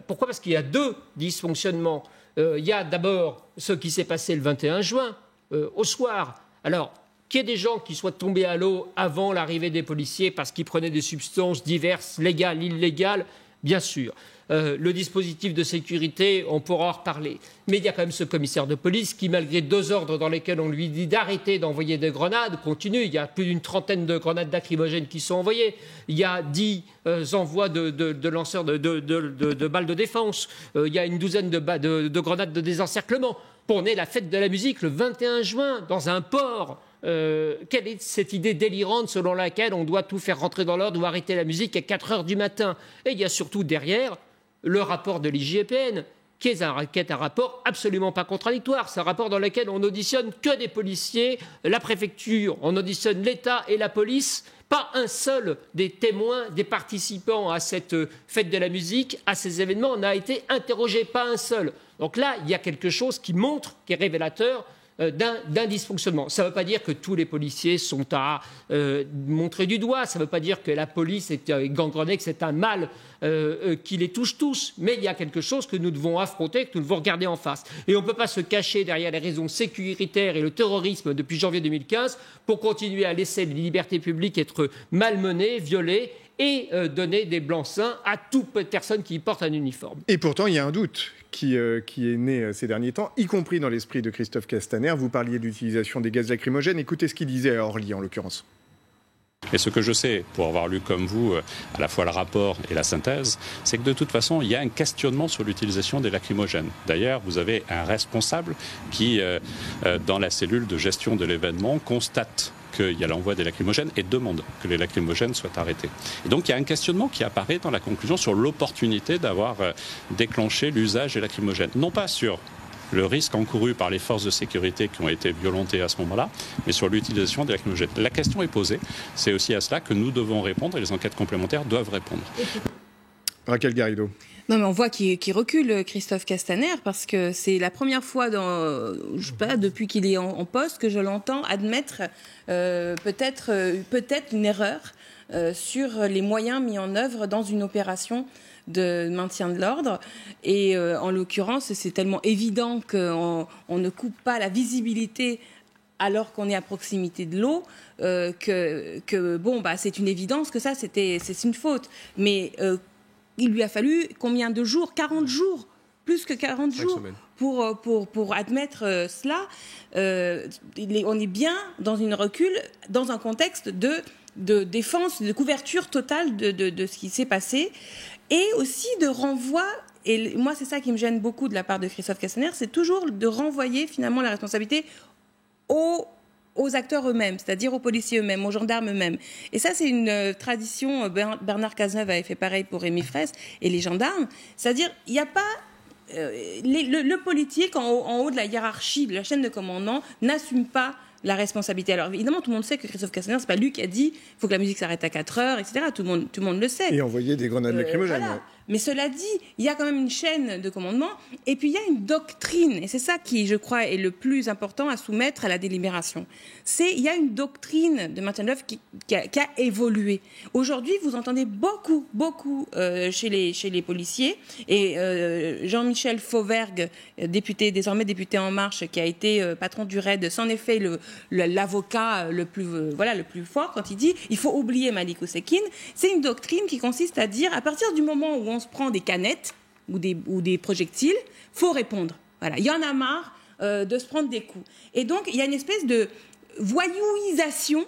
Pourquoi ? Parce qu'il y a deux dysfonctionnements. Il y a d'abord ce qui s'est passé le 21 juin, au soir. Alors, qu'il y ait des gens qui soient tombés à l'eau avant l'arrivée des policiers parce qu'ils prenaient des substances diverses, légales, illégales, bien sûr. Le dispositif de sécurité, on pourra en reparler. Mais il y a quand même ce commissaire de police qui, malgré 2 ordres dans lesquels on lui dit d'arrêter d'envoyer des grenades, continue. Il y a plus d'une trentaine de grenades lacrymogènes qui sont envoyées. Il y a 10 envois de lanceurs de balles de défense. Il y a une douzaine de grenades de désencerclement. On est la fête de la musique le 21 juin dans un port. Quelle est cette idée délirante selon laquelle on doit tout faire rentrer dans l'ordre ou arrêter la musique à 4 heures du matin? Et il y a surtout derrière le rapport de l'IGPN, qui est un rapport absolument pas contradictoire. C'est un rapport dans lequel on n'auditionne que des policiers, la préfecture, on auditionne l'État et la police. Pas un seul des témoins, des participants à cette fête de la musique, à ces événements, n'a été interrogé, pas un seul. Donc là, il y a quelque chose qui montre, qui est révélateur d'un dysfonctionnement. Ça ne veut pas dire que tous les policiers sont à montrer du doigt, ça ne veut pas dire que la police est gangrenée, que c'est un mal qui les touche tous, mais il y a quelque chose que nous devons affronter, que nous devons regarder en face. Et on ne peut pas se cacher derrière les raisons sécuritaires et le terrorisme depuis janvier 2015 pour continuer à laisser les libertés publiques être malmenées, violées, et donner des blancs-seings à toute personne qui porte un uniforme. Et pourtant, il y a un doute qui est né ces derniers temps, y compris dans l'esprit de Christophe Castaner. Vous parliez de l'utilisation des gaz lacrymogènes. Écoutez ce qu'il disait à Orly, en l'occurrence. Et ce que je sais, pour avoir lu comme vous à la fois le rapport et la synthèse, c'est que de toute façon, il y a un questionnement sur l'utilisation des lacrymogènes. D'ailleurs, vous avez un responsable qui, dans la cellule de gestion de l'événement, constate qu'il y a l'envoi des lacrymogènes et demande que les lacrymogènes soient arrêtés. Et donc il y a un questionnement qui apparaît dans la conclusion sur l'opportunité d'avoir déclenché l'usage des lacrymogènes. Non pas sur le risque encouru par les forces de sécurité qui ont été violentées à ce moment-là, mais sur l'utilisation des lacrymogènes. La question est posée. C'est aussi à cela que nous devons répondre et les enquêtes complémentaires doivent répondre. Raquel Garrido. Non, mais on voit qu'il recule, Christophe Castaner, parce que c'est la première fois, depuis qu'il est en poste, que je l'entends admettre peut-être une erreur sur les moyens mis en œuvre dans une opération de maintien de l'ordre. Et en l'occurrence, c'est tellement évident qu'on ne coupe pas la visibilité alors qu'on est à proximité de l'eau, c'est une évidence que ça, c'est une faute. Mais il lui a fallu combien de jours ? 40 jours, plus que 40 jours pour admettre cela. On est bien dans une recul, dans un contexte de défense, de couverture totale de ce qui s'est passé, et aussi de renvoi. Et moi, c'est ça qui me gêne beaucoup de la part de Christophe Castaner, c'est toujours de renvoyer finalement la responsabilité aux acteurs eux-mêmes, c'est-à-dire aux policiers eux-mêmes, aux gendarmes eux-mêmes. Et ça, c'est une tradition. Bernard Cazeneuve avait fait pareil pour Rémi Fraisse et les gendarmes. C'est-à-dire, il n'y a pas... le politique, en haut de la hiérarchie, de la chaîne de commandement, n'assume pas la responsabilité. Alors évidemment, tout le monde sait que Christophe Castaner, c'est pas lui qui a dit il faut que la musique s'arrête à 4 heures, etc. Tout le monde le sait. Et envoyer des grenades lacrymogènes. Voilà. Ouais. Mais cela dit, il y a quand même une chaîne de commandement, et puis il y a une doctrine, et c'est ça qui, je crois, est le plus important à soumettre à la délibération. Il y a une doctrine de maintien de l'œuvre qui a évolué. Aujourd'hui, vous entendez beaucoup chez les policiers, et Jean-Michel Fauvergue, désormais député En Marche, qui a été patron du RAID, c'en est fait l'avocat le plus fort quand il dit il faut oublier Malik Oussekine. C'est une doctrine qui consiste à dire à partir du moment où on se prend des canettes ou des projectiles, faut répondre. Voilà, il y en a marre de se prendre des coups. Et donc il y a une espèce de voyouisation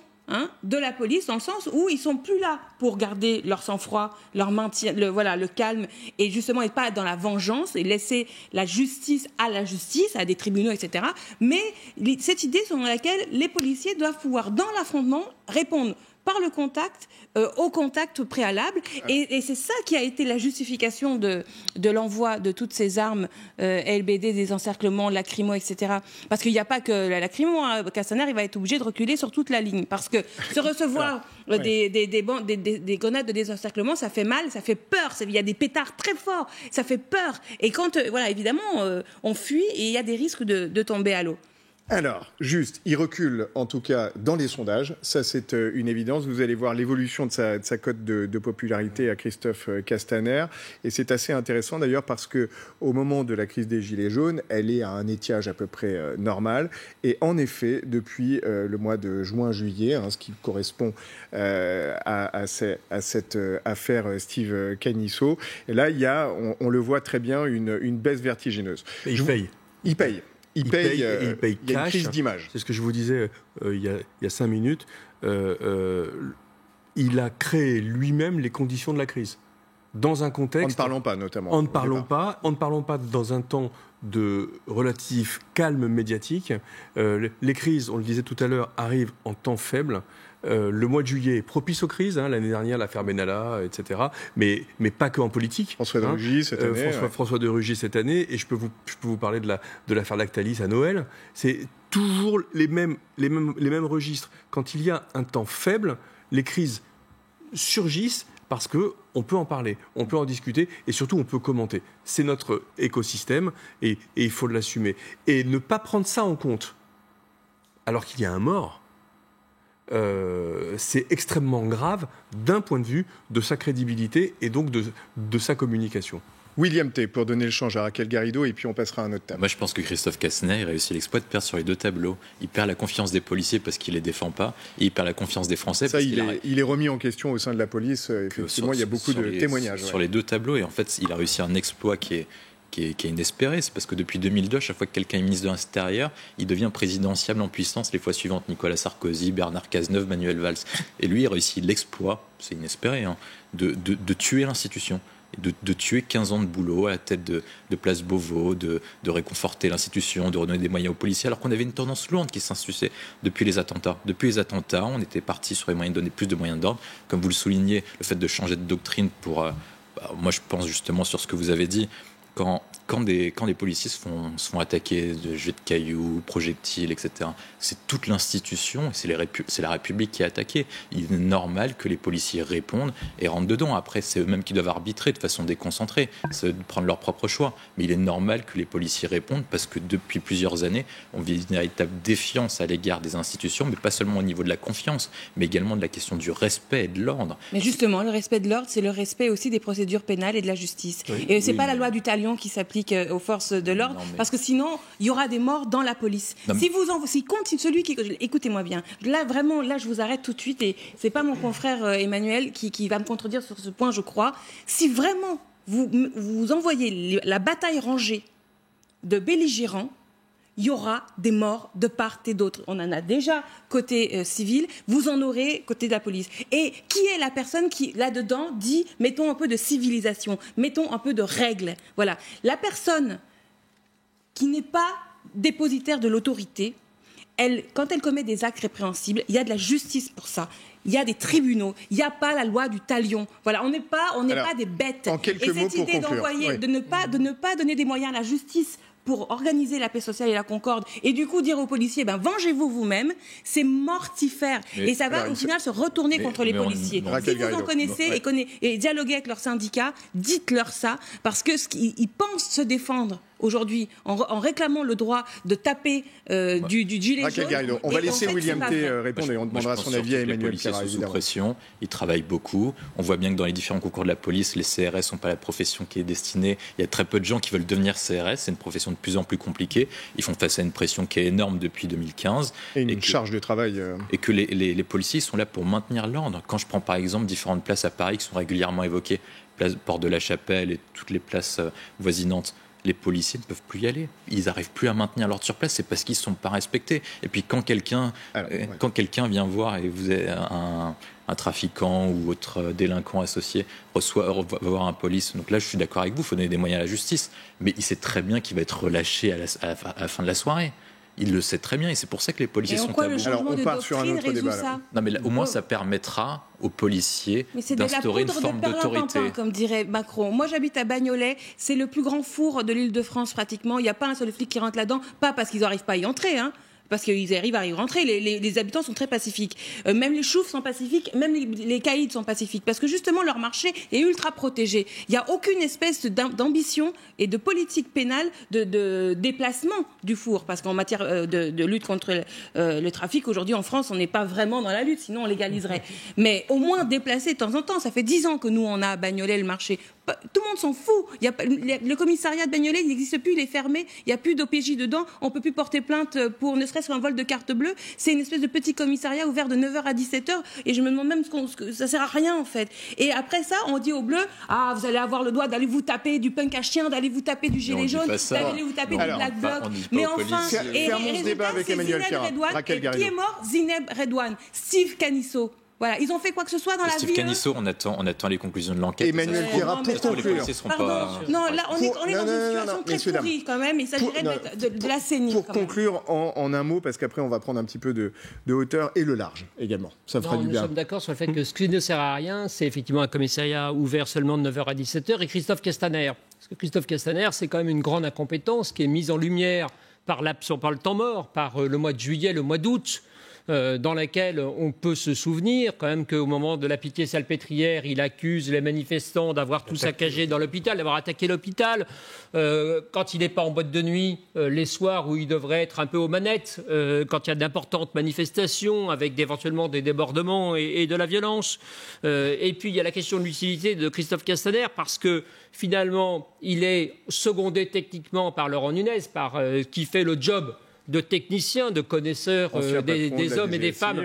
de la police, dans le sens où ils sont plus là pour garder leur sang-froid, leur maintien, le calme, et justement être pas dans la vengeance et laisser la justice, à des tribunaux, etc. Mais cette idée selon laquelle les policiers doivent pouvoir, dans l'affrontement, répondre par le contact, au contact préalable. Et c'est ça qui a été la justification de l'envoi de toutes ces armes LBD, des encerclements, lacrymo, etc. Parce qu'il n'y a pas que la lacrymo. Castaner, il va être obligé de reculer sur toute la ligne. Parce que se recevoir des grenades de désencerclement, ça fait mal, ça fait peur. Il y a des pétards très forts, ça fait peur. Et quand, évidemment, on fuit et il y a des risques de tomber à l'eau. Alors, juste, il recule en tout cas dans les sondages, ça c'est une évidence. Vous allez voir l'évolution de sa cote de popularité à Christophe Castaner, et c'est assez intéressant d'ailleurs parce que au moment de la crise des Gilets jaunes, elle est à un étiage à peu près normal, et en effet, depuis le mois de juin-juillet, ce qui correspond à cette affaire Steve Canisso, et là il y a, on le voit très bien, une baisse vertigineuse. Et il paye. Il paye cash. Il y a une crise d'image. C'est ce que je vous disais il y a 5 minutes. Il a créé lui-même les conditions de la crise. Dans un contexte... En ne parlant pas, notamment. En ne parlant pas dans un temps de relatif calme médiatique. Les crises, on le disait tout à l'heure, arrivent en temps faible. Le mois de juillet est propice aux crises. L'année dernière, l'affaire Benalla, etc. Mais pas que en politique. François de Rugy cette année. François de Rugy cette année. Et je peux vous parler de l'affaire Lactalis à Noël. C'est toujours les mêmes registres. Quand il y a un temps faible, les crises surgissent parce qu'on peut en parler, on peut en discuter et surtout on peut commenter. C'est notre écosystème et il faut l'assumer. Et ne pas prendre ça en compte alors qu'il y a un mort, c'est extrêmement grave d'un point de vue de sa crédibilité et donc de sa communication. William T, pour donner le change à Raquel Garrido, et puis on passera à un autre thème. Moi, je pense que Christophe Castaner réussit l'exploit de perdre sur les deux tableaux. Il perd la confiance des policiers parce qu'il les défend pas, et il perd la confiance des Français parce il est remis en question au sein de la police. Effectivement, il y a beaucoup de témoignages. Sur les deux tableaux, et en fait, il a réussi un exploit qui est inespéré. C'est parce que depuis 2002, à chaque fois que quelqu'un est ministre de l'Intérieur, il devient présidentiable en puissance les fois suivantes. Nicolas Sarkozy, Bernard Cazeneuve, Manuel Valls. Et lui, il réussit l'exploit, c'est inespéré, de tuer l'institution. de tuer 15 ans de boulot à la tête de Place Beauvau, de réconforter l'institution, de redonner des moyens aux policiers, alors qu'on avait une tendance lourde qui s'instituait depuis les attentats. Depuis les attentats, on était parti sur les moyens de donner plus de moyens d'ordre. Comme vous le soulignez, le fait de changer de doctrine pour... moi, je pense justement sur ce que vous avez dit. Quand des policiers se font attaquer de jets de cailloux, projectiles, etc., c'est toute l'institution, c'est la République qui est attaquée. Il est normal que les policiers répondent et rentrent dedans. Après, c'est eux-mêmes qui doivent arbitrer de façon déconcentrée, c'est de prendre leur propre choix. Mais il est normal que les policiers répondent parce que depuis plusieurs années, on vit une véritable défiance à l'égard des institutions, mais pas seulement au niveau de la confiance, mais également de la question du respect et de l'ordre. Mais justement, le respect de l'ordre, c'est le respect aussi des procédures pénales et de la justice. Oui. Et c'est pas la loi du talion qui s'applique aux forces de l'ordre, parce que sinon, il y aura des morts dans la police. Écoutez-moi bien, là, je vous arrête tout de suite, et c'est pas mon confrère Emmanuel qui va me contredire sur ce point, je crois. Si vraiment vous envoyez la bataille rangée de belligérants, il y aura des morts de part et d'autre. On en a déjà côté civil, vous en aurez côté de la police. Et qui est la personne qui, là-dedans, dit « mettons un peu de civilisation, mettons un peu de règles ». Voilà. La personne qui n'est pas dépositaire de l'autorité, quand elle commet des actes répréhensibles, il y a de la justice pour ça. Il y a des tribunaux. Il n'y a pas la loi du talion. Voilà, on n'est pas des bêtes. En quelques mots pour conclure. De ne pas donner des moyens à la justice pour organiser la paix sociale et la concorde, et du coup dire aux policiers, vengez-vous vous-même, c'est mortifère. Et ça va au final se retourner contre les policiers. Si vous en connaissez et dialoguez avec leurs syndicats, dites-leur ça, parce qu'ils pensent se défendre aujourd'hui en réclamant le droit de taper du gilet jaune. On va laisser William T répondre et on demandera son avis à Emmanuel Pierrat. Les policiers sont sous pression, ils travaillent beaucoup. On voit bien que dans les différents concours de la police, les CRS sont pas la profession qui est destinée. Il y a très peu de gens qui veulent devenir CRS. C'est une profession de plus en plus compliquée. Ils font face à une pression qui est énorme depuis 2015. Et une charge de travail. Et que les policiers sont là pour maintenir l'ordre. Quand je prends par exemple différentes places à Paris qui sont régulièrement évoquées, place Porte de la Chapelle et toutes les places voisinantes, les policiers ne peuvent plus y aller. Ils n'arrivent plus à maintenir l'ordre sur place, c'est parce qu'ils ne sont pas respectés. Et puis quand quelqu'un vient voir et vous êtes un trafiquant ou autre délinquant associé va voir un police, donc là je suis d'accord avec vous, il faut donner des moyens à la justice, mais il sait très bien qu'il va être relâché à la fin de la soirée. Il le sait très bien et c'est pour ça que les policiers sont à bout. Alors on part sur un autre débat. Là. Non mais là, au moins ça permettra aux policiers d'instaurer une forme d'autorité. Comme dirait Macron. Moi j'habite à Bagnolet, c'est le plus grand four de l'Île-de-France pratiquement. Il n'y a pas un seul flic qui rentre là-dedans, pas parce qu'ils n'arrivent pas à y entrer, parce qu'ils arrivent à y rentrer. Les habitants sont très pacifiques. Même les choufs sont pacifiques, même les caïds sont pacifiques, parce que justement leur marché est ultra protégé. Il n'y a aucune espèce d'ambition et de politique pénale de déplacement du four, parce qu'en matière de lutte contre le trafic, aujourd'hui en France, on n'est pas vraiment dans la lutte, sinon on légaliserait. Mais au moins déplacer de temps en temps. Ça fait 10 ans que nous, on a à Bagnolet le marché. Tout le monde s'en fout. Le commissariat de Bagnolet n'existe plus, il est fermé. Il n'y a plus d'OPJ dedans. On ne peut plus porter plainte pour ne serait-ce qu'un vol de carte bleue. C'est une espèce de petit commissariat ouvert de 9h à 17h. Et je me demande même ça ne sert à rien, en fait. Et après ça, on dit aux Bleus, vous allez avoir le droit d'aller vous taper du punk à chien, d'aller vous taper du gilet jaune, d'aller vous taper du black bloc. Mais enfin, fermons ce débat avec Emmanuel Pierrat. Qui est mort? Zineb Redouane, Steve Canisso. Voilà, ils ont fait quoi que ce soit dans la vie. Steve Canisso, on attend les conclusions de l'enquête. Emmanuel Pierrat, pour conclure. Non, là, on est dans une situation très pourrie quand même. Il s'agirait de l'assainir. Pour conclure, en un mot, parce qu'après on va prendre un petit peu de hauteur et le large également. Ça ferait du bien. Nous sommes d'accord sur le fait que ce qui ne sert à rien, c'est effectivement un commissariat ouvert seulement de 9h à 17h et Christophe Castaner. Parce que Christophe Castaner, c'est quand même une grande incompétence qui est mise en lumière par le temps mort, par le mois de juillet, le mois d'août. Dans laquelle on peut se souvenir quand même qu'au moment de la Pitié-Salpêtrière, il accuse les manifestants d'avoir tout saccagé dans l'hôpital, d'avoir attaqué l'hôpital. Quand il n'est pas en boîte de nuit, les soirs où il devrait être un peu aux manettes, quand il y a d'importantes manifestations avec éventuellement des débordements et de la violence. Et puis il y a la question de l'utilité de Christophe Castaner parce que finalement, il est secondé techniquement par Laurent Nunez, qui fait le job de techniciens, de connaisseurs des hommes et des femmes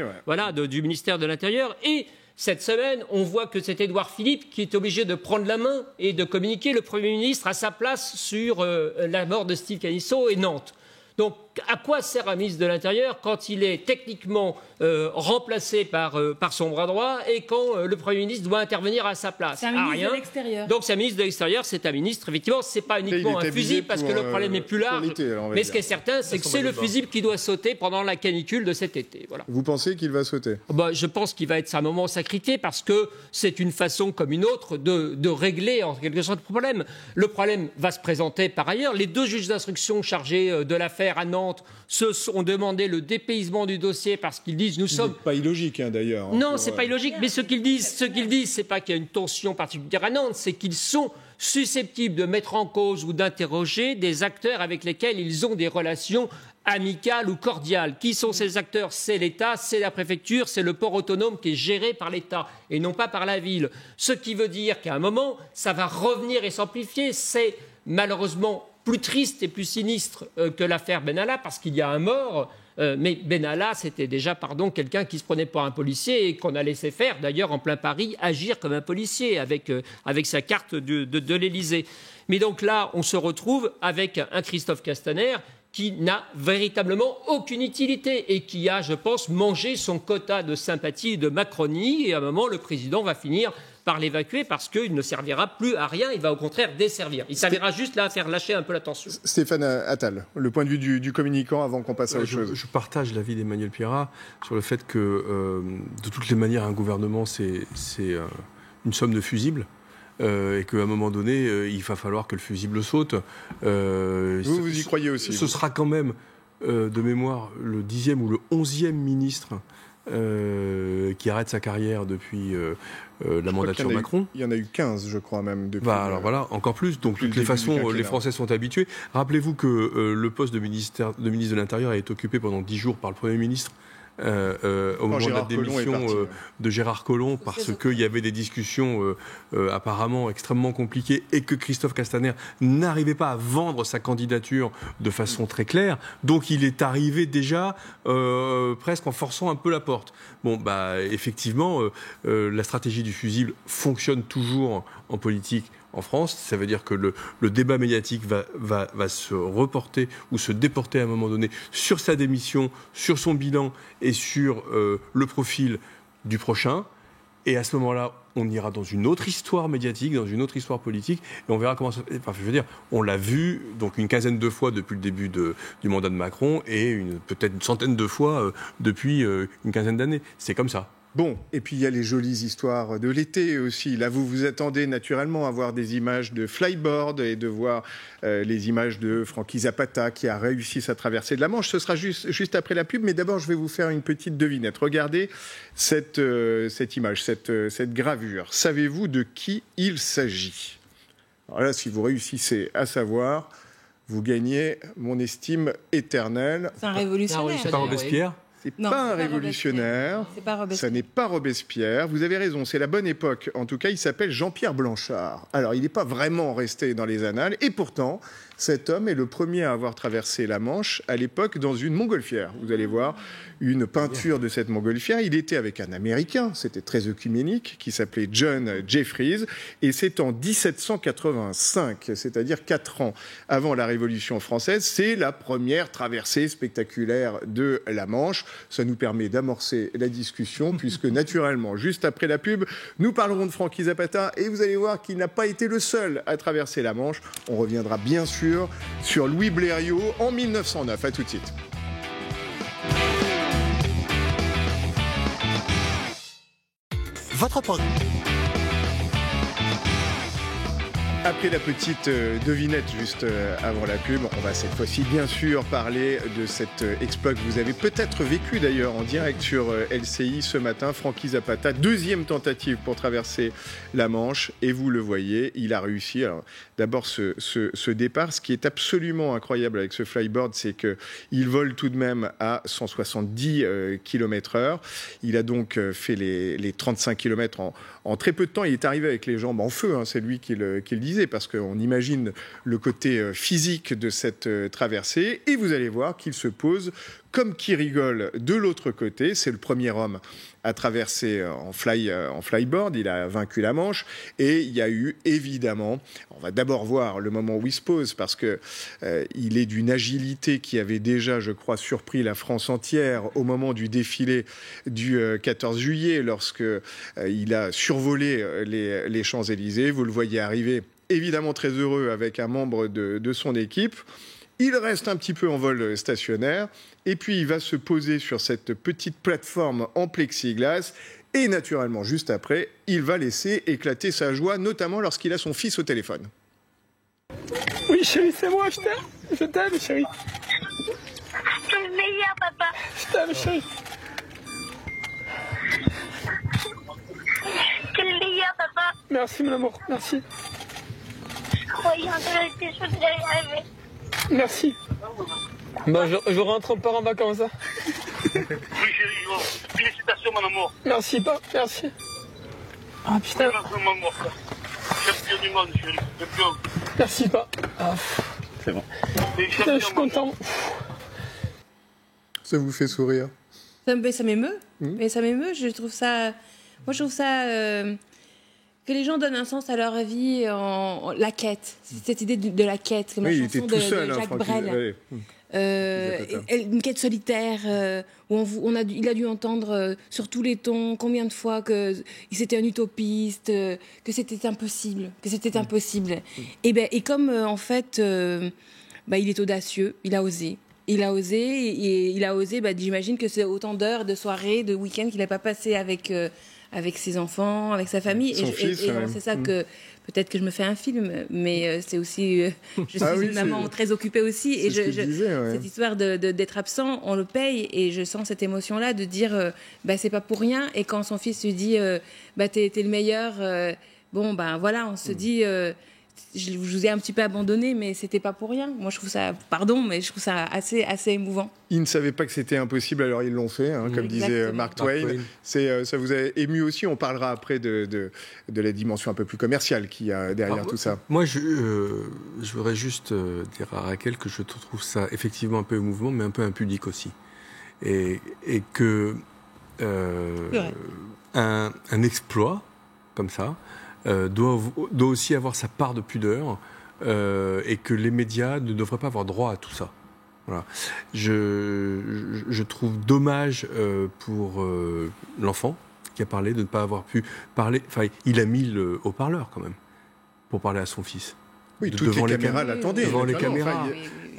du ministère de l'Intérieur. Et cette semaine, on voit que c'est Édouard Philippe qui est obligé de prendre la main et de communiquer le Premier ministre à sa place sur la mort de Steve Canisso et Nantes. Donc à quoi sert un ministre de l'Intérieur quand il est techniquement remplacé par son bras droit et quand le Premier ministre doit intervenir à sa place? C'est un ministre de l'extérieur. Donc c'est un ministre de l'extérieur, c'est un ministre, effectivement, c'est pas uniquement un fusible parce que le problème est plus large. Mais ce qui est certain, c'est que c'est le fusible qui doit sauter pendant la canicule de cet été. Voilà. Vous pensez qu'il va sauter? Je pense qu'il va être un moment sacrifié parce que c'est une façon comme une autre de régler en quelque sorte le problème. Le problème va se présenter par ailleurs. Les 2 juges d'instruction chargés de l'affaire à Nantes se sont demandé le dépaysement du dossier parce qu'ils disent nous sommes... C'est pas illogique d'ailleurs. Non, c'est pas illogique, mais ce qu'ils disent, c'est pas qu'il y a une tension particulière à Nantes, c'est qu'ils sont susceptibles de mettre en cause ou d'interroger des acteurs avec lesquels ils ont des relations amicales ou cordiales. Qui sont ces acteurs? C'est l'État, c'est la préfecture, c'est le port autonome qui est géré par l'État et non pas par la ville. Ce qui veut dire qu'à un moment, ça va revenir et s'amplifier. C'est malheureusement plus triste et plus sinistre que l'affaire Benalla parce qu'il y a un mort. Mais Benalla, c'était déjà, quelqu'un qui se prenait pour un policier et qu'on a laissé faire, d'ailleurs, en plein Paris, agir comme un policier avec sa carte de l'Élysée. Mais donc là, on se retrouve avec un Christophe Castaner qui n'a véritablement aucune utilité et qui a, je pense, mangé son quota de sympathie et de Macronie. Et à un moment, le président va finir par l'évacuer parce qu'il ne servira plus à rien, il va au contraire desservir. Il servira juste là à faire lâcher un peu la tension. Stéphane Attal, le point de vue du communicant avant qu'on passe à autre chose. Je partage l'avis d'Emmanuel Pierrat sur le fait que, de toutes les manières, un gouvernement, c'est une somme de fusibles. Et qu'à un moment donné, il va falloir que le fusible saute. Vous y croyez aussi? Ce sera quand même, de mémoire, le 10e ou le 11e ministre qui arrête sa carrière depuis la mandature Macron. Il y en a eu 15, je crois même. Depuis alors voilà, encore plus. Donc, de toutes les façons, les Français sont habitués. Rappelez-vous que le poste de ministre de l'Intérieur a été occupé pendant 10 jours par le Premier ministre. Au moment de la démission de Gérard Collomb, parce qu'il y avait des discussions apparemment extrêmement compliquées et que Christophe Castaner n'arrivait pas à vendre sa candidature de façon très claire. Donc il est arrivé déjà presque en forçant un peu la porte. Effectivement, la stratégie du fusible fonctionne toujours en politique en France. Ça veut dire que le débat médiatique va se reporter ou se déporter à un moment donné sur sa démission, sur son bilan et sur le profil du prochain. Et à ce moment-là, on ira dans une autre histoire médiatique, dans une autre histoire politique, et on verra comment ça... on l'a vu donc une quinzaine de fois depuis le début du mandat de Macron et peut-être une centaine de fois depuis une quinzaine d'années. C'est comme ça. Bon, et puis il y a les jolies histoires de l'été aussi. Là, vous vous attendez naturellement à voir des images de flyboard et de voir les images de Francky Zapata qui a réussi sa traversée de la Manche. Ce sera juste après la pub, mais d'abord, je vais vous faire une petite devinette. Regardez cette image, cette gravure. Savez-vous de qui il s'agit? Alors là, si vous réussissez à savoir, vous gagnez mon estime éternelle. C'est un révolutionnaire. C'est pas Robespierre? C'est pas un révolutionnaire, ça n'est pas Robespierre. Vous avez raison, c'est la bonne époque. En tout cas, il s'appelle Jean-Pierre Blanchard. Alors, il n'est pas vraiment resté dans les annales, et pourtant, cet homme est le premier à avoir traversé la Manche à l'époque dans une montgolfière. Vous allez voir une peinture de cette montgolfière. Il était avec un Américain, c'était très œcuménique, qui s'appelait John Jeffries, et c'est en 1785, c'est-à-dire 4 ans avant la Révolution française. C'est la première traversée spectaculaire de la Manche. Ça nous permet d'amorcer la discussion, puisque naturellement, juste après la pub, nous parlerons de Francky Zapata, et vous allez voir qu'il n'a pas été le seul à traverser la Manche. On reviendra bien sûr sur Louis Blériot en 1909. À tout de suite. Votre programme. Après la petite devinette juste avant la pub, on va cette fois-ci bien sûr parler de cet exploit que vous avez peut-être vécu d'ailleurs en direct sur LCI ce matin. Francky Zapata, deuxième tentative pour traverser la Manche et vous le voyez, il a réussi. Alors, d'abord ce départ, ce qui est absolument incroyable avec ce flyboard, c'est qu'il vole tout de même à 170 km/h. Il a donc fait les 35 km en très peu de temps. Il est arrivé avec les jambes en feu, hein, c'est lui qui le disait, parce qu'on imagine le côté physique de cette traversée. Et vous allez voir qu'il se pose comme qui rigole de l'autre côté. C'est le premier homme à traverser en flyboard. Il a vaincu la Manche. Et il y a eu, évidemment, on va d'abord voir le moment où il se pose, parce que il est d'une agilité qui avait déjà, je crois, surpris la France entière au moment du défilé du 14 juillet, lorsque il a survolé les Champs-Élysées. Vous le voyez arriver, évidemment très heureux, avec un membre de son équipe. Il reste un petit peu en vol stationnaire et puis il va se poser sur cette petite plateforme en plexiglas et naturellement, juste après, il va laisser éclater sa joie, notamment lorsqu'il a son fils au téléphone. Oui, chérie, c'est moi, je t'aime. Je t'aime, chérie. Tu es le meilleur, papa. Je t'aime, chérie. Tu es le meilleur, papa. Merci, mon amour, merci. Je croyais en toi, je suis arrivé. Merci. Bon, je rentre, on part en vacances. Hein. Oui, chérie, félicitations, mon amour. Merci, pas, merci. Ah, putain. Merci, mon amour. Champion du monde, chérie. Champion. Merci, pas. Ah, c'est bon. Putain, je suis content. Ça vous fait sourire? Ça m'émeut. Mais ça m'émeut. Je trouve ça... Moi, je trouve ça... que les gens donnent un sens à leur vie, la quête. Cette idée de la quête, comme la chanson de Jacques Brel. Une quête solitaire, où il a dû entendre sur tous les tons combien de fois qu'il c'était un utopiste, que c'était impossible. Et comme en fait, il est audacieux, il a osé. J'imagine que c'est autant d'heures, de soirées, de week-ends qu'il n'a pas passé avec ses enfants, avec sa famille. C'est ça que... Peut-être que je me fais un film, mais c'est aussi... je suis une maman très occupée aussi. Et cette histoire d'être absent, on le paye. Et je sens cette émotion-là de dire, c'est pas pour rien. Et quand son fils lui dit, t'es le meilleur, on se dit... je vous ai un petit peu abandonné, mais c'était pas pour rien. Moi, je trouve ça, mais je trouve ça assez émouvant. Ils ne savaient pas que c'était impossible, alors ils l'ont fait, comme disait Mark Twain. Ça vous a ému aussi. On parlera après de la dimension un peu plus commerciale qu'il y a derrière tout ça. Moi, je voudrais juste dire à Raquel que je trouve ça effectivement un peu émouvant, mais un peu impudique aussi. Et que un exploit comme ça doit aussi avoir sa part de pudeur et que les médias ne devraient pas avoir droit à tout ça. Voilà. Je trouve dommage pour l'enfant qui a parlé de ne pas avoir pu parler. Enfin, il a mis le haut-parleur quand même pour parler à son fils. Oui, toutes les caméras l'attendaient. Devant les caméras.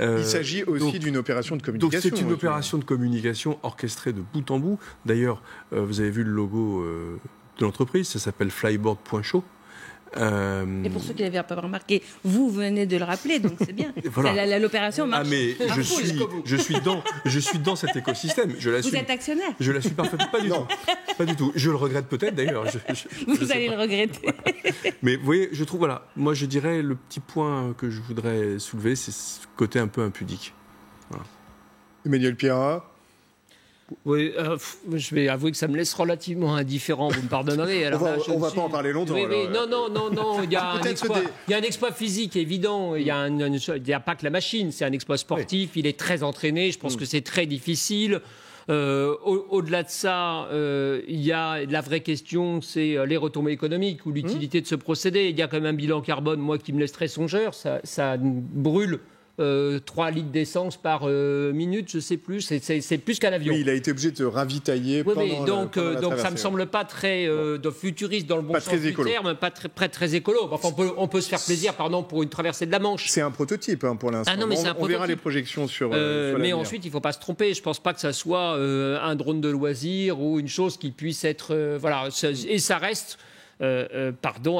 Il s'agit aussi d'une opération de communication. Donc c'est une opération de communication orchestrée de bout en bout. D'ailleurs, vous avez vu le logo de l'entreprise, ça s'appelle flyboard.show. Et pour ceux qui n'avaient pas remarqué, vous venez de le rappeler, donc c'est bien. Voilà. L'opération marche. Ah mais je suis dans cet écosystème. Vous êtes actionnaire. Je la suis parfaitement. Pas du tout. Je le regrette peut-être d'ailleurs. Vous allez le regretter. Mais vous voyez, je trouve moi je dirais le petit point que je voudrais soulever, c'est ce côté un peu impudique. Voilà. Emmanuel Pierrat. Oui, je vais avouer que ça me laisse relativement indifférent, vous me pardonnerez. Alors on ne va pas en parler longtemps. Oui, non, il y a un exploit physique évident, il n'y a pas que la machine, c'est un exploit sportif, il est très entraîné, je pense que c'est très difficile. Au-delà de ça, il y a la vraie question, c'est les retombées économiques ou l'utilité de ce procédé. Il y a quand même un bilan carbone, moi, qui me laisse très songeur, ça brûle 3 litres d'essence par minute, je ne sais plus, c'est plus qu'un avion. Oui, il a été obligé de se ravitailler donc ça ne me semble pas très futuriste dans le bon sens du terme, pas très écolo. Enfin, on peut se faire plaisir pour une traversée de la Manche. C'est un prototype pour l'instant. On verra les projections sur mais ensuite, il ne faut pas se tromper. Je ne pense pas que ça soit un drone de loisir ou une chose qui puisse être... et ça reste...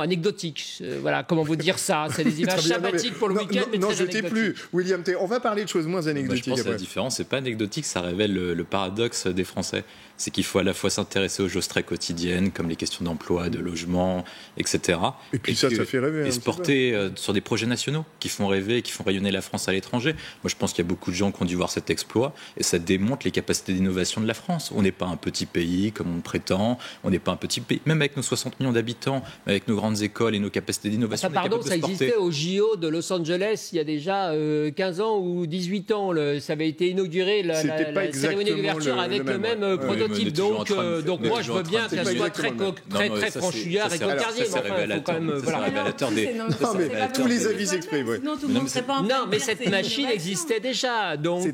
anecdotique. Voilà, comment vous dire ça? C'est des images sympathiques pour le week-end, mais très anecdotiques. Plus, William T. On va parler de choses moins anecdotiques. Je pense que la différence, c'est pas anecdotique, ça révèle le paradoxe des Français. C'est qu'il faut à la fois s'intéresser aux choses très quotidiennes, comme les questions d'emploi, de logement, etc. Et puis ça fait rêver. Et se porter sur des projets nationaux qui font rêver et qui font rayonner la France à l'étranger. Moi, je pense qu'il y a beaucoup de gens qui ont dû voir cet exploit et ça démontre les capacités d'innovation de la France. On n'est pas un petit pays, comme on le prétend. On n'est pas un petit pays. Même avec nos 60 millions d'habitants, d'habitants, avec nos grandes écoles et nos capacités d'innovation. Ça existait au JO de Los Angeles il y a déjà 15 ans ou 18 ans. Ça avait été inauguré, la cérémonie d'ouverture avec le même prototype. Donc moi, je veux bien que ça soit très franchouillard et cocardier. C'est révélateur des... Tous les avis s'expriment. Non, mais cette machine existait déjà. Donc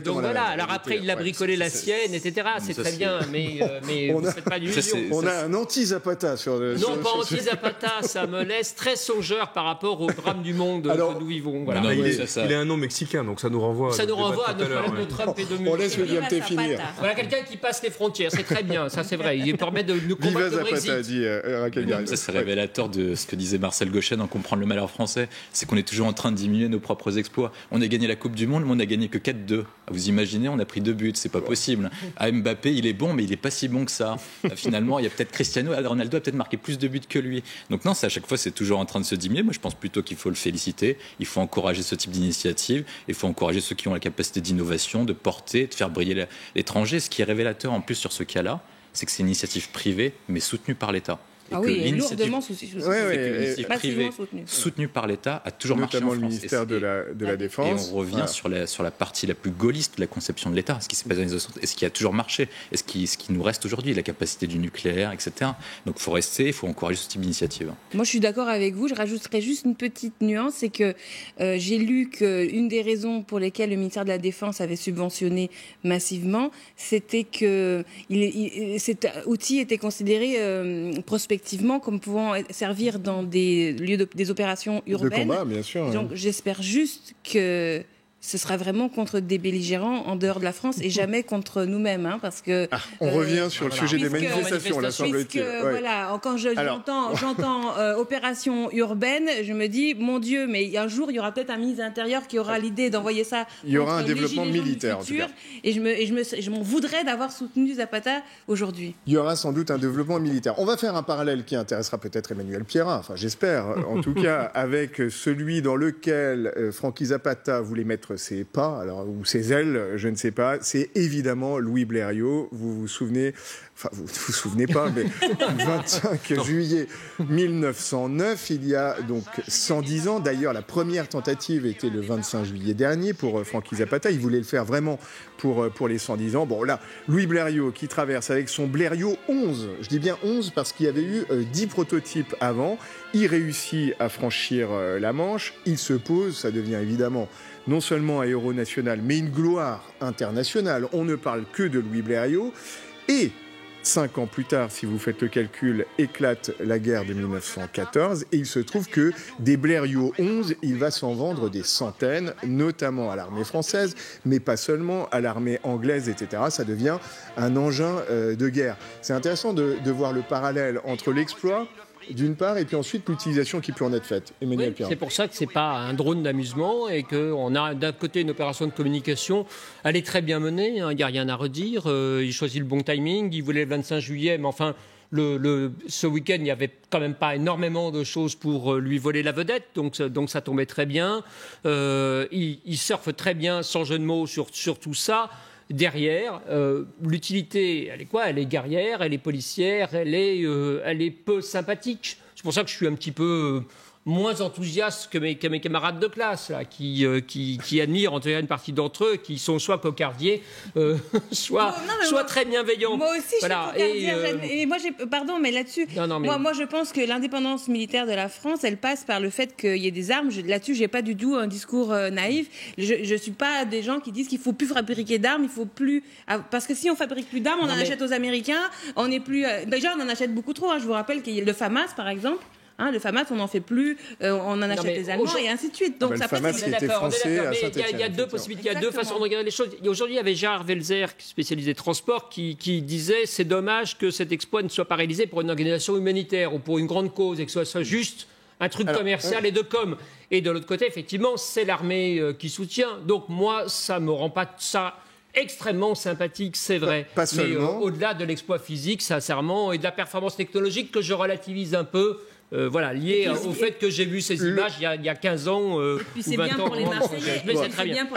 voilà. Alors après, il a bricolé la sienne, etc. C'est très bien, mais vous ne faites pas d'illusions. On a un anti-Zapata sur le... Non, pas anti-Zapata, ça me laisse très songeur par rapport au drame du monde que nous vivons. Voilà. Il a un nom mexicain, donc ça nous renvoie à notre problème de Trump et de Musk. On laisse William T finir. Voilà quelqu'un qui passe les frontières, c'est très bien, ça c'est vrai. Il permet de nous combattre le Brexit. Zapata, dit Raquel Garrido. Ça, c'est révélateur de ce que disait Marcel Gauchet dans Comprendre le malheur français, c'est qu'on est toujours en train de diminuer nos propres exploits. On a gagné la Coupe du Monde, mais on n'a gagné que 4-2. Vous imaginez, on a pris 2 buts, c'est pas possible. Mbappé, il est bon, mais il est pas si bon que ça. Finalement, il y a peut-être Cristiano Ronaldo a peut-être marqué plus de buts que lui. Donc non, à chaque fois, c'est toujours en train de se diminuer. Moi, je pense plutôt qu'il faut le féliciter. Il faut encourager ce type d'initiative. Il faut encourager ceux qui ont la capacité d'innovation, de porter, de faire briller l'étranger. Ce qui est révélateur en plus sur ce cas-là, c'est que c'est une initiative privée, mais soutenue par l'État. Et lourdement soutenue par l'État a toujours marché en France. Notamment le ministère de la Défense. Et on revient sur la partie la plus gaulliste de la conception de l'État, ce qui s'est passé dans les années 60, et ce qui a toujours marché, et ce qui nous reste aujourd'hui, la capacité du nucléaire, etc. Donc il faut encourager ce type d'initiative. Moi, je suis d'accord avec vous. Je rajouterais juste une petite nuance, c'est que j'ai lu qu'une des raisons pour lesquelles le ministère de la Défense avait subventionné massivement, c'était que cet outil était considéré prospectivement comme pouvant servir dans des lieux des opérations urbaines. De combat, bien sûr. Donc j'espère juste que ce sera vraiment contre des belligérants en dehors de la France et jamais contre nous-mêmes, parce que... on revient sur le sujet des manifestations, là, semble-t-il. Voilà, quand j'entends opération urbaine, je me dis, mon Dieu, mais un jour, il y aura peut-être un ministre de l'Intérieur qui aura l'idée d'envoyer ça. Il y aura un développement militaire, en tout cas. Et je m'en voudrais d'avoir soutenu Zapata aujourd'hui. Il y aura sans doute un développement militaire. On va faire un parallèle qui intéressera peut-être Emmanuel Pierrat, enfin j'espère, en tout cas, avec celui dans lequel Francky Zapata voulait mettre ses pas, ou ses ailes, je ne sais pas, c'est évidemment Louis Blériot. Vous vous souvenez, enfin vous ne vous souvenez pas, mais 25 juillet 1909, il y a donc 110 ans. D'ailleurs, la première tentative était le 25 juillet dernier pour Francky Zapata. Il voulait le faire vraiment pour les 110 ans. Bon là, Louis Blériot qui traverse avec son Blériot 11. Je dis bien 11 parce qu'il y avait eu 10 prototypes avant. Il réussit à franchir la Manche. Il se pose, ça devient évidemment non seulement un héros national, mais une gloire internationale. On ne parle que de Louis Blériot. Et 5 ans plus tard, si vous faites le calcul, éclate la guerre de 1914. Et il se trouve que des Blériot 11, il va s'en vendre des centaines, notamment à l'armée française, mais pas seulement, à l'armée anglaise, etc. Ça devient un engin de guerre. C'est intéressant de voir le parallèle entre l'exploit d'une part, et puis ensuite l'utilisation qui peut en être faite. Emmanuel Pierrat. C'est pour ça que ce n'est pas un drone d'amusement et qu'on a d'un côté une opération de communication. Elle est très bien menée, il n'y a rien à redire. Il choisit le bon timing, il voulait le 25 juillet, mais enfin, ce week-end, il n'y avait quand même pas énormément de choses pour lui voler la vedette, donc ça tombait très bien. Il surfe très bien, sans jeu de mots, sur tout ça. Derrière, l'utilité, elle est quoi ? Elle est guerrière, elle est policière, elle est peu sympathique. C'est pour ça que je suis un petit peu moins enthousiaste que mes camarades de classe, là, qui admirent en tout cas une partie d'entre eux, qui sont soit cocardiers, soit très bienveillants. Moi aussi, voilà. Je suis cocardière. Et moi, pardon, mais là-dessus, moi, je pense que l'indépendance militaire de la France, elle passe par le fait qu'il y ait des armes. Là-dessus, j'ai pas du tout un discours naïf. Je suis pas des gens qui disent qu'il faut plus fabriquer d'armes, il faut plus... Parce que si on fabrique plus d'armes, on en achète aux Américains, on n'est plus... Déjà, on en achète beaucoup trop. Je vous rappelle qu'il y a le FAMAS, par exemple. Le FAMAS, on n'en fait plus, on en achète les Allemands et ainsi de suite. Donc le FAMAS qui était français à Saint-Étienne. Il y a deux possibilités, il y a deux façons de regarder les choses. Aujourd'hui, il y avait Gérard Welzer, spécialisé transport, qui disait c'est dommage que cet exploit ne soit pas réalisé pour une organisation humanitaire ou pour une grande cause et que ce soit juste un truc commercial et de com. Et de l'autre côté, effectivement, c'est l'armée qui soutient. Donc moi, ça ne me rend pas ça extrêmement sympathique, c'est vrai. Pas seulement. Mais au-delà de l'exploit physique, sincèrement, et de la performance technologique que je relativise un peu, lié au fait que j'ai vu ces images il y a 15 ans ou 20 ans. Pour les Marseillais. Mais c'est très bien.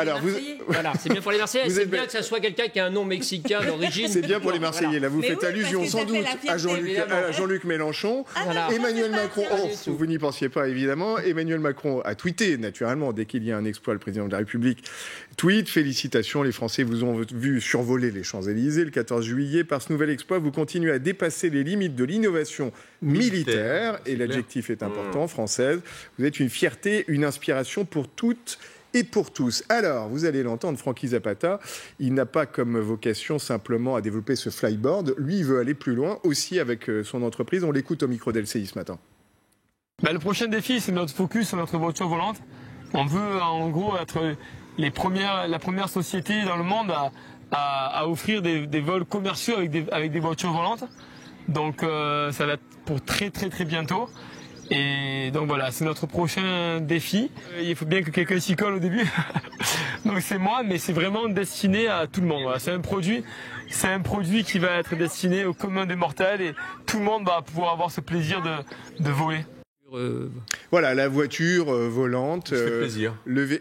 C'est bien pour les Marseillais. C'est bien que ça soit quelqu'un qui a un nom mexicain d'origine. C'est bien pour les Marseillais. Là, vous faites allusion sans doute à Jean-Luc Mélenchon. Emmanuel Macron, vous n'y pensiez pas évidemment. Emmanuel Macron a tweeté naturellement dès qu'il y a un exploit, le président de la République tweet: félicitations, les Français vous ont vu survoler les Champs-Élysées le 14 juillet. Par ce nouvel exploit, vous continuez à dépasser les limites de l'innovation militaire, et l'adjectif est important, française. Vous êtes une fierté, une inspiration pour toutes et pour tous. Alors, vous allez l'entendre, Francky Zapata, il n'a pas comme vocation simplement à développer ce flyboard. Lui, il veut aller plus loin aussi avec son entreprise. On l'écoute au micro d'LCI ce matin. Le prochain défi, c'est notre focus sur notre voiture volante. On veut en gros être la première société dans le monde à offrir des vols commerciaux avec des voitures volantes. Donc ça va être pour très très très bientôt. Et donc voilà, c'est notre prochain défi. Il faut bien que quelqu'un s'y colle au début. Donc c'est moi, mais c'est vraiment destiné à tout le monde. Voilà, c'est un produit qui va être destiné au commun des mortels et tout le monde va pouvoir avoir ce plaisir de voler. Voilà, la voiture volante. Il se fait plaisir.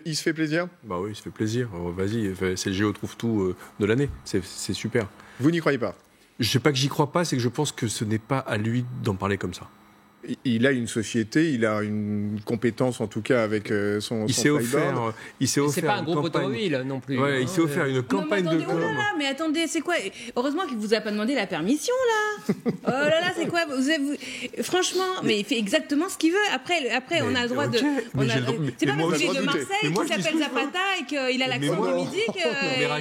Il se fait plaisir ? Bah oui, il se fait plaisir. Vas-y, c'est le Géo trouve tout de l'année. C'est super. Vous n'y croyez pas ? Je sais pas que j'y crois pas, c'est que je pense que ce n'est pas à lui d'en parler comme ça. Il a une société, il a une compétence en tout cas avec son il s'est offert. C'est pas un groupe automobile non plus. Ouais, il s'est offert une campagne de com. Mais attendez, c'est quoi ? Heureusement qu'il vous a pas demandé la permission là. Oh là là, c'est quoi ? Franchement, mais il fait exactement ce qu'il veut. Après, on a le droit de. C'est pas parce qu'il est de Marseille qu'il s'appelle Zapata et qu'il a l'accent du midi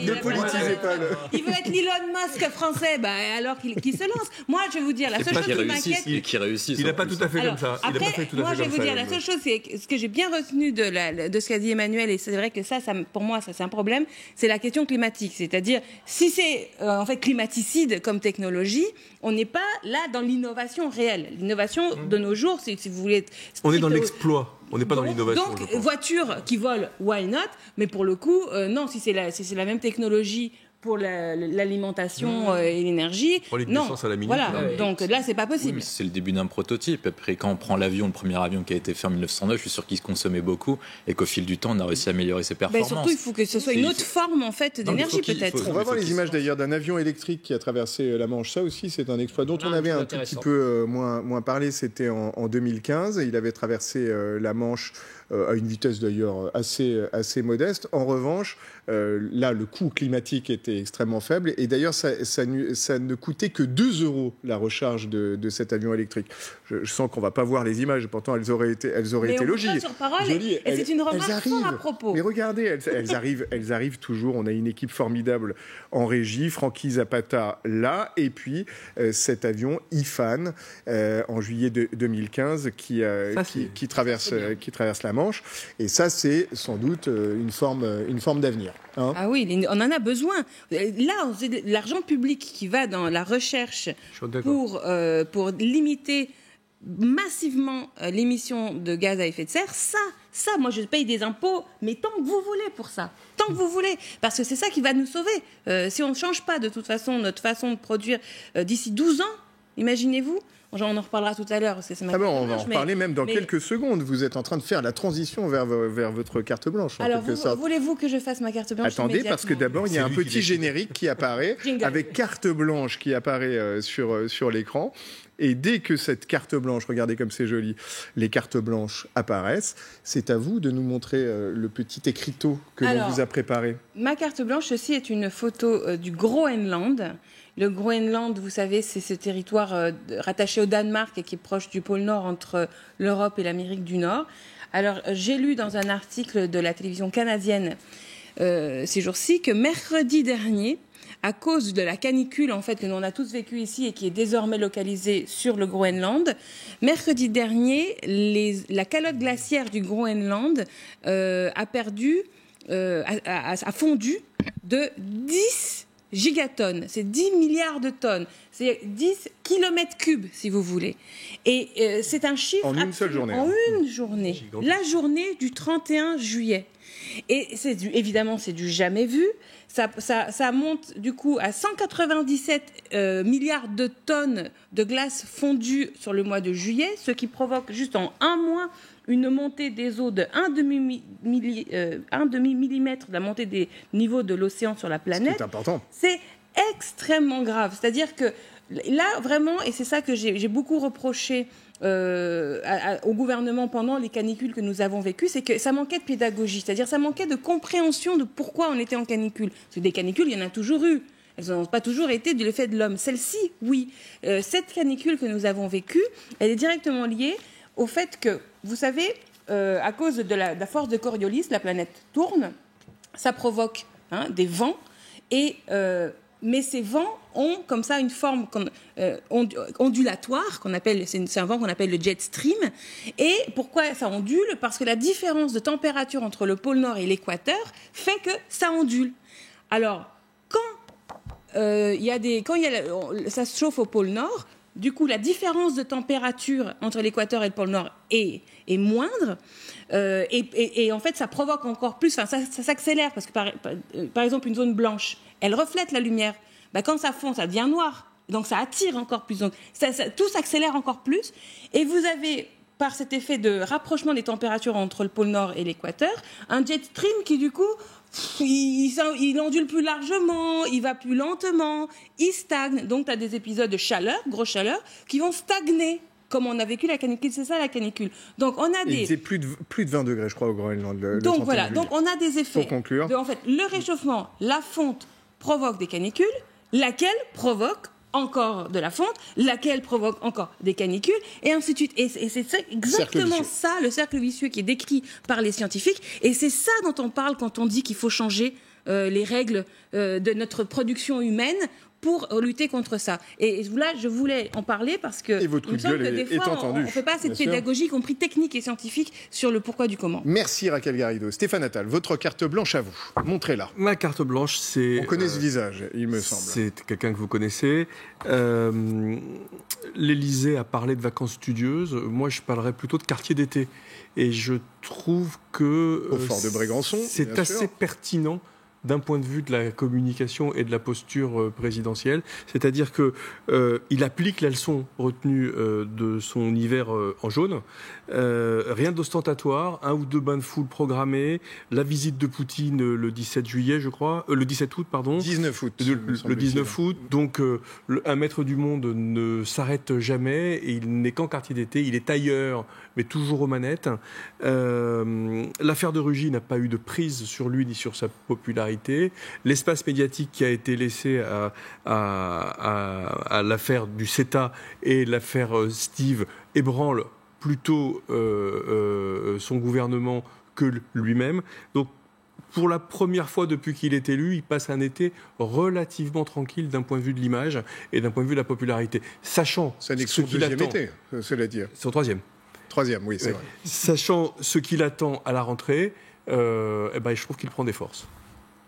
Ne politisez pas. Il veut être l'Elon Musk français, alors qu'il se lance. Moi, je vais vous dire, la seule chose qui m'inquiète. Qui réussit. Il n'a pas tout à fait comme ça. Après, moi, je vais vous dire, la seule chose, c'est ce que j'ai bien retenu de ce qu'a dit Emmanuel, et c'est vrai que ça, pour moi, ça c'est un problème, c'est la question climatique. C'est-à-dire, si c'est en fait climaticide comme technologie, on n'est pas là dans l'innovation réelle. L'innovation de nos jours, si vous voulez... On est dans l'exploit. On n'est pas dans l'innovation. Donc, voiture qui vole, why not ? Mais pour le coup, non, si c'est la même technologie pour l'alimentation et l'énergie. Non, voilà. Donc là, c'est pas possible. Oui, c'est le début d'un prototype. Après, quand on prend l'avion, le premier avion qui a été fait en 1909, je suis sûr qu'il se consommait beaucoup et qu'au fil du temps, on a réussi à améliorer ses performances. Surtout, il faut que ce soit une autre forme en fait d'énergie, peut-être. On va voir les images d'ailleurs d'un avion électrique qui a traversé la Manche. Ça aussi, c'est un exploit dont on avait un tout petit peu moins parlé. C'était en 2015. Il avait traversé la Manche à une vitesse d'ailleurs assez modeste. En revanche, là, le coût climatique était extrêmement faible. Et d'ailleurs, ça ne coûtait que 2 € la recharge de cet avion électrique. Je sens qu'on ne va pas voir les images. Pourtant, elles auraient été logiques. Sur parole, et c'est une remarque fort à propos. Mais regardez, elles arrivent toujours. On a une équipe formidable en régie. Francky Zapata là. Et puis, cet avion IFAN en juillet 2015 qui traverse la Manche. Et ça, c'est sans doute une forme d'avenir. Hein. Ah oui, on en a besoin. Là, c'est l'argent public qui va dans la recherche pour limiter massivement l'émission de gaz à effet de serre. Ça, moi, je paye des impôts, mais tant que vous voulez pour ça. Tant que vous voulez. Parce que c'est ça qui va nous sauver. Si on ne change pas, de toute façon, notre façon de produire d'ici 12 ans, imaginez-vous. On en reparlera tout à l'heure. On va en reparler même dans quelques secondes. Vous êtes en train de faire la transition vers votre carte blanche. Alors, voulez-vous que je fasse ma carte blanche ? Attendez, parce que d'abord, il y a un petit générique qui apparaît, avec carte blanche qui apparaît sur l'écran. Et dès que cette carte blanche, regardez comme c'est joli, les cartes blanches apparaissent, c'est à vous de nous montrer le petit écriteau que l'on vous a préparé. Ma carte blanche, ceci est une photo du Groenland. Le Groenland, vous savez, c'est ce territoire rattaché au Danemark et qui est proche du pôle Nord entre l'Europe et l'Amérique du Nord. Alors, j'ai lu dans un article de la télévision canadienne ces jours-ci que mercredi dernier, à cause de la canicule en fait que l'on a tous vécu ici et qui est désormais localisée sur le Groenland, mercredi dernier, la calotte glaciaire du Groenland a fondu de 10 gigatonnes, c'est 10 milliards de tonnes. C'est 10 km3, si vous voulez. Et c'est un chiffre... En une seule journée. En une journée. Gigantesque. La journée du 31 juillet. Et évidemment, c'est du jamais vu. Ça monte du coup à 197 milliards de tonnes de glace fondue sur le mois de juillet, ce qui provoque juste en un mois une montée des eaux de 1,5 millimètre de la montée des niveaux de l'océan sur la planète. C'est important. C'est extrêmement grave. C'est-à-dire que là, vraiment, et c'est ça que j'ai beaucoup reproché au gouvernement pendant les canicules que nous avons vécues, c'est que ça manquait de pédagogie, c'est-à-dire ça manquait de compréhension de pourquoi on était en canicule. Parce que des canicules, il y en a toujours eu. Elles n'ont pas toujours été de l'effet de l'homme. Celle-ci, oui. Cette canicule que nous avons vécue, elle est directement liée au fait que, vous savez, à cause de la force de Coriolis, la planète tourne, ça provoque des vents, mais ces vents ont comme ça une forme ondulatoire, c'est un vent qu'on appelle le jet stream. Et pourquoi ça ondule ? Parce que la différence de température entre le pôle Nord et l'équateur fait que ça ondule. Alors, ça se chauffe au pôle Nord, du coup, la différence de température entre l'équateur et le pôle Nord est moindre. Et en fait, ça provoque encore plus, ça s'accélère, parce que par exemple, une zone blanche, elle reflète la lumière. Quand ça fond, ça devient noir. Donc, ça attire encore plus. Donc, tout s'accélère encore plus. Et vous avez, par cet effet de rapprochement des températures entre le pôle Nord et l'équateur, un jet stream qui, du coup, il ondule plus largement, il va plus lentement, il stagne. Donc, tu as des épisodes de chaleur, grosse chaleur, qui vont stagner, comme on a vécu la canicule. C'est ça, la canicule. Donc, on a Il faisait plus de 20 degrés, je crois, au Groenland. Donc, voilà. Donc, on a des effets. Pour conclure. En fait, le réchauffement, la fonte provoque des canicules, laquelle provoque encore de la fonte, laquelle provoque encore des canicules, et ainsi de suite. Et c'est exactement ça, le cercle vicieux qui est décrit par les scientifiques, et c'est ça dont on parle quand on dit qu'il faut changer les règles de notre production humaine pour lutter contre ça. Et là, je voulais en parler parce que il me semble que des fois, on ne fait pas assez de pédagogie, y compris technique et scientifique, sur le pourquoi du comment. Merci Raquel Garrido. Stéphane Attal, votre carte blanche à vous. Montrez-la. Ma carte blanche, c'est... On connaît ce visage, il me semble. C'est quelqu'un que vous connaissez. L'Élysée a parlé de vacances studieuses. Moi, je parlerais plutôt de quartier d'été. Et je trouve que... Au fort de Brégançon, c'est assez pertinent d'un point de vue de la communication et de la posture présidentielle. C'est-à-dire qu'il applique la leçon retenue de son hiver en jaune. Rien d'ostentatoire, 1 ou 2 bains de foule programmés, la visite de Poutine le 17 juillet, je crois, le 17 août, pardon. 19 août. Le 19 août. Donc, un maître du monde ne s'arrête jamais et il n'est qu'en quartier d'été. Il est ailleurs, mais toujours aux manettes. L'affaire de Rugy n'a pas eu de prise sur lui ni sur sa popularité. L'espace médiatique qui a été laissé à l'affaire du CETA et l'affaire Steve ébranle plutôt son gouvernement que lui-même. Donc, pour la première fois depuis qu'il est élu, il passe un été relativement tranquille d'un point de vue de l'image et d'un point de vue de la popularité. Sachant ce qu'il attend, été, cela dire. C'est son troisième. Troisième, oui, c'est vrai. Sachant ce qu'il attend à la rentrée, je trouve qu'il prend des forces.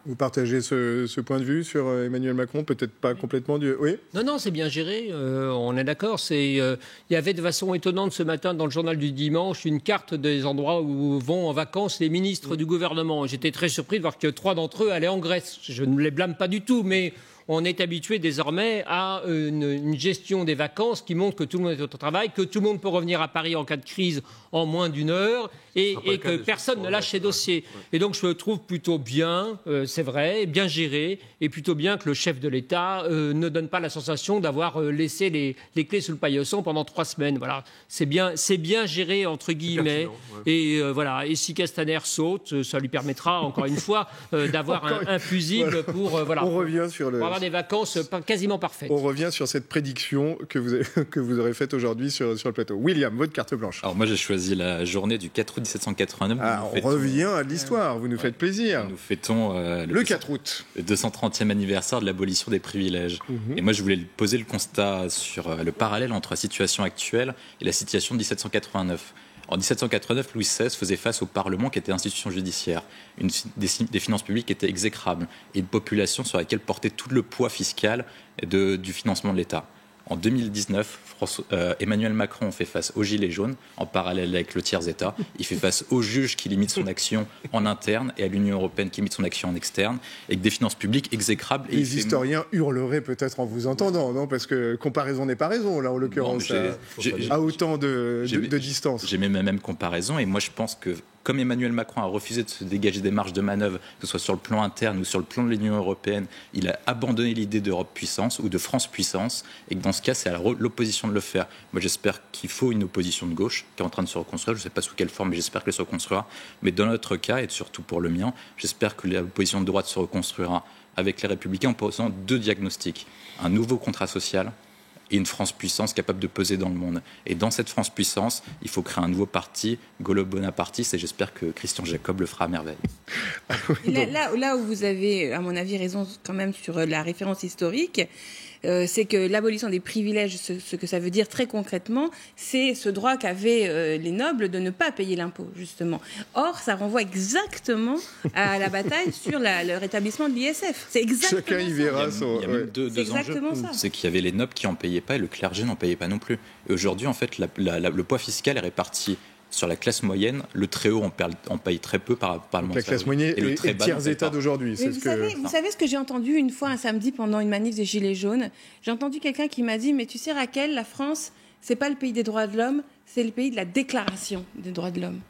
Vous partagez ce point de vue sur Emmanuel Macron, peut-être pas complètement du... Oui. Non, c'est bien géré, on est d'accord. Il y avait de façon étonnante ce matin dans le journal du dimanche une carte des endroits où vont en vacances les ministres du gouvernement. J'étais très surpris de voir que 3 d'entre eux allaient en Grèce. Je ne les blâme pas du tout, mais on est habitué désormais à une gestion des vacances qui montre que tout le monde est au travail, que tout le monde peut revenir à Paris en cas de crise en moins d'1 heure et que personne ne lâche ses dossiers. Et donc je le trouve plutôt bien, c'est vrai, bien géré, et plutôt bien que le chef de l'État ne donne pas la sensation d'avoir laissé les clés sous le paillasson pendant 3 semaines. Voilà, c'est bien géré entre guillemets. Et voilà. Et si Castaner saute, ça lui permettra encore une fois d'avoir un fusible pour voilà. On revient sur pour avoir des vacances quasiment parfaites. On revient sur cette prédiction que vous aurez faite aujourd'hui sur le plateau. William, votre carte blanche. Alors moi j'ai choisi la journée du 4 août 1789. On revient à l'histoire, vous nous faites plaisir. Nous fêtons le 4 août. Le 230e anniversaire de l'abolition des privilèges. Et moi je voulais poser le constat sur le parallèle entre la situation actuelle et la situation de 1789. En 1789, Louis XVI faisait face au Parlement qui était institution judiciaire, des finances publiques qui étaient exécrables et une population sur laquelle portait tout le poids fiscal du financement de l'État. En 2019, Emmanuel Macron fait face aux Gilets jaunes, en parallèle avec le tiers-État. Il fait face aux juges qui limitent son action en interne et à l'Union européenne qui limite son action en externe, avec des finances publiques exécrables. Et les historiens hurleraient peut-être en vous entendant, non? Parce que comparaison n'est pas raison, là, en l'occurrence, à autant de distance. J'ai mes mêmes comparaisons, et moi je pense que comme Emmanuel Macron a refusé de se dégager des marges de manœuvre, que ce soit sur le plan interne ou sur le plan de l'Union européenne, il a abandonné l'idée d'Europe puissance ou de France puissance, et que dans ce cas, c'est à l'opposition de le faire. Moi, j'espère qu'il faut une opposition de gauche qui est en train de se reconstruire. Je ne sais pas sous quelle forme, mais j'espère qu'elle se reconstruira. Mais dans notre cas, et surtout pour le mien, j'espère que l'opposition de droite se reconstruira avec les Républicains en posant 2 diagnostics. Un nouveau contrat social et une France puissance capable de peser dans le monde. Et dans cette France puissance, il faut créer un nouveau parti, gaulo-bonapartiste, et j'espère que Christian Jacob le fera à merveille. Là où vous avez, à mon avis, raison quand même sur la référence historique, c'est que l'abolition des privilèges, ce que ça veut dire très concrètement, c'est ce droit qu'avaient les nobles de ne pas payer l'impôt, justement. Or, ça renvoie exactement à la bataille sur le rétablissement de l'ISF. C'est exactement Chacun y verra son... Il y a même deux enjeux. C'est qu'il y avait les nobles qui n'en payaient pas et le clergé n'en payait pas non plus. Et aujourd'hui, en fait, le poids fiscal est réparti sur la classe moyenne. Le très haut en paye très peu par le monde. La classe moyenne et le tiers-État d'aujourd'hui. Vous savez ce que j'ai entendu une fois un samedi pendant une manif des Gilets jaunes? J'ai entendu quelqu'un qui m'a dit « Mais tu sais, Raquel, la France, c'est pas le pays des droits de l'homme, c'est le pays de la déclaration des droits de l'homme. »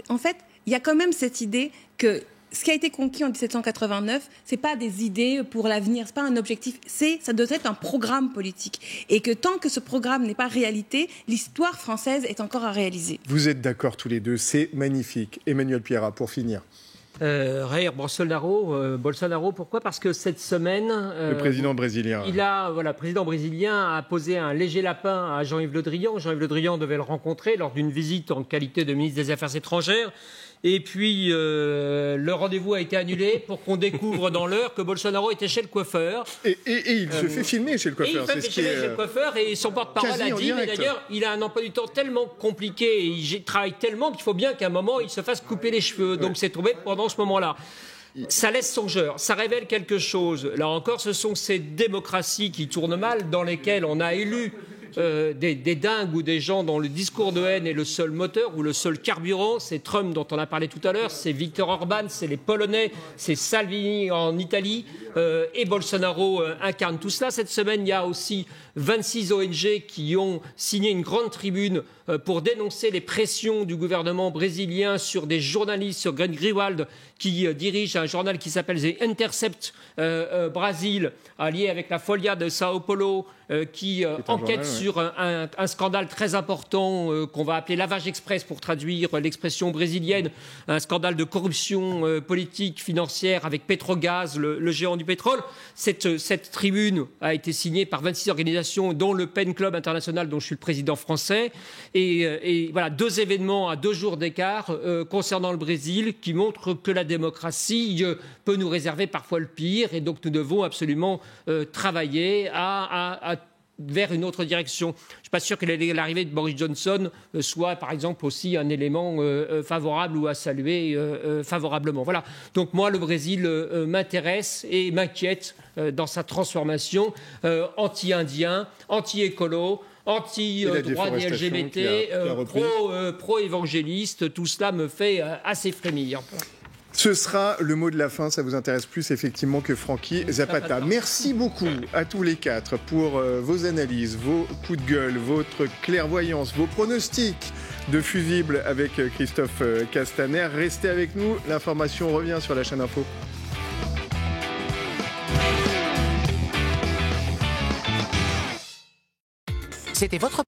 En fait, il y a quand même cette idée que ce qui a été conquis en 1789, c'est pas des idées pour l'avenir, c'est pas un objectif, ça doit être un programme politique. Et que tant que ce programme n'est pas réalité, l'histoire française est encore à réaliser. Vous êtes d'accord tous les deux, c'est magnifique. Emmanuel Pierrat, pour finir. Jair Bolsonaro, pourquoi? Parce que cette semaine... le président brésilien. Le président brésilien a posé un léger lapin à Jean-Yves Le Drian. Jean-Yves Le Drian devait le rencontrer lors d'une visite en qualité de ministre des Affaires étrangères. Et puis, le rendez-vous a été annulé pour qu'on découvre dans l'heure que Bolsonaro était chez le coiffeur. Et il se fait filmer chez le coiffeur. Il se fait filmer chez le coiffeur et son porte-parole a dit, mais d'ailleurs, il a un emploi du temps tellement compliqué et il travaille tellement qu'il faut bien qu'à un moment, il se fasse couper les cheveux. Donc, c'est tombé pendant ce moment-là. Ça laisse songeur, ça révèle quelque chose. Là encore, ce sont ces démocraties qui tournent mal, dans lesquelles on a élu des dingues ou des gens dont le discours de haine est le seul moteur ou le seul carburant. C'est Trump dont on a parlé tout à l'heure, c'est Viktor Orban, c'est les Polonais, c'est Salvini en Italie et Bolsonaro incarne tout cela. Cette semaine, il y a aussi 26 ONG qui ont signé une grande tribune pour dénoncer les pressions du gouvernement brésilien sur des journalistes, sur Glenn Greenwald, qui dirige un journal qui s'appelle The Intercept Brasil, allié avec la Folha de Sao Paulo, qui enquête sur un scandale très important qu'on va appeler lavage express pour traduire l'expression brésilienne, un scandale de corruption politique, financière avec Petrogaz, le géant du pétrole. Cette tribune a été signée par 26 organisations, dont le Pen Club International, dont je suis le président français. Et voilà, 2 événements à 2 jours d'écart concernant le Brésil qui montrent que la démocratie peut nous réserver parfois le pire. Et donc nous devons absolument travailler vers une autre direction. Je ne suis pas sûr que l'arrivée de Boris Johnson soit, par exemple, aussi un élément favorable ou à saluer favorablement. Voilà. Donc moi, le Brésil m'intéresse et m'inquiète dans sa transformation anti-indien, anti-écolo, anti-droit des LGBT, pro-évangéliste. Tout cela me fait assez frémir. Ce sera le mot de la fin, ça vous intéresse plus effectivement que Francky Zapata. Merci beaucoup à tous les 4 pour vos analyses, vos coups de gueule, votre clairvoyance, vos pronostics de fusibles avec Christophe Castaner. Restez avec nous, l'information revient sur la chaîne Info. C'était votre